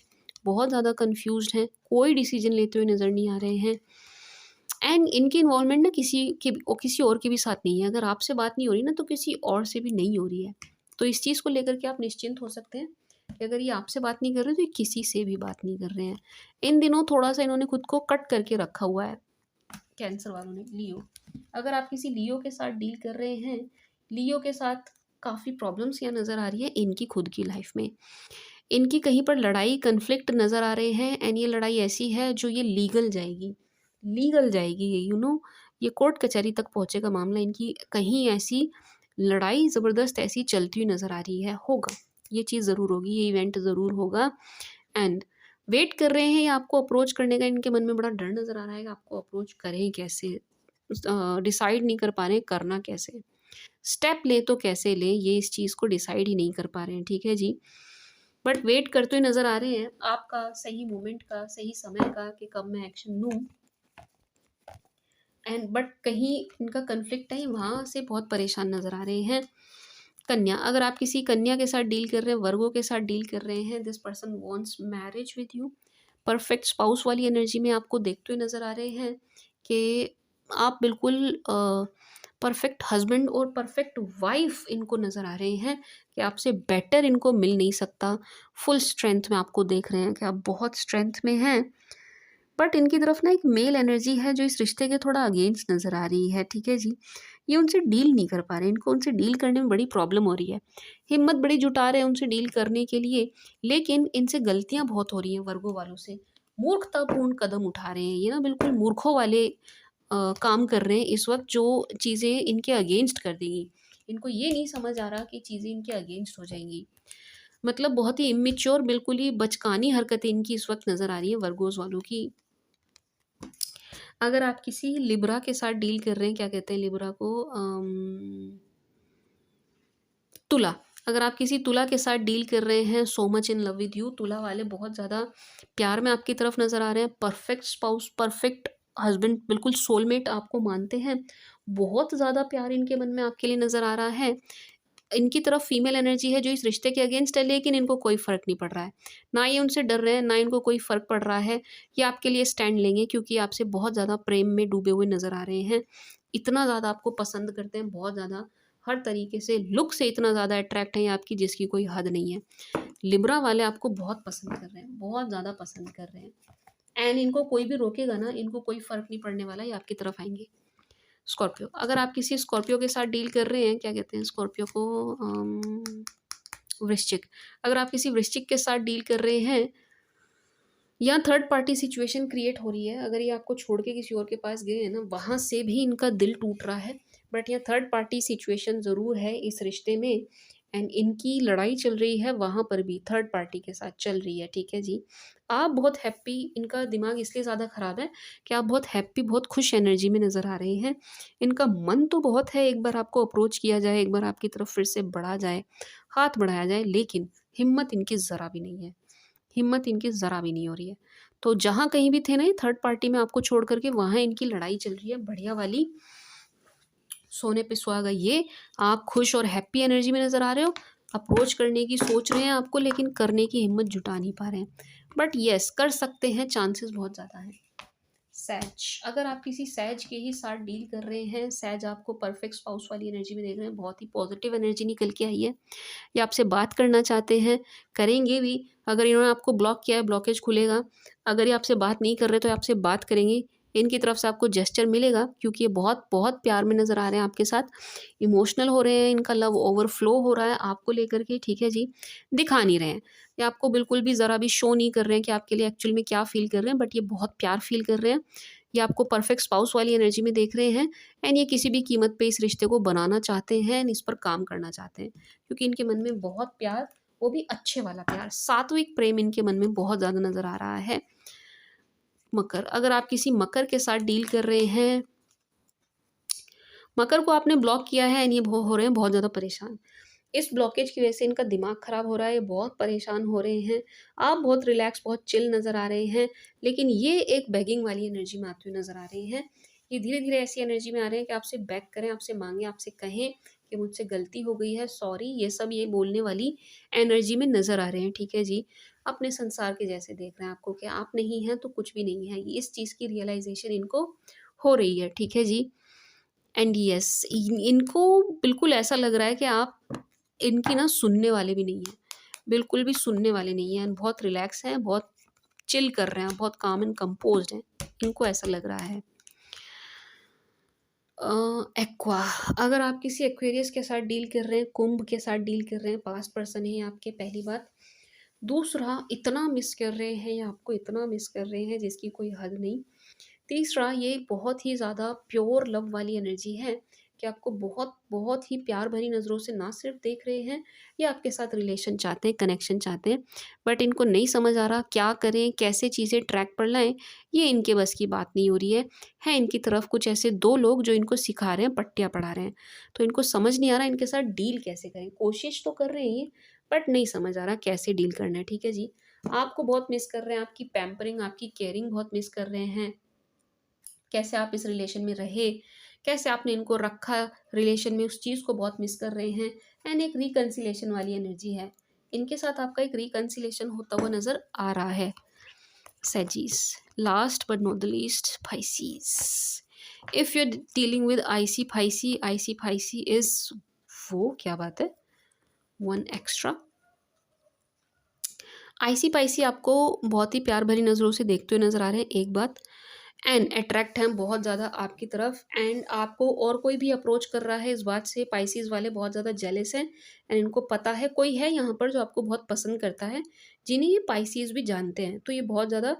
Speaker 1: बहुत ज़्यादा कन्फ्यूज़्ड हैं, कोई डिसीज़न लेते हुए नज़र नहीं आ रहे हैं। एंड इनकी इन्वॉल्वमेंट ना किसी और के भी साथ नहीं है। अगर आपसे बात नहीं हो रही ना, तो किसी और से भी नहीं हो रही है। तो इस चीज़ को लेकर के आप निश्चिंत हो सकते हैं कि अगर ये आपसे बात नहीं कर रहे, तो ये किसी से भी बात नहीं कर रहे हैं। इन दिनों थोड़ा-सा इन्होंने खुद को कट करके रखा हुआ है, कैंसर वालों ने। लियो, अगर आप किसी लियो के साथ डील कर रहे हैं, लियो के साथ काफ़ी प्रॉब्लम्स यहाँ नज़र आ रही है इनकी खुद की लाइफ में। इनकी कहीं पर लड़ाई, कन्फ्लिक्ट नज़र आ रहे हैं, एंड ये लड़ाई ऐसी है जो ये लीगल जाएगी, लीगल जाएगी ये, ये कोर्ट कचहरी तक पहुँचेगा मामला। इनकी कहीं ऐसी लड़ाई ज़बरदस्त ऐसी चलती हुई नज़र आ रही है। होगा, ये चीज़ ज़रूर होगी, ये इवेंट ज़रूर होगा। एंड वेट कर रहे हैं ये आपको अप्रोच करने का। इनके मन में बड़ा डर नज़र आ रहा है कि आपको अप्रोच करें कैसे, डिसाइड नहीं कर पा रहे हैं करना कैसे, स्टेप लें तो कैसे लें, ये इस चीज़ को डिसाइड ही नहीं कर पा रहे हैं। ठीक है जी, बट वेट करते हुए नज़र आ रहे हैं आपका सही मोमेंट का, सही समय का, कि कब मैं एक्शन लूँ। एंड बट कहीं इनका कन्फ्लिक्ट है, वहाँ से बहुत परेशान नज़र आ रहे हैं। कन्या, अगर आप किसी कन्या के साथ डील कर रहे हैं, वर्गों के साथ डील कर रहे हैं, this person wants marriage with you. Perfect spouse वाली एनर्जी में आपको देखते हुए नज़र आ रहे हैं कि आप बिल्कुल परफेक्ट हस्बैंड और परफेक्ट वाइफ इनको नज़र आ रहे हैं कि आपसे बेटर इनको मिल नहीं सकता। फुल स्ट्रेंथ में आपको देख रहे हैं कि आप बहुत स्ट्रेंथ में हैं। बट इनकी तरफ ना एक मेल एनर्जी है जो इस रिश्ते के थोड़ा अगेंस्ट नज़र आ रही है। ठीक है जी, ये उनसे डील नहीं कर पा रहे, इनको उनसे डील करने में बड़ी प्रॉब्लम हो रही है। हिम्मत बड़ी जुटा रहे हैं उनसे डील करने के लिए, लेकिन इनसे गलतियां बहुत हो रही हैं वर्गों वालों से। मूर्खतापूर्ण कदम उठा रहे हैं ये ना, बिल्कुल मूर्खों वाले काम कर रहे हैं इस वक्त, जो चीज़ें इनके अगेंस्ट कर देंगी। इनको ये नहीं समझ आ रहा कि चीज़ें इनके अगेंस्ट हो जाएंगी। मतलब बहुत ही इमेच्योर, बिल्कुल ही बचकानी हरकतें इनकी इस वक्त नज़र आ रही है वर्गोस वालों की। अगर आप किसी लिब्रा के साथ डील कर रहे हैं, क्या कहते हैं लिब्रा को, तुला, अगर आप किसी तुला के साथ डील कर रहे हैं, so much in love with you, तुला वाले बहुत ज़्यादा प्यार में आपकी तरफ नज़र आ रहे हैं। परफेक्ट स्पाउस, परफेक्ट हस्बैंड, बिल्कुल सोलमेट आपको मानते हैं। बहुत ज़्यादा प्यार इनके मन में आपके लिए नज़र आ रहा है। इनकी तरफ फीमेल एनर्जी है जो इस रिश्ते के अगेंस्ट है, लेकिन इनको कोई फ़र्क नहीं पड़ रहा है। ना ये उनसे डर रहे हैं, ना इनको कोई फ़र्क पड़ रहा है। ये आपके लिए स्टैंड लेंगे क्योंकि आपसे बहुत ज़्यादा प्रेम में डूबे हुए नज़र आ रहे हैं। इतना ज़्यादा आपको पसंद करते हैं, बहुत ज़्यादा, हर तरीके से, लुक से इतना ज़्यादा अट्रैक्ट हैं आपकी जिसकी कोई हद नहीं है। लिब्रा वाले आपको बहुत पसंद कर रहे हैं, बहुत ज़्यादा पसंद कर रहे हैं। एंड इनको कोई भी रोकेगा ना, इनको कोई फ़र्क नहीं पड़ने वाला, ये आपकी तरफ आएँगे। स्कॉर्पियो, अगर आप किसी स्कॉर्पियो के साथ डील कर रहे हैं, क्या कहते हैं स्कॉर्पियो को, वृश्चिक, अगर आप किसी वृश्चिक के साथ डील कर रहे हैं, यहाँ थर्ड पार्टी सिचुएशन क्रिएट हो रही है। अगर ये आपको छोड़ के किसी और के पास गए हैं ना, वहाँ से भी इनका दिल टूट रहा है, बट यहाँ थर्ड पार्टी सिचुएशन ज़रूर है इस रिश्ते में। एंड इनकी लड़ाई चल रही है वहाँ पर भी, थर्ड पार्टी के साथ चल रही है, ठीक है जी। आप बहुत हैप्पी, इनका दिमाग इसलिए ज़्यादा ख़राब है कि आप बहुत हैप्पी, बहुत खुश एनर्जी में नज़र आ रहे हैं। इनका मन तो बहुत है, एक बार आपको अप्रोच किया जाए, एक बार आपकी तरफ फिर से बढ़ा जाए, हाथ बढ़ाया जाए, लेकिन हिम्मत इनकी ज़रा भी नहीं है, हिम्मत इनकी ज़रा भी नहीं हो रही है। तो जहाँ कहीं भी थे ना ये थर्ड पार्टी में आपको छोड़ कर के, वहाँ इनकी लड़ाई चल रही है बढ़िया वाली, सोने पे सुहागा। ये आप खुश और हैप्पी एनर्जी में नज़र आ रहे हो, अप्रोच करने की सोच रहे हैं आपको, लेकिन करने की हिम्मत जुटा नहीं पा रहे हैं। बट येस, कर सकते हैं, चांसेस बहुत ज़्यादा हैं। सैज, अगर आप किसी सैज के ही साथ डील कर रहे हैं, सैज आपको परफेक्ट स्पाउस वाली एनर्जी में देख रहे हैं, बहुत ही पॉजिटिव एनर्जी निकल के आई है। ये आपसे बात करना चाहते हैं, करेंगे भी। अगर इन्होंने आपको ब्लॉक किया है, ब्लॉकेज खुलेगा। अगर ये आपसे बात नहीं कर रहे तो ये आपसे बात करेंगे। इनकी तरफ से आपको जेस्चर मिलेगा, क्योंकि ये बहुत बहुत प्यार में नज़र आ रहे हैं आपके साथ, इमोशनल हो रहे हैं, इनका लव ओवरफ्लो हो रहा है आपको लेकर के, ठीक है जी। दिखा नहीं रहे हैं, ये आपको बिल्कुल भी ज़रा भी शो नहीं कर रहे हैं कि आपके लिए एक्चुअल में क्या फ़ील कर रहे हैं, बट ये बहुत प्यार फ़ील कर रहे हैं। ये आपको परफेक्ट स्पाउस वाली एनर्जी में देख रहे हैं, एंड ये किसी भी कीमत पे इस रिश्ते को बनाना चाहते हैं एंड इस पर काम करना चाहते हैं, क्योंकि इनके मन में बहुत प्यार, वो भी अच्छे वाला प्यार, सात्विक प्रेम इनके मन में बहुत ज़्यादा नज़र आ रहा है। मकर, अगर आप किसी मकर के साथ डील कर रहे हैं, मकर को आपने ब्लॉक किया है एंड ये हो रहे हैं बहुत ज़्यादा परेशान। इस ब्लॉकेज की वजह से इनका दिमाग ख़राब हो रहा है, ये बहुत परेशान हो रहे हैं। आप बहुत रिलैक्स, बहुत चिल नज़र आ रहे हैं, लेकिन ये एक बेगिंग वाली एनर्जी में आते हुए नज़र आ रहे हैं। ये धीरे-धीरे ऐसी एनर्जी में आ रहे हैं कि आपसे बेग करें, आपसे माँगे, आपसे कहें कि मुझसे गलती हो गई है, सॉरी, ये सब ये बोलने वाली एनर्जी में नज़र आ रहे हैं, ठीक है जी। अपने संसार के जैसे देख रहे हैं आपको कि आप नहीं हैं तो कुछ भी नहीं है। इस चीज़ की रियलाइज़ेशन इनको हो रही है, ठीक है जी। एंड यस, इनको बिल्कुल ऐसा लग रहा है कि आप इनकी ना सुनने वाले भी नहीं हैं, बिल्कुल भी सुनने वाले नहीं हैं, बहुत रिलैक्स हैं, बहुत चिल कर रहे हैं, बहुत काम एंड कंपोज्ड हैं, इनको ऐसा लग रहा है। एक्वा, अगर आप किसी एक्वेरियस के साथ डील कर रहे हैं, कुंभ के साथ डील कर रहे हैं, पास्ट पर्सन है आपके, पहली बात। दूसरा, इतना मिस कर रहे हैं या आपको इतना मिस कर रहे हैं जिसकी कोई हद नहीं। तीसरा, ये बहुत ही ज़्यादा प्योर लव वाली एनर्जी है कि आपको बहुत बहुत ही प्यार भरी नज़रों से ना सिर्फ देख रहे हैं, ये आपके साथ रिलेशन चाहते हैं, कनेक्शन चाहते हैं, बट इनको नहीं समझ आ रहा क्या करें, कैसे चीज़ें ट्रैक पर लाएं, ये इनके बस की बात नहीं हो रही है इनकी तरफ कुछ ऐसे दो लोग जो इनको सिखा रहे हैं, पट्टियाँ पढ़ा रहे हैं, तो इनको समझ नहीं आ रहा इनके साथ डील कैसे करें। कोशिश तो कर रहे हैं ये, बट नहीं समझ आ रहा कैसे डील करना है, ठीक है जी। आपको बहुत मिस कर रहे हैं, आपकी पैम्परिंग, आपकी केयरिंग बहुत मिस कर रहे हैं, कैसे आप इस रिलेशन में रहे, कैसे आपने इनको रखा रिलेशन में, उस चीज़ को बहुत मिस कर रहे हैं। एंड एक रिकन्सिलेशन वाली एनर्जी है, इनके साथ आपका एक रिकन्सिलेशन होता हुआ नज़र आ रहा है। सेजीस, last but not the least, Pisces. If you are dealing with icy Piscy, icy Piscy is, वो क्या बात है, वन एक्स्ट्रा। आईसी पाइसी आपको बहुत ही प्यार भरी नज़रों से देखते हुए नज़र आ रहे हैं, एक बात। एंड अट्रैक्ट हैं बहुत ज़्यादा आपकी तरफ, एंड आपको और कोई भी अप्रोच कर रहा है, इस बात से पाइसीज़ वाले बहुत ज़्यादा जेलस हैं। एंड इनको पता है कोई है यहाँ पर जो आपको बहुत पसंद करता है, जिन्हें ये पाइसीज़ भी जानते हैं, तो ये बहुत ज़्यादा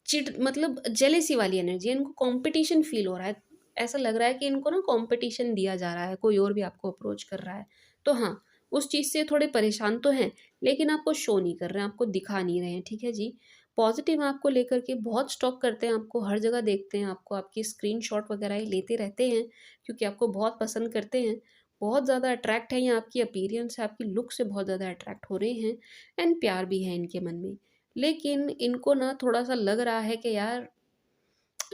Speaker 1: चिढ़, मतलब जेलेसी वाली एनर्जी है, इनको कंपटीशन फील हो रहा है। ऐसा लग रहा है कि इनको ना कंपटीशन दिया जा रहा है, कोई और भी आपको अप्रोच कर रहा है। तो हाँ, उस चीज़ से थोड़े परेशान तो हैं, लेकिन आपको शो नहीं कर रहे हैं, आपको दिखा नहीं रहे हैं, ठीक है जी। पॉजिटिव आपको लेकर के बहुत स्टॉक करते हैं, आपको हर जगह देखते हैं, आपको आपकी स्क्रीनशॉट वगैरह ये लेते रहते हैं, क्योंकि आपको बहुत पसंद करते हैं। बहुत ज़्यादा अट्रैक्ट है, या आपकी अपीयरेंस से, आपकी लुक से बहुत ज़्यादा अट्रैक्ट हो रहे हैं, एंड प्यार भी है इनके मन में। लेकिन इनको ना थोड़ा-सा लग रहा है कि यार,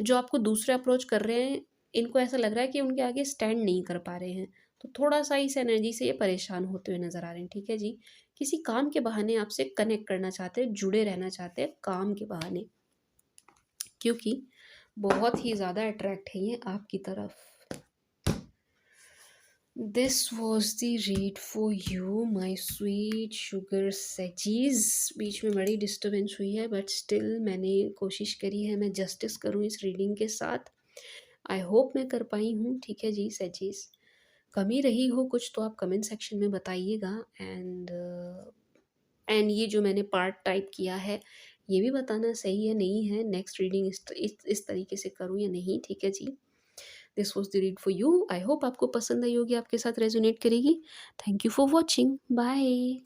Speaker 1: जो आपको दूसरे अप्रोच कर रहे हैं, इनको ऐसा लग रहा है कि उनके आगे स्टैंड नहीं कर पा रहे हैं। तो थोड़ा-सा इस एनर्जी से ये परेशान होते हुए नज़र आ रहे हैं, ठीक है जी। किसी काम के बहाने आपसे कनेक्ट करना चाहते हैं, जुड़े रहना चाहते हैं काम के बहाने, क्योंकि बहुत ही ज़्यादा अट्रैक्ट है ये आपकी तरफ। This was the read for you my sweet sugar सैचीज़। बीच में बड़ी डिस्टर्बेंस हुई है बट स्टिल मैंने कोशिश करी है मैं जस्टिस करूँ इस रीडिंग के साथ। आई होप मैं कर पाई हूँ। ठीक है जी सैचीज़, कमी रही हो कुछ तो आप कमेंट सेक्शन में बताइएगा। एंड ये जो मैंने पार्ट टाइप किया है ये भी बताना सही है नहीं है, नेक्स्ट रीडिंग इस तरीके से करूँ या नहीं। ठीक है जी, this was the read for you. I hope आपको पसंद आई होगी, आपके साथ रेजोनेट करेगी। Thank you for watching, bye.